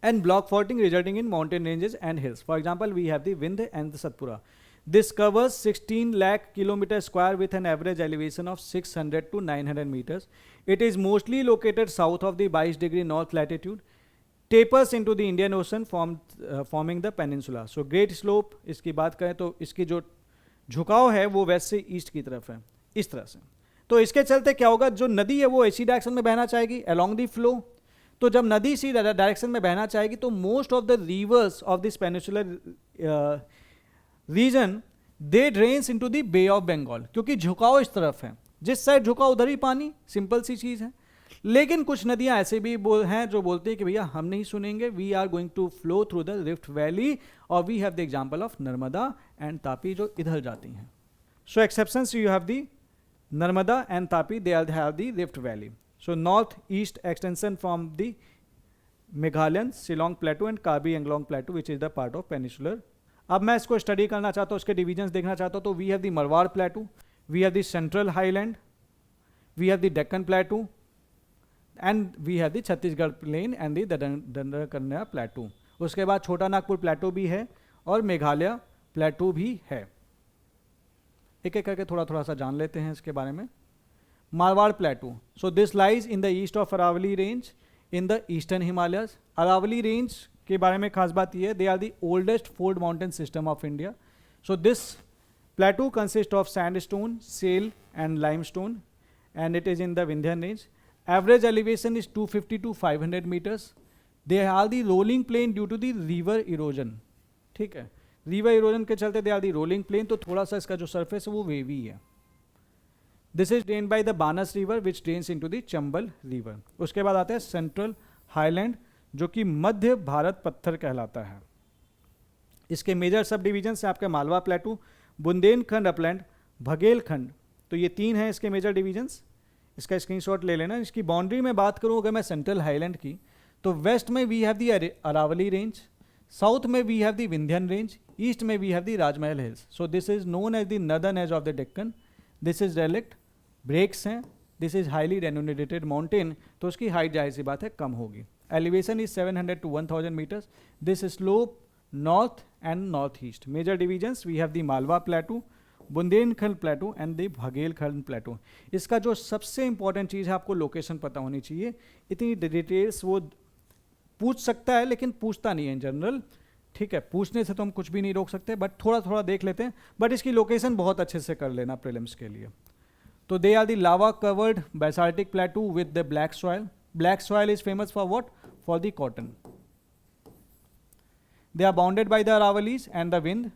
And block faulting resulting in mountain ranges and hills. For example we have the Vindhya and the Satpura. This covers 16 lakh kilometer square with an average elevation of 600 to 900 meters. It is mostly located south of the 22° north latitude. Tapers into the Indian Ocean forming the peninsula. So great slope इसकी बात करें तो इसकी जो झुकाव है वो waste से ईस्ट की तरफ है, इस तरह से. तो इसके चलते क्या होगा, जो नदी है वो इसी डायरेक्शन में बहना चाहेगी along the flow. तो जब नदी इसी डायरेक्शन में बहना चाहेगी तो most of the rivers of this peninsular region they drains into the bay of Bengal, क्योंकि झुकाव इस तरफ है, जिस साइड झुकाव उधर ही पानी, सिंपल सी चीज़ है. लेकिन कुछ नदियां ऐसे भी हैं जो बोलती हैं कि भैया हम नहीं सुनेंगे, we are going to flow through the rift valley, और we have the example of Narmada and Tapi जो इधर जाती हैं. So exceptions you have the Narmada and Tapi, they are have the rift valley. So north east extension from the Meghalayan Shillong plateau and Karbi Anglong plateau which is the part of peninsular. अब मैं इसको study करना चाहता हूँ, उसके डिवीजन्स देखना चाहता हूँ. तो we have the Marwar plateau, we have the central highland, we have the Deccan plateau and we have the Chhattisgarh plain and the Dandakaranya plateau. उसके बाद छोटा नागपुर प्लेटू भी है और मेघालय प्लेटू भी है. एक एक करके थोड़ा थोड़ा सा जान लेते हैं इसके बारे में. Marwar plateau, so this lies in the east of Aravalli range in the eastern Himalayas. Aravalli range के बारे में खास बात यह है, they are the oldest fold mountain system of India. So this plateau consist of sandstone, shale and limestone and it is in the Vindhyan range. Average elevation is 250 to 500 metres. They are the rolling plain due to the river erosion. ठीक है, river erosion के चलते they are the rolling plain, तो थोड़ा सा इसका जो surface है वो वेवी है. This is drain by the बानस river which drains into the Chambal river. उसके बाद आता है सेंट्रल हाईलैंड जो कि मध्य भारत पत्थर कहलाता है. इसके मेजर सब डिवीजन से आपके मालवा प्लेटू, बुंदेलखंड अपलैंड, बघेलखंड, तो ये तीन हैं इसके मेजर डिवीजन्स. इसका स्क्रीनशॉट ले लेना. इसकी बाउंड्री में बात करूँ अगर मैं सेंट्रल हाईलैंड की, तो वेस्ट में we have the Aravalli range, south में we have the Vindhyan range, east में we have the Rajmahal hills. So this is known as the northern edge of the Deccan. This is relict breaks हैं. This is highly renovated mountain, तो उसकी height जाहिर सी बात है कम होगी. Elevation is 700 to 1000 meters. This slope north and northeast. Major divisions we have the Malwa Plateau, Bundelkhand प्लेटू and the Baghelkhand प्लेटू. इसका जो सबसे इंपॉर्टेंट चीज़ है, आपको लोकेशन पता होनी चाहिए. इतनी डिटेल्स वो पूछ सकता है लेकिन पूछता नहीं है इन जनरल. ठीक है, पूछने से तो हम कुछ भी नहीं रोक सकते, बट थोड़ा थोड़ा देख लेते हैं. बट इसकी लोकेशन बहुत अच्छे से कर लेना प्रीलिम्स के लिए. तो they are the lava covered basaltic plateau with the black soil. Black soil is famous for what? For the cotton. They are bounded by the Aravalis and the Vindh.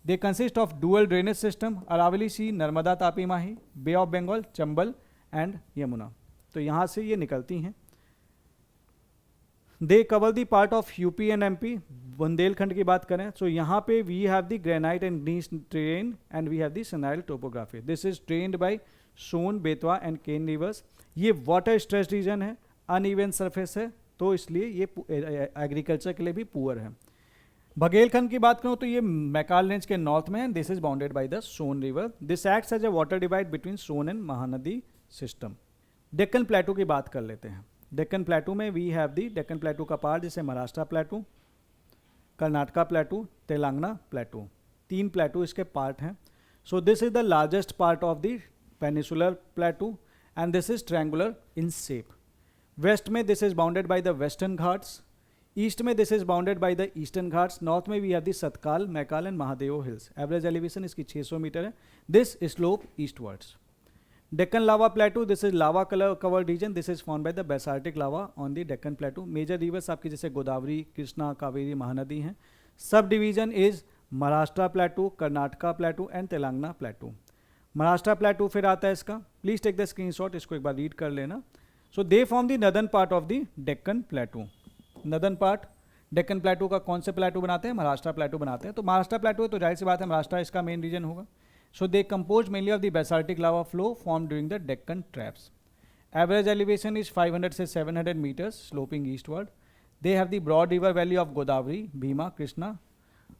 They consist of dual drainage system, Aravali Sea, Narmada Tapi Mahi, Bay of Bengal, Chambal and Yamuna. तो यहाँ से ये निकलती हैं. They cover the part of UP and MP. Bundelkhand की बात करें तो यहाँ पे we have the granite and gneiss terrain and we have the senile topography. This is drained by Son, Betwa and Ken rivers. ये वाटर स्ट्रेस रीजन है, uneven surface है, तो इसलिए ये एग्रीकल्चर के लिए भी पुअर है. बघेलखंड की बात करूँ तो ये मैकाल रेंज के नॉर्थ में है. This is bounded by the Son river. This acts as a water divide between Son and Mahanadi system. Deccan plateau की बात कर लेते हैं. डेक्कन प्लेटू में we have the Deccan plateau का पार्ट जिसे महाराष्ट्र प्लेटू, कर्नाटका प्लेटू, तेलंगाना प्लेटू, तीन प्लेटू इसके पार्ट हैं. So this is the largest part of the peninsular प्लेटू and this is triangular in shape. West में this is bounded by the western Ghats, east में this is bounded by the eastern Ghats, north में we have the Satkal, Maikal and Mahadevo hills. Average elevation इसकी 600 metre है. This slope eastwards. Deccan lava plateau, this is lava covered region. This is formed by the basaltic lava on the Deccan plateau. Major rivers आपकी जैसे गोदावरी, कृष्णा, कावेरी, महानदी हैं. Sub division is Maharashtra प्लेटू, Karnataka प्लेटू and Telangana प्लेटू. Maharashtra प्लेटू फिर आता है इसका. Please take the screenshot, इसको एक बार read कर लेना. So they form the northern part of the Deccan plateau. Northern part Deccan plateau का कौन से प्लेटू बनाते हैं? महाराष्ट्र प्लेटू बनाते हैं. तो महाराष्ट्र प्लेटू है तो जाहिर सी बात है महाराष्ट्र इसका मेन रीजन होगा. So they compose mainly of the basaltic lava flow form during the Deccan traps. Average elevation is 500 से 700 metres sloping eastward. They have the broad river valley of Godavari, Bhima, Krishna,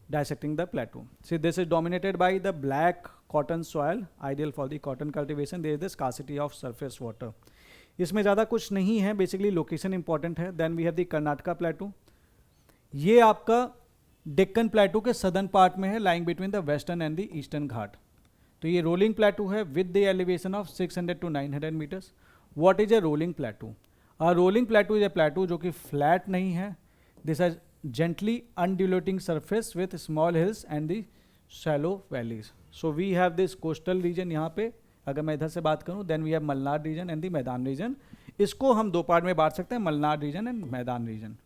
dissecting the plateau. See, this is dominated by the black cotton soil, ideal for the cotton cultivation. There is the scarcity of surface water. इसमें ज़्यादा कुछ नहीं है, basically location important है. Then we have the Karnataka plateau. ये आपका Deccan plateau के southern part में है, lying between the western and the eastern Ghat. तो ये रोलिंग प्लेटू है with the elevation of 600 to 900 metres. What is a rolling plateau? A rolling plateau is a plateau जो कि फ्लैट नहीं है. This is gently undulating surface with small hills and the shallow valleys. So we have this coastal region. यहाँ पे अगर मैं इधर से बात करूँ, then we have Malnad region and the मैदान region. इसको हम दो पार्ट में बांट सकते हैं, मलनाड region and मैदान region.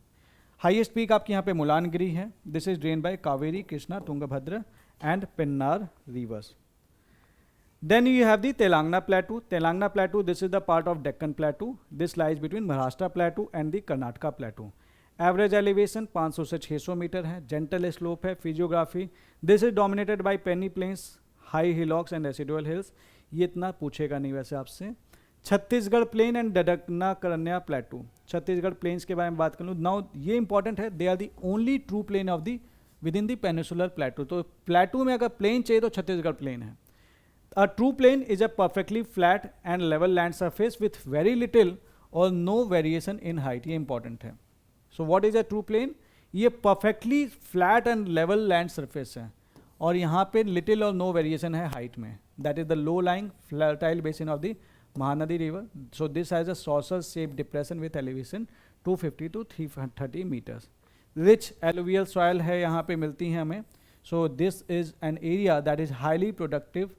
हाईएस्ट पीक आपके यहाँ पे मुलानगिरी है. This is drain by Kaveri, Krishna, Tungabhadra and Pennar rivers. Then you have the Telangana plateau. Telangana plateau, this is the part of Deccan plateau. This lies between Maharashtra plateau and the Karnataka plateau. Average elevation 500 से 600 metre है. Gentle slope है. Physiography, this is dominated by peneplains, high hillocks and residual hills. ये इतना पूछेगा नहीं वैसे आपसे. Chhattisgarh plain and Dandakaranya plateau. Chhattisgarh plains के बारे में बात करूँ, नाउ ये इंपॉर्टेंट है, they are the only true plain of the within the peninsular plateau. तो प्लेटू में अगर प्लेन चाहिए तो छत्तीसगढ़ प्लेन है. A true plain is a perfectly flat and level land surface with very little or no variation in height. ये important है. So what is a true plain? ये perfectly flat and level land surface है और यहाँ पे little or no variation है height में. That is the low lying fertile basin of the Mahanadi river. So this has a saucer shape depression with elevation 250 to 330 metres. Rich alluvial soil है यहाँ पे मिलती हैं हमें. So this is an area that is highly productive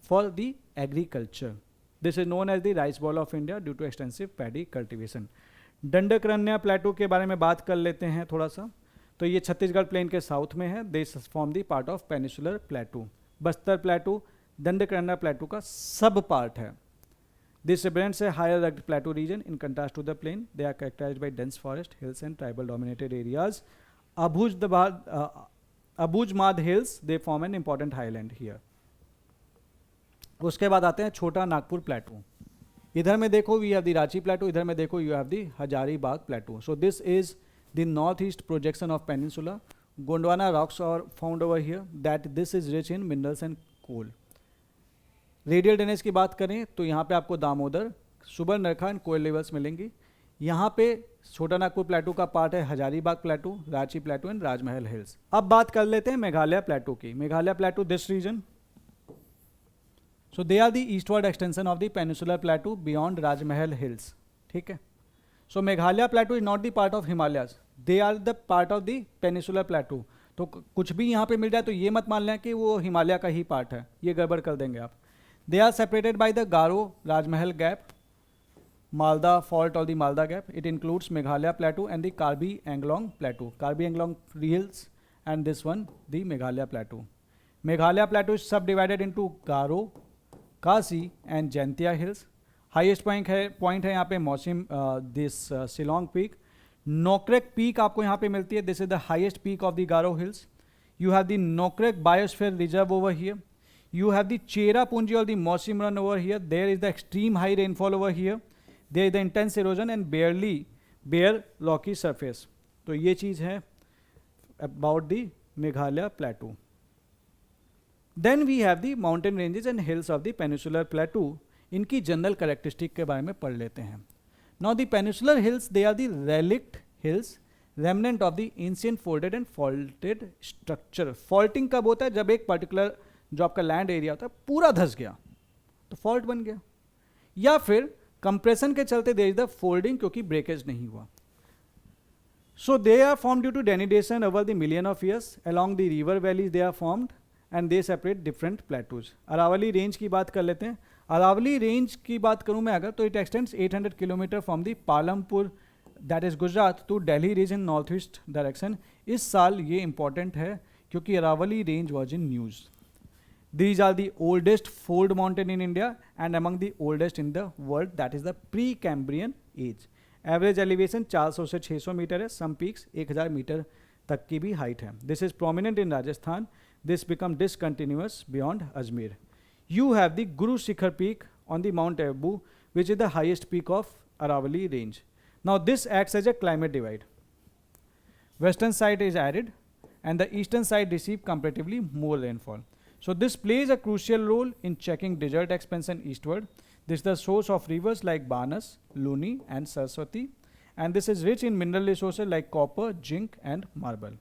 for the agriculture. This is known as the rice bowl of India due to extensive paddy cultivation. Dandakaranya plateau के बारे में बात कर लेते हैं थोड़ा सा. तो ये छत्तीसगढ़ प्लेन के साउथ में है. This form the part of peninsular plateau. Bastar plateau Dandakaranya plateau का सब पार्ट है. This represents a higher rugged plateau region in contrast to the plain. They are characterized by dense forest, hills and tribal dominated areas. Abujhmarh hills, they form an important highland here. उसके बाद आते हैं छोटा नागपुर प्लेटू. इधर में देखो we have the Ranchi plateau, इधर में देखो you have the Hazaribagh plateau. So this is the north east projection of peninsula. Gondwana rocks are found over here that this is rich in minerals and coal. Radial drainage की बात करें तो यहाँ पे आपको दामोदर, सुबर्णरेखा एंड कोयल लेवल्स मिलेंगी. यहाँ पे छोटा नागपुर प्लेटू का पार्ट है Hazaribagh plateau, Ranchi plateau and Rajmahal hills. अब बात कर लेते हैं मेघालय प्लेटू की. Meghalaya plateau this region. So they are the eastward extension of the peninsular plateau beyond Rajmahal hills. ठीक है. So Meghalaya plateau is not the part of Himalayas. They are the part of the peninsular plateau. तो कुछ भी यहाँ पे मिल जाए तो ये मत मान लें कि वो हिमालय का ही पार्ट है, ये गड़बड़ कर देंगे आप. They are separated by the Garo Rajmahal gap, Malda fault or the Malda gap. It includes Meghalaya plateau and the Karbi Anglong plateau. Karbi Anglong hills and this one the Meghalaya plateau. Meghalaya plateau is subdivided into Garo, Khasi and Jaintia hills. Highest point है यहाँ पे मौसिम this Shillong peak. Nokrek peak आपको यहाँ पे मिलती है. This is the highest peak of the Garo hills. You have the Nokrek biosphere reserve over here. You have the Cherrapunji और the Mawsynram over here. There is the extreme high rainfall over here. There is the intense erosion and bare rocky surface. तो ये चीज़ है about the Meghalaya प्लेटू. Then we have the mountain ranges and hills of the peninsular plateau. इनकी general characteristic के बारे में पढ़ लेते हैं. Now the peninsular hills, they are the relict hills, remnant of the ancient folded and faulted structure. Faulting कब होता है? जब एक पर्टिकुलर जो आपका लैंड एरिया होता है पूरा धंस गया तो फॉल्ट बन गया, या फिर कंप्रेशन के चलते देयर इज द फोल्डिंग क्योंकि ब्रेकेज नहीं हुआ. So they are formed due to denudation over the million of years. Along the river valleys they are formed and they separate different plateaus. Aravalli range की बात कर लेते हैं. अरावली रेंज की बात करूं मैं अगर तो it extends 800 kilometre from the Palampur that is Gujarat to Delhi region north east direction. इस साल ये इंपॉर्टेंट है क्योंकि Aravalli range was in news. These are the oldest fold mountain in India and among the oldest in the world. That is the pre Cambrian age. Average elevation 400 से 600 metre है. सम peaks 1000 metre तक की भी height है. This is prominent in Rajasthan. This become discontinuous beyond Ajmer. You have the Guru Shikhar peak on the Mount Abu, which is the highest peak of Aravalli range. Now this acts as a climate divide. western side is arid, and the eastern side receive comparatively more rainfall. So this plays a crucial role in checking desert expansion eastward. This is the source of rivers like Banas, Luni, and Saraswati, and this is rich in mineral resources like copper, zinc, and marble.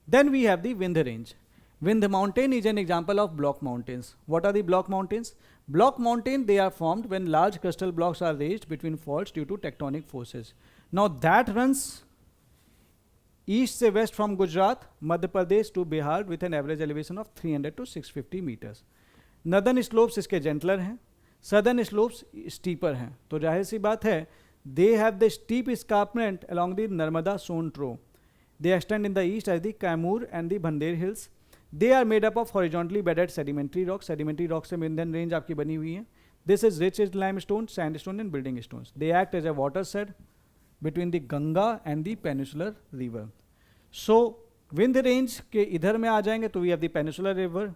Then we have the Vindhya range. Vindhya mountain is an example of block mountains. What are the block mountains? Block mountain, they are formed when large crustal blocks are raised between faults due to tectonic forces. Now that runs east से west from Gujarat, Madhya Pradesh to Bihar with an average elevation of 300 to 650 meters. Northern slopes इसके gentler हैं, southern slopes steeper हैं. तो जाहिर सी बात है, they have the steep escarpment along the Narmada Son trough. They extend in the east as the Kaimur and the Bhandev hills. They are made up of horizontally bedded sedimentary rocks. Sedimentary rocks से Vindhyan range आपकी बनी हुई है. This is rich in limestone, sandstone and building stones. They act as a watershed between the Ganga and the peninsular river. So Vindhya range के इधर में आ जाएंगे तो we have the peninsular river.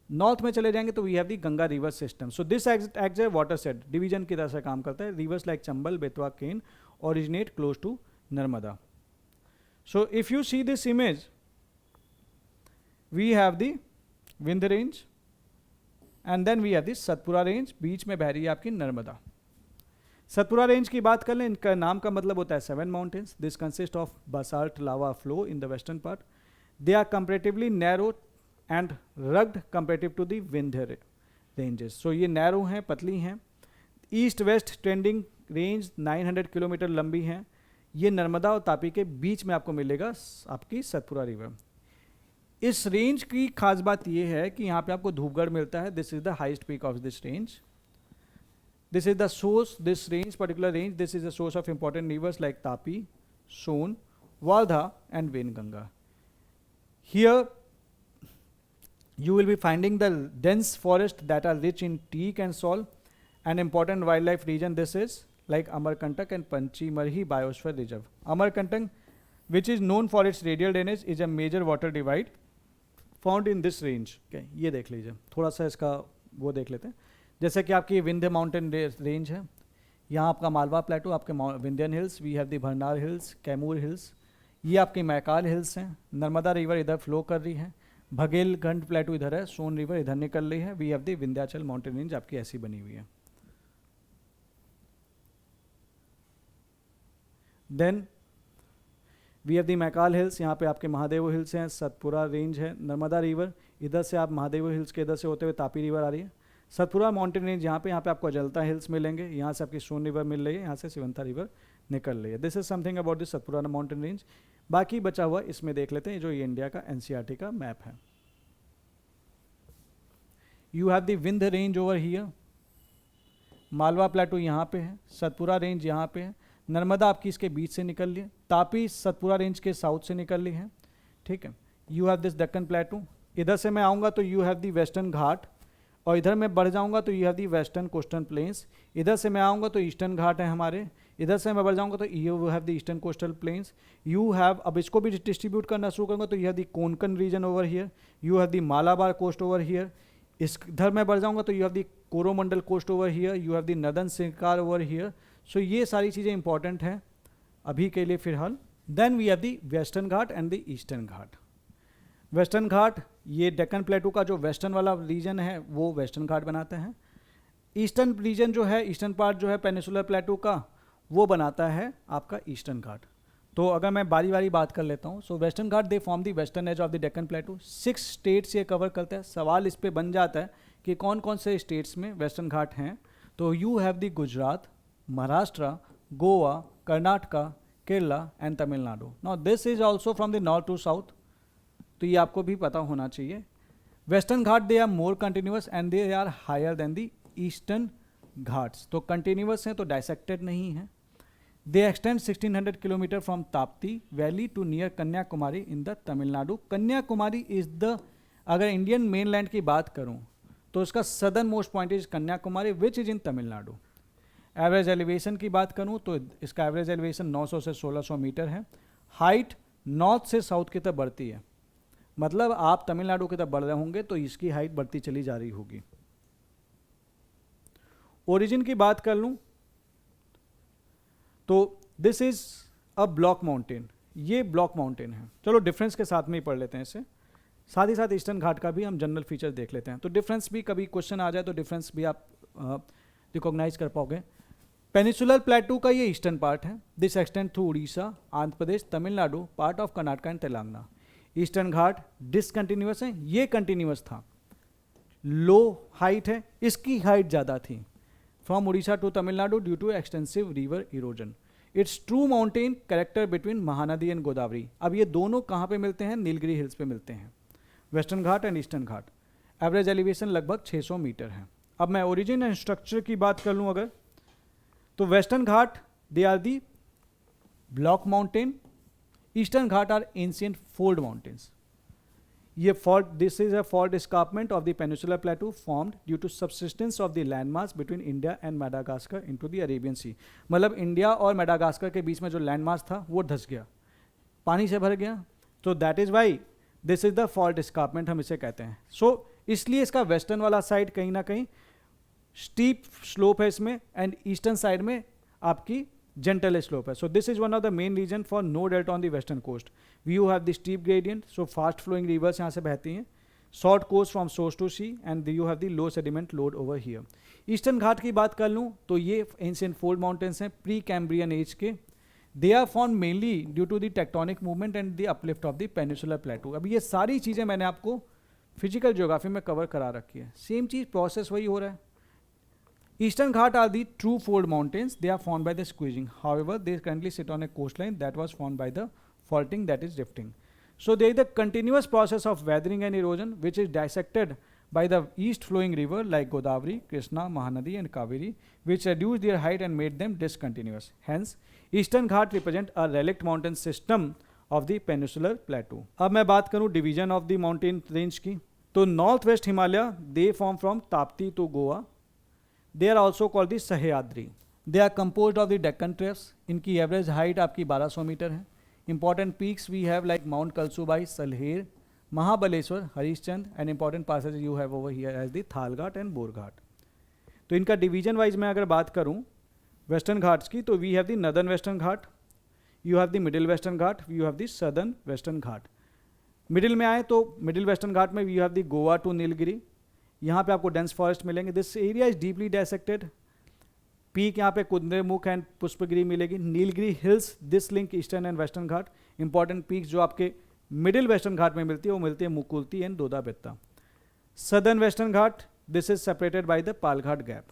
North में चले जाएंगे तो we have the Ganga river system. So this acts a watershed division की तरह से काम करता है. Rivers like Chambal, Betwa, Ken originate close to Narmada. So if you see this image we have the Vindhya range and then we have the Satpura range. बीच में बह रही है आपकी नर्मदा. सतपुरा रेंज की बात कर लें, इनका नाम का मतलब होता है 7 mountains. This consist of basalt lava flow in the western part. They are comparatively narrow and rugged comparative to the Vindhya ranges. So ये नैरो हैं, पतली हैं. East west trending range 900 kilometre लंबी हैं. ये नर्मदा और तापी के बीच में आपको मिलेगा आपकी सतपुरा रिवर. इस रेंज की खास बात ये है कि यहाँ पे आपको धूपगढ़ मिलता है. This is the highest peak of this range. This is the source, this range, particular range, this is the source of important rivers like Tapi, Son, Wardha and Wainganga. Here you will be finding the dense forest that are rich in teak and sal. An important wildlife region this is like Amarkantak and Panchmarhi Biosphere Reserve. Amarkantak, which is known for its radial drainage, is a major water divide found in this range. Okay, ये देख लीजिए, थोड़ा सा इसका वो देख लेते हैं. जैसे कि आपकी विंध्य माउंटेन रेंज है, यहाँ आपका मालवा प्लेटो, आपके Vindhyan hills, we have the Bhanrer hills, Kaimur hills, ये आपकी मैकाल हिल्स हैं. नर्मदा रिवर इधर फ्लो कर रही है. भगेलखंड प्लेटू इधर है, सोन रिवर इधर निकल रही है. We have the Vindhyachal mountain range आपकी ऐसी बनी हुई है. Then we have the Maikal hills, यहाँ पे आपके महादेव हिल्स हैं. सतपुरा रेंज है. नर्मदा रिवर इधर से आप महादेव हिल्स के इधर से होते हुए तापी रिवर आ रही है. सतपुरा माउंटेन रेंज यहाँ पे आपको अजंता हिल्स मिलेंगे. यहाँ से आपकी सोन रिवर मिल रही है, यहाँ से सिवंता रिवर निकल रही है. This is something about this Satpura mountain range. बाकी बचा हुआ इसमें देख लेते हैं जो ये इंडिया का एनसीईआरटी का मैप है. You have the Vindhya range over here. Malwa प्लेटू यहाँ पे है. सतपुरा रेंज यहाँ पे है. नर्मदा आपकी इसके बीच से निकल रही है. तापी सतपुरा रेंज के साउथ से निकल रही है. ठीक है. You have this Deccan प्लेटू. इधर से मैं आऊँगा तो यू हैव दी वेस्टर्न घाट, और इधर मैं बढ़ जाऊँगा तो you have the western coastal planes. इधर से मैं आऊँगा तो ईस्टर्न घाट है हमारे. इधर से मैं बढ़ जाऊँगा तो you have the eastern coastal plains. You have, अब इसको भी डिस्ट्रीब्यूट करना शुरू करूँगा तो you have the Konkan region over here. You have the Malabar coast over here. इस इधर मैं बढ़ जाऊँगा तो you have the Coromandel coast over here. You have the northern Circars over here. So ये सारी चीज़ें इंपॉर्टेंट हैं अभी के लिए फिलहाल. Then we have the western Ghat and the eastern Ghat. Western Ghat ये डेक्कन प्लेटू का जो वेस्टर्न वाला रीजन है वो वेस्टर्न घाट बनाते हैं. ईस्टर्न रीजन जो है, ईस्टर्न पार्ट जो है पेनिसुलर प्लेटू का, वो बनाता है आपका ईस्टर्न घाट. तो अगर मैं बारी बारी बात कर लेता हूँ. So western Ghat they form the western edge of the Deccan plateau. 6 states ये कवर करता है. सवाल इस पे बन जाता है कि कौन कौन से स्टेट्स में वेस्टर्न घाट हैं. तो you have the Gujarat, Maharashtra, Goa, Karnataka, Kerala and Tamil Nadu. Now this is also from the north to south, तो ये आपको भी पता होना चाहिए. Western Ghat they are more continuous and they are higher than the eastern Ghats. तो कंटिन्यूअस हैं तो डायसेक्टेड नहीं है. They extend 1600 kilometre from Tapti valley to near Kanyakumari in the Tamil Nadu. Kanyakumari is the, अगर इंडियन मेन लैंड की बात करूं तो इसका southern most point is Kanyakumari which is in Tamil Nadu. Average elevation की बात करूं तो इसका एवरेज एलिवेशन 900 से 1600 मीटर है. हाइट नॉर्थ से साउथ की तरफ बढ़ती है, मतलब आप तमिलनाडु की तरफ बढ़ रहे होंगे तो इसकी हाइट बढ़ती चली जा रही होगी. ओरिजिन की बात कर लूं तो this is a block mountain. ये ब्लॉक माउंटेन है। चलो डिफरेंस के साथ में ही पढ़ लेते हैं इसे, साथ ही साथ ईस्टर्न घाट का भी हम जनरल फीचर देख लेते हैं। तो डिफरेंस भी कभी क्वेश्चन आ जाए तो डिफरेंस भी आप रिकॉग्नाइज कर पाओगे। पेनिसुलर प्लेटू का ये ईस्टर्न पार्ट है। This extend through Orissa, Andhra Pradesh, Tamil Nadu, part of Karnataka and Telangana. Eastern Ghat discontinuous है, ये कंटिन्यूअस था, लो हाइट है, इसकी हाइट ज़्यादा थी from Orissa to Tamil Nadu due to extensive river erosion. Its true mountain character between Mahanadi and Godavari. अब ये दोनों कहाँ पे मिलते हैं? नीलगिरी हिल्स पे मिलते हैं, western Ghat and eastern Ghat. Average elevation लगभग 600 मीटर है। अब मैं ओरिजिन एंड स्ट्रक्चर की बात कर लूँ अगर, तो western Ghat they are the block mountain, eastern Ghat are ancient fold mountains. ये fault, this is a fault escarpment of the peninsular plateau formed due to subsidence of the landmass between India and Madagascar into the Arabian Sea। मतलब India और Madagascar के बीच में जो landmass था वो धंस गया, पानी से भर गया, तो that is why this is the fault escarpment हम इसे कहते हैं। सो इसलिए इसका वेस्टर्न वाला साइड कहीं ना कहीं स्टीप स्लोप है इसमें, एंड ईस्टर्न साइड में आपकी gentle slope है। So this is one of the main reason for no delta on the western coast. You have the steep gradient, so fast flowing rivers यहाँ से बहती हैं, short coast from source to sea, and you have the low sediment load over here. Eastern घाट की बात कर लूँ तो ये ancient fold mountains हैं pre-Cambrian age के। They are formed mainly due to the tectonic movement and the uplift of the peninsular plateau। अब ये सारी चीज़ें मैंने आपको फिजिकल ज्योग्राफी में कवर करा रखी है, सेम चीज़ प्रोसेस वही हो रहा है। Eastern Ghat are the true fold mountains. They are formed by the squeezing. However, they currently sit on a coastline that was formed by the faulting, that is rifting. So there is the continuous process of weathering and erosion, which is dissected by the east flowing river like Godavari, Krishna, Mahanadi and Kaveri, which reduced their height and made them discontinuous. Hence, Eastern Ghat represent a relict mountain system of the peninsular plateau. अब मैं बात करूँ division of the mountain range की, तो north west Himalaya they form from Tapti to Goa. They are also called the Sahyadri. They are composed of the Deccan Traps। इनकी average height आपकी 1200 metre है। Important peaks we have like mount Kalsubai, Salher, Mahabaleshwar, Harishchandra, and important passes you have over here as the Thalghat and Borghat. तो इनका division wise मैं अगर बात करूँ western Ghats की, तो we have the northern western Ghat, you have the middle western Ghat, you have the southern western Ghat. Middle में आए तो मिडिल वेस्टर्न घाट में you have the Goa to Nilgiri, यहाँ पे आपको डेंस फॉरेस्ट मिलेंगे। This area is deeply dissected. Peak यहाँ पे कुद्रेमुख एंड पुष्पगिरी मिलेगी। Nilgiri hills this link eastern and western Ghat. Important peaks जो आपके मिडिल वेस्टर्न घाट में मिलती है वो मिलती है Mukurthi and Doddabetta. Southern western Ghat this is separated by the Palghat gap.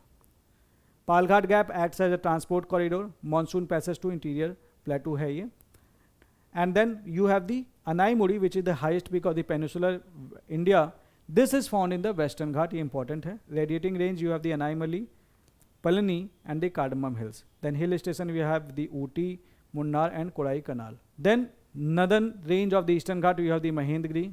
Palghat gap acts as a transport corridor, monsoon passage to interior plateau है ये। And then you have the Anamudi which is the highest peak of the peninsular India. This is found in the Western Ghat, ये important है। Radiating range you have the Anaimali, Palani and the Cardamom Hills. Then hill station we have the Ooty, Munnar and Kodai Canal. Then northern range of the Eastern Ghat you have the Mahendgiri,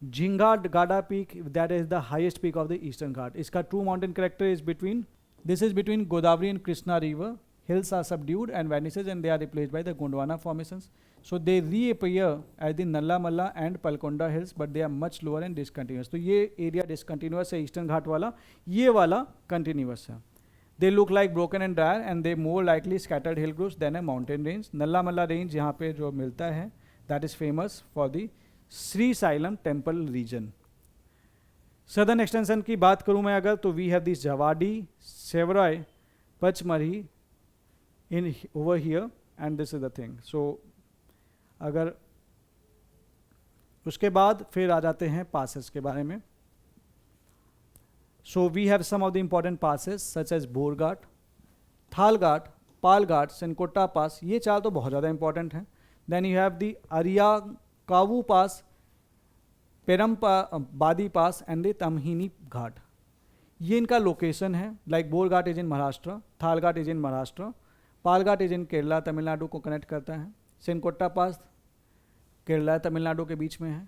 Jhinga Gada peak, that is the highest peak of the Eastern Ghat. इसका true mountain character is between, this is between Godavari and Krishna river. Hills are subdued and vanishes and they are replaced by the Gondwana formations. So they reappear as the Nalla Malla and Palkonda hills, but they are much lower and discontinuous. तो ये area discontinuous है eastern घाट वाला, ये वाला continuous है। They look like broken and dry and they more likely scattered hill groups than a mountain range. Nalla Malla range यहाँ पे जो मिलता है that is famous for the Sri Sailam temple region. Southern extension की बात करूँ मैं अगर, तो we have this Javadi, Sevroy, Pachmarhi in over here and this is the thing. So अगर उसके बाद फिर आ जाते हैं पासेस के बारे में। So we have some of the important passes such as Bhorghat, Thalghat, Palghat, Shencottah pass, ये चार तो बहुत ज़्यादा इंपॉर्टेंट हैं। देन यू हैव द अरिया कावू पास, पेरम बादी पास एंड द तमहीनी घाट। ये इनका लोकेशन है। Like Borghat is in Maharashtra, Thalghat is in Maharashtra, Palghat is in Kerala, Tamil Nadu को कनेक्ट करता है। सेनकोट्टा पास केरला तमिलनाडु के बीच में है।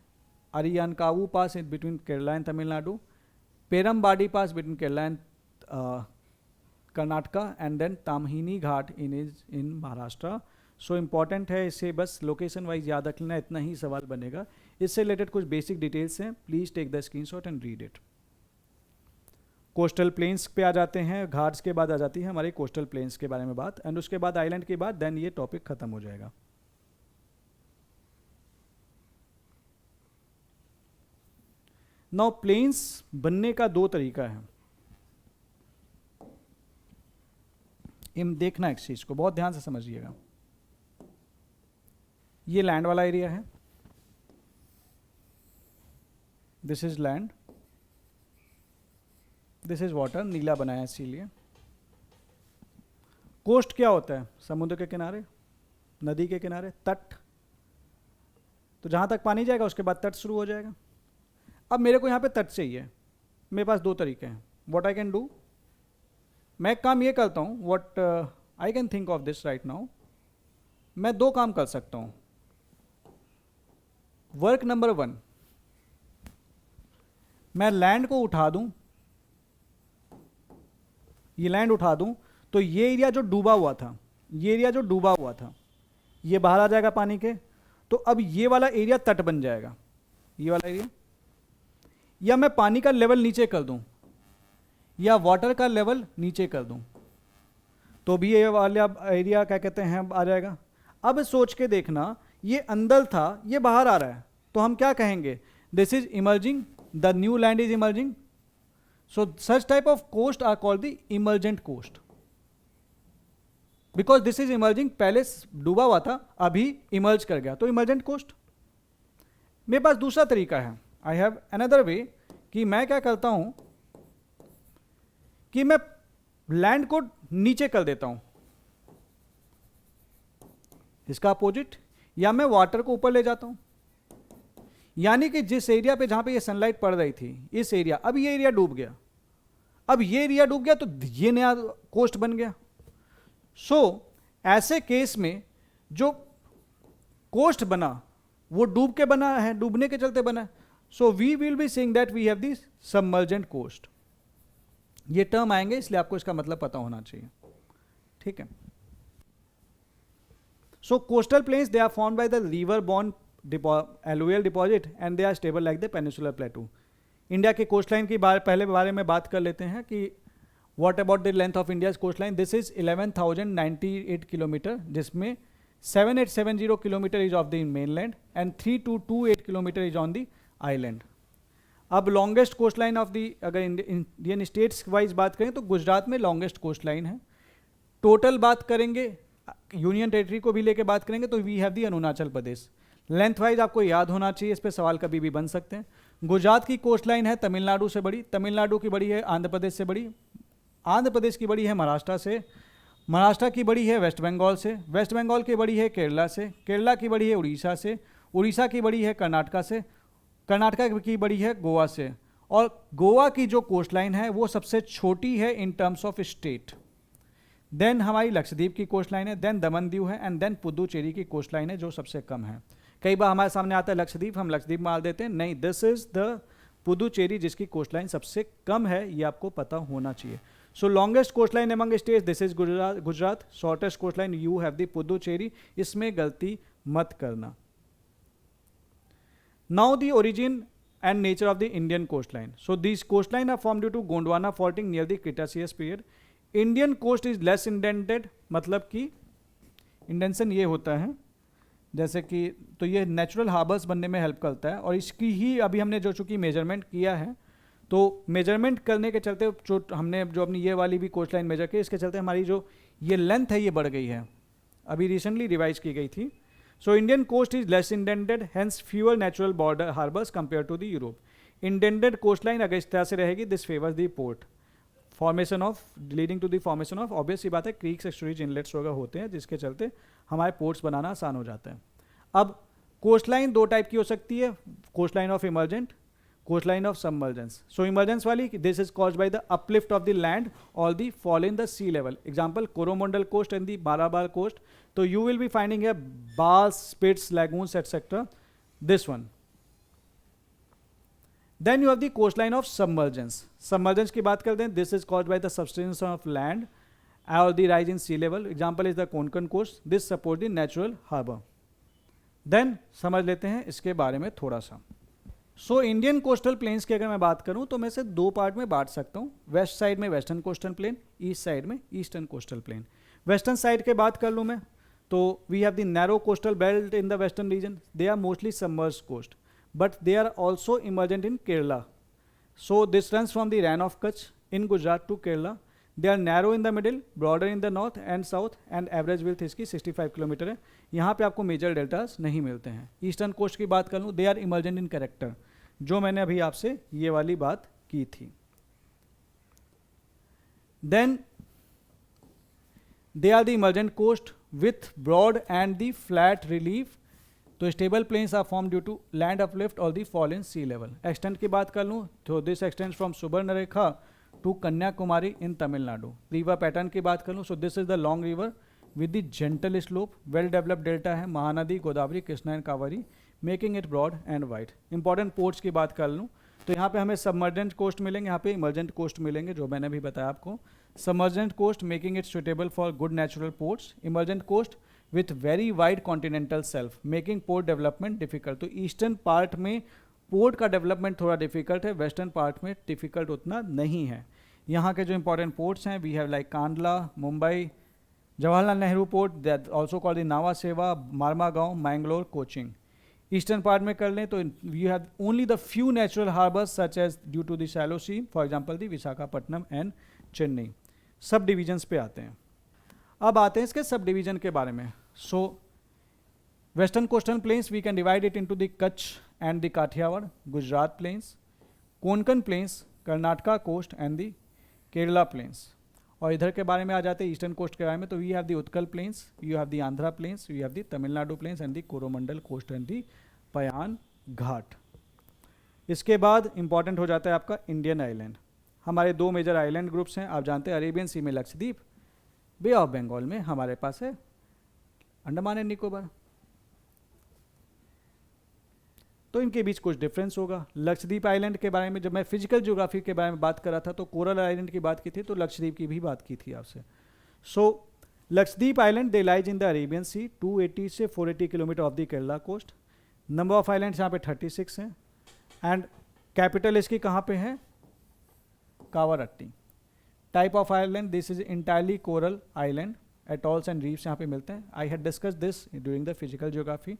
Aryankavu pass in between Kerala and Tamil Nadu, Perambadi pass between Kerala and Karnataka, and then Tamhini Ghat in Maharashtra. So important है, इसे बस लोकेशन वाइज याद रख लेना, इतना ही सवाल बनेगा। इससे रिलेटेड कुछ बेसिक डिटेल्स हैं, please take the screenshot and read it. Coastal plains पे आ जाते हैं, घाट्स के बाद आ जाती है हमारे कोस्टल प्लेन्स के बारे में बात, एंड उसके बाद आइलैंड के बाद देन ये टॉपिक खत्म हो जाएगा। नाउ प्लेन्स बनने का दो तरीका है। इन देखना इस चीज को बहुत ध्यान से समझिएगा। ये लैंड वाला एरिया है, this is land, this is water, नीला बनाया इसीलिए। कोस्ट क्या होता है? समुद्र के किनारे, नदी के किनारे, तट। तो जहां तक पानी जाएगा उसके बाद तट शुरू हो जाएगा। अब मेरे को यहां पे तट चाहिए, मेरे पास दो तरीके हैं। व्हाट आई कैन डू, मैं एक काम ये करता हूं, what I can think of this right now, मैं दो काम कर सकता हूं। वर्क नंबर 1, मैं लैंड को उठा दूं, ये लैंड उठा दूं, तो ये एरिया जो डूबा हुआ था, ये एरिया जो डूबा हुआ था, ये बाहर आ जाएगा पानी के। तो अब ये वाला एरिया तट बन जाएगा, ये वाला एरिया। या मैं पानी का लेवल नीचे कर दूं, या वाटर का लेवल नीचे कर दूं, तो भी ये वाला एरिया क्या कहते हैं आ जाएगा। अब सोच के देखना, ये अंदर था, ये बाहर आ रहा है, तो हम क्या कहेंगे? This is emerging, the new land is emerging. So such type of coast are called the emergent coast, because this is emerging, पहले डूबा हुआ था अभी इमर्ज कर गया, तो इमर्जेंट कोस्ट। मेरे पास दूसरा तरीका है, आई हैव अनदर वे, कि मैं क्या करता हूं कि मैं लैंड को नीचे कर देता हूं, इसका अपोजिट, या मैं वाटर को ऊपर ले जाता हूं। यानी कि जिस एरिया पे जहां पे ये सनलाइट पड़ रही थी, इस एरिया, अब ये एरिया डूब गया, अब ये एरिया डूब गया, तो ये नया कोस्ट बन गया। ऐसे केस में जो कोस्ट बना वो डूब के बना है, डूबने के चलते बना है। So we will be saying that we have this submergent coast. ये टर्म आएंगे, इसलिए आपको इसका मतलब पता होना चाहिए, ठीक है। So coastal plains they are formed by the river borne alluvial deposit and they are stable like the peninsular plateau. India के कोस्ट लाइन की पहले बारे में बात कर लेते हैं कि what about the length of India's coastline? This is 11,098 kilometre, जिसमें 7870 kilometre is of the mainland and 3228 kilometre is on the island. अब longest coast line of the, अगर इंडियन स्टेट्स वाइज बात करें तो गुजरात में लॉन्गेस्ट कोस्ट लाइन है। Total बात करेंगे, यूनियन टेरिटरी को भी लेके बात करेंगे, तो we have the Arunachal Pradesh. Length wise आपको याद होना चाहिए, इस पे सवाल कभी भी बन सकते हैं। गुजरात की कोस्ट लाइन है तमिलनाडु से बड़ी, तमिलनाडु की बड़ी है आंध्र प्रदेश से बड़ी, आंध्र प्रदेश की बड़ी है महाराष्ट्र से, महाराष्ट्र की बड़ी है वेस्ट बंगाल से, वेस्ट बंगाल की बड़ी है केरला से, केरला की बड़ी है उड़ीसा से, उड़ीसा की बड़ी है कर्नाटका से, कर्नाटका की बड़ी है गोवा से। और गोवा की जो कोस्ट लाइन है वो सबसे छोटी है in terms of state. Then हमारी लक्षद्वीप की कोस्ट लाइन है, देन दमन दीव है, एंड देन पुदुचेरी की कोस्ट लाइन है जो सबसे कम है। कई बार हमारे सामने आता है लक्षद्वीप, हम लक्षद्वीप मार देते हैं, नहीं, दिस इज द पुदुचेरी जिसकी कोस्ट लाइन सबसे कम है, ये आपको पता होना चाहिए। So longest coast line among states, this is Gujarat, shortest coast line you have the Puducherry, इसमें गलती मत करना। Now the origin and nature of the Indian coastline. So these coastline are formed due to Gondwana faulting near the Cretaceous period. Indian coast is less indented, मतलब कि इंडेंशन ये होता है जैसे कि, तो ये नेचुरल हार्बर्स बनने में हेल्प करता है। और इसकी ही अभी हमने जो चूँकि मेजरमेंट किया है, तो मेजरमेंट करने के चलते जो हमने जो अपनी ये वाली भी कोस्ट लाइन मेजर की, इसके चलते हमारी जो ये लेंथ है ये बढ़ गई है, अभी रिसेंटली रिवाइज की गई थी। So Indian coast is less indented, hence fewer natural border harbors compared to the Europe. Indented coastline अगर इस तरह से रहेगी, this favors the port formation of, leading to the formation of, obvious सी बात है, creeks, estuaries, inlets वगैरह होते हैं जिसके चलते हमारे ports बनाना आसान हो जाता है। अब coastline दो टाइप की हो सकती है, coastline of emergent, coastline of submergence. So emergence वाली, this is caused by the uplift of the land or the fall in the sea level. Example, Coromandel coast and the Malabar coast. So you will be finding here bars, spits, lagoons, etc. This one. Then you have the coastline of submergence. Submergence की बात करते हैं, this is caused by the subsidence of land or the rise in sea level. Example is the Konkan coast. This support the natural harbor. Then समझ लेते हैं इसके बारे में थोड़ा सा। सो इंडियन कोस्टल प्लेन्स की अगर मैं बात करूं तो मैं इसे दो पार्ट में बांट सकता हूं। वेस्ट साइड में western coastal plain, east side में eastern coastal plain. Western side के बात कर लूं मैं, तो we have the narrow coastal belt in the western region, they are mostly submerged coast, but they are also emergent in Kerala So this runs from the Rann of Kutch in Gujarat to Kerala. They are narrow in the middle, broader in the north and south, and average width इसकी 65 kilometre है. यहाँ पे आपको major deltas नहीं मिलते हैं. Eastern coast की बात कर लूँ, they are emergent in character, जो मैंने अभी आपसे ये वाली बात की थी. Then they are the emergent coast with broad and the flat relief. तो stable plains are formed due to land uplift or the fall in sea level. Extent की बात कर लूँ तो this extends from Subarnarekha to Kanyakumari in Tamil Nadu. River pattern की बात कर लूँ, so this is the long river with the gentle slope, well developed delta है, Mahanadi, Godavari, Krishna and Kaveri, making it broad and wide. Important ports की बात कर लूँ तो यहाँ पे हमें सबमर्जेंट कोस्ट मिलेंगे, यहाँ पे इमर्जेंट कोस्ट मिलेंगे, जो मैंने भी बताया आपको. Submergent coast making it suitable for good natural ports, emergent coast with very wide continental shelf making port development difficult. तो ईस्टर्न पार्ट में पोर्ट का डेवलपमेंट थोड़ा डिफिकल्ट है, वेस्टर्न पार्ट में डिफिकल्ट उतना नहीं है. यहाँ के जो इंपॉर्टेंट पोर्ट्स हैं, we have like Kandla, Mumbai, Jawaharlal Nehru port, that also called the Nhava Sheva, Marmagao, Mangalore, Cochin. Eastern part में कर लें तो you have only the few natural harbours such as due to the shallow sea, for example the Visakhapatnam and Chennai. Sub divisions पे आते हैं. अब आते हैं इसके सब डिवीजन के बारे में. So western coastal plains we can divide it into the Kutch and the Kathiawar, Gujarat plains, Konkan plains, Karnataka coast and the Kerala plains. और इधर के बारे में आ जाते हैं ईस्टर्न कोस्ट के बारे में, तो we have the Utkal plains, you have the Andhra plains, you have the Tamil Nadu plains and the Coromandel coast and the Payan Ghat. इसके बाद इंपॉर्टेंट हो जाता है आपका इंडियन आइलैंड. हमारे दो मेजर आइलैंड ग्रुप्स हैं, आप जानते हैं, अरेबियन सी में लक्षद्वीप, बे ऑफ बंगाल में हमारे पास है अंडमान एंड निकोबार. तो इनके बीच कुछ डिफरेंस होगा. लक्षद्वीप आइलैंड के बारे में जब मैं फिजिकल ज्योग्राफी के बारे में बात कर रहा था तो कोरल आइलैंड की बात की थी, तो लक्षद्वीप की भी बात की थी आपसे. So Lakshadweep island they lies in the Arabian sea, 280 से 480 kilometre off the Kerala coast. Number of islands यहाँ पे 36 हैं एंड कैपिटल इसकी कहाँ पे है, Kavaratti. Type of island, this is entirely coral island, atolls and reefs यहाँ पे मिलते हैं. I had discuss this during the physical geography.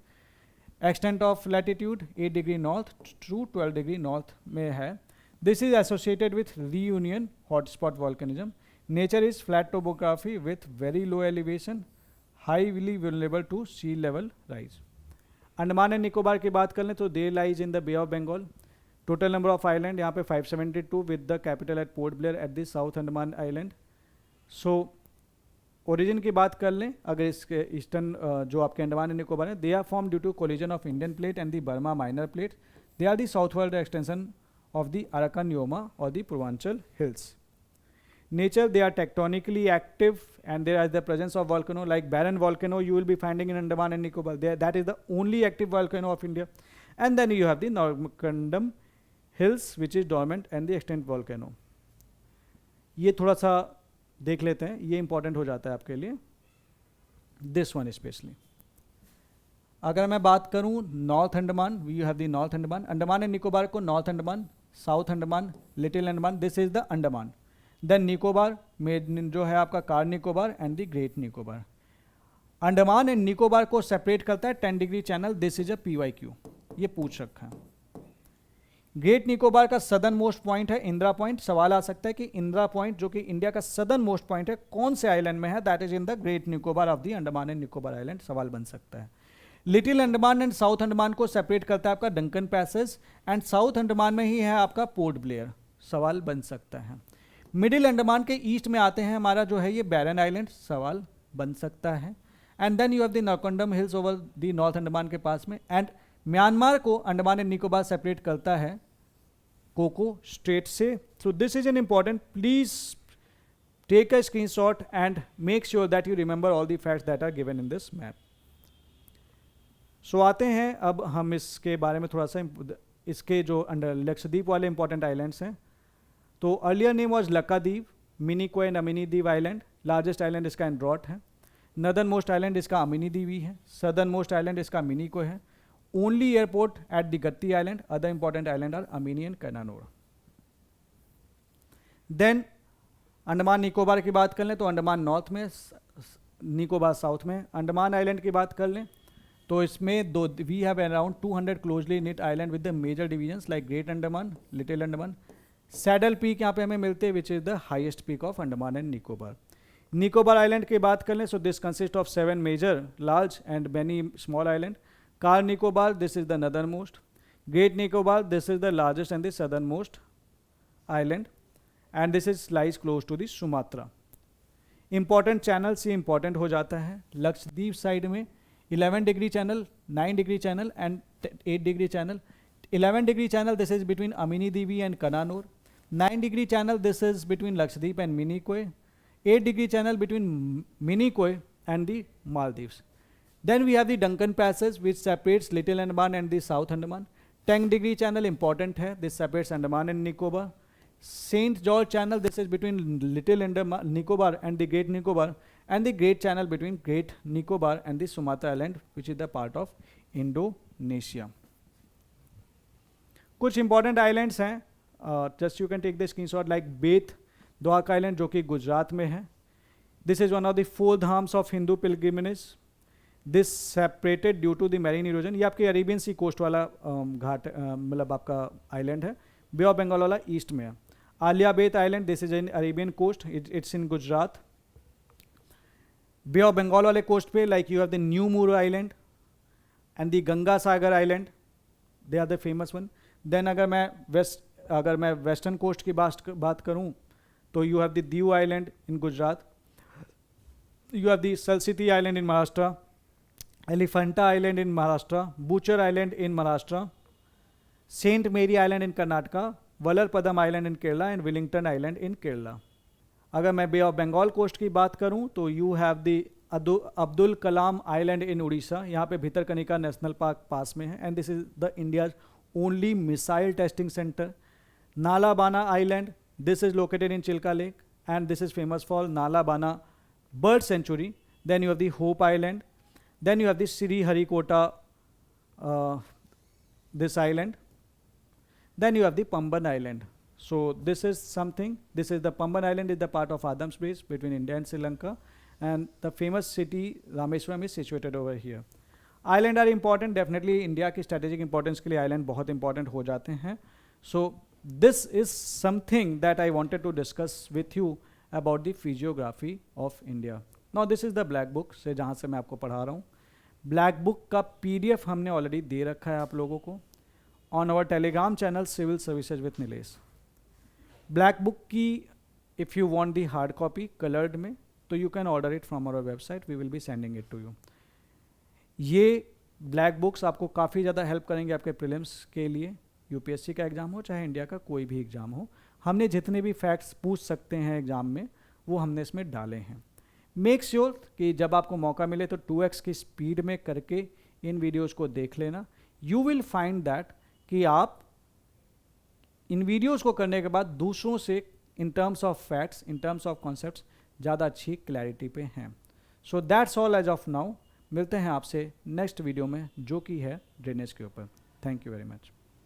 Extent of latitude 8 degree north to 12 degree north में है. This is associated with reunion hotspot volcanism. Nature is flat topography with very low elevation, highly vulnerable to sea level rise. Andaman and Nicobar की बात कर लें तो दे lies in the bay of Bengal. Total number of island यहाँ पे 572 with the capital at Port Blair at the south Andaman island. So origin की बात कर लें, अगर इसके ईस्टर्न जो आपके अंडमान एंड निकोबार है, they are form due to collision of Indian plate and the Burma minor plate. They are the southward extension of the Arakan Yoma और the Purvanchal hills. Nature, they are tectonically active and there is the presence of volcano like Barren volcano you will be finding in Andaman and Nicobar. That is the only active volcano of India. And then you have the Norkandam hills which is dormant and the extinct volcano. ये थोड़ा सा देख लेते हैं, ये important हो जाता है आपके लिए, दिस वन स्पेशली. अगर मैं बात करूं north Andaman, you have the north Andaman. Andaman and Nicobar को north Andaman, south Andaman, little Andaman, this is the Andaman. Then Nicobar में जो है आपका Car Nicobar and the great Nicobar. Andaman and Nicobar को सेपरेट करता है 10 degree channel. This is a PYQ, ये पूछ रखा है. ग्रेट निकोबार का सदर्न मोस्ट पॉइंट है इंदिरा पॉइंट. सवाल आ सकता है कि इंदिरा पॉइंट जो कि इंडिया का सदर्न मोस्ट पॉइंट है कौन से आइलैंड में है, that is in the great Nicobar of the Andaman and Nicobar island. सवाल बन सकता है. Little Andaman and south Andaman को सेपरेट करता है आपका Duncan passage and south Andaman में ही है आपका पोर्ट ब्लेयर. सवाल बन सकता है. मिडिल अंडमान के ईस्ट में आते हैं हमारा जो है ये बैरन आइलैंड. सवाल बन सकता है. And then you have the Narcondam hills over the north Andaman के पास में. एंड म्यांमार को अंडमान एंड निकोबार सेपरेट करता है कोको स्ट्रेट से. So this is an important, please take a screenshot and make sure that you remember all the facts that are given in this map. So आते हैं अब हम इसके बारे में थोड़ा सा, इसके जो अंडर लक्षद्वीप वाले इंपॉर्टेंट आइलैंड्स हैं. तो earlier name was लक्काद्वीप, Minicoy and Amini द्वीप आइलैंड. लार्जेस्ट आइलैंड इसका एंड्रॉट है. नदर्न मोस्ट आइलैंड इसका अमिनी द्वीप है. सदर्न मोस्ट आइलैंड इसका मिनिको है. Only airport at the Agatti island. Other important island are Amini and Cannanore. Then Andaman Nicobar की बात कर लें तो अंडमान नॉर्थ में, निकोबार साउथ में. अंडमान आइलैंड की बात कर लें तो इसमें दो, we have around 200 closely knit island with the major divisions like great Andaman, little Andaman. Saddle peak यहाँ पे हमें मिलते हैं which is the highest peak of Andaman and Nicobar. Nicobar island की बात कर लें, so this consist of 7 major large and many small island. Car Nicobar, this is the northern most. Great Nicobar, this is the largest and the southern most island, and this is lies close to the Sumatra. Important channel से important हो जाता है। Lakshadweep side में 11 degree channel, 9 degree channel and 8 degree channel. 11 degree channel, this is between Amini Devi and Kannur. 9 degree channel, this is between Lakshadweep and Minicoy. 8 degree channel between Minicoy and the Maldives. Then we have the Duncan Passage, which separates Little Andaman and the South Andaman. 10 degree channel important है, this separates Andaman and Nicobar. Saint George Channel, this is between Little Andaman, Nicobar and the Great Nicobar, and the Great Channel between Great Nicobar and the Sumatra Island, which is the part of Indonesia. कुछ important islands हैं, just you can take the screenshot, like Bet Dwarka island जो कि गुजरात में है। This is one of the 4 Dhams of Hindu pilgrimage. This separated due to the marine erosion. ये आपके Arabian सी coast वाला घाट मतलब आपका आइलैंड है। बे ऑफ बंगाल वाला ईस्ट में है। Aliya Bet island, this is in Arabian coast, it's in Gujarat. Bay of Bengal वाले कोस्ट पे like you have the New Moore island and the Ganga Sagar island, they are the famous one. Then अगर मैं वेस्टर्न कोस्ट की बात करूं तो you have the Diu island in Gujarat, you have the Salsette island in Maharashtra, Elephanta island in Maharashtra, Butcher island in Maharashtra, Saint Mary island in Karnataka, Vallarpadam island in Kerala and Willingdon island in Kerala. अगर मैं बे of Bengal coast की बात करूं तो you have the Abdul Kalam island in Orissa, यहाँ पे Bhitarkanika national park पास में है, and this is the India's only missile testing center. Nalabana Island, this is located in Chilka Lake and this is famous for Nalabana Bird Sanctuary. Then you have the Hope Island. Then you have the Sri Harikota, this island. Then you have the Pamban Island. So this is something, this is the Pamban Island is the part of Adams Base between India and Sri Lanka, and the famous city Rameswaram is situated over here. Island are important, definitely India की strategic importance के लिए island बहुत important हो जाते हैं। So this is something that I wanted to discuss with you about the physiography of India. Now this is the black book से जहाँ से मैं आपको पढ़ा रहा हूँ। ब्लैक बुक का PDF हमने ऑलरेडी दे रखा है आप लोगों को on our Telegram channel civil services with Nilesh. Black book की if you want the hard copy coloured में तो you can order it from our website, we will be sending it to you. ये ब्लैक बुक्स आपको काफ़ी ज़्यादा help करेंगे आपके prelims के लिए, UPSC का एग्ज़ाम हो चाहे इंडिया का कोई भी एग्ज़ाम हो। हमने जितने भी फैक्ट्स पूछ सकते हैं एग्ज़ाम में वो हमने इसमें डाले हैं। मेक श्योर कि जब आपको मौका मिले तो 2x की स्पीड में करके इन वीडियोज़ को देख लेना। यू विल फाइंड दैट कि आप इन वीडियोज़ को करने के बाद दूसरों से in terms of facts, in terms of concepts ज़्यादा अच्छी क्लैरिटी पे हैं। So that's all as of now. मिलते हैं आपसे नेक्स्ट वीडियो में जो कि है ड्रेनेज के ऊपर। Thank you very much.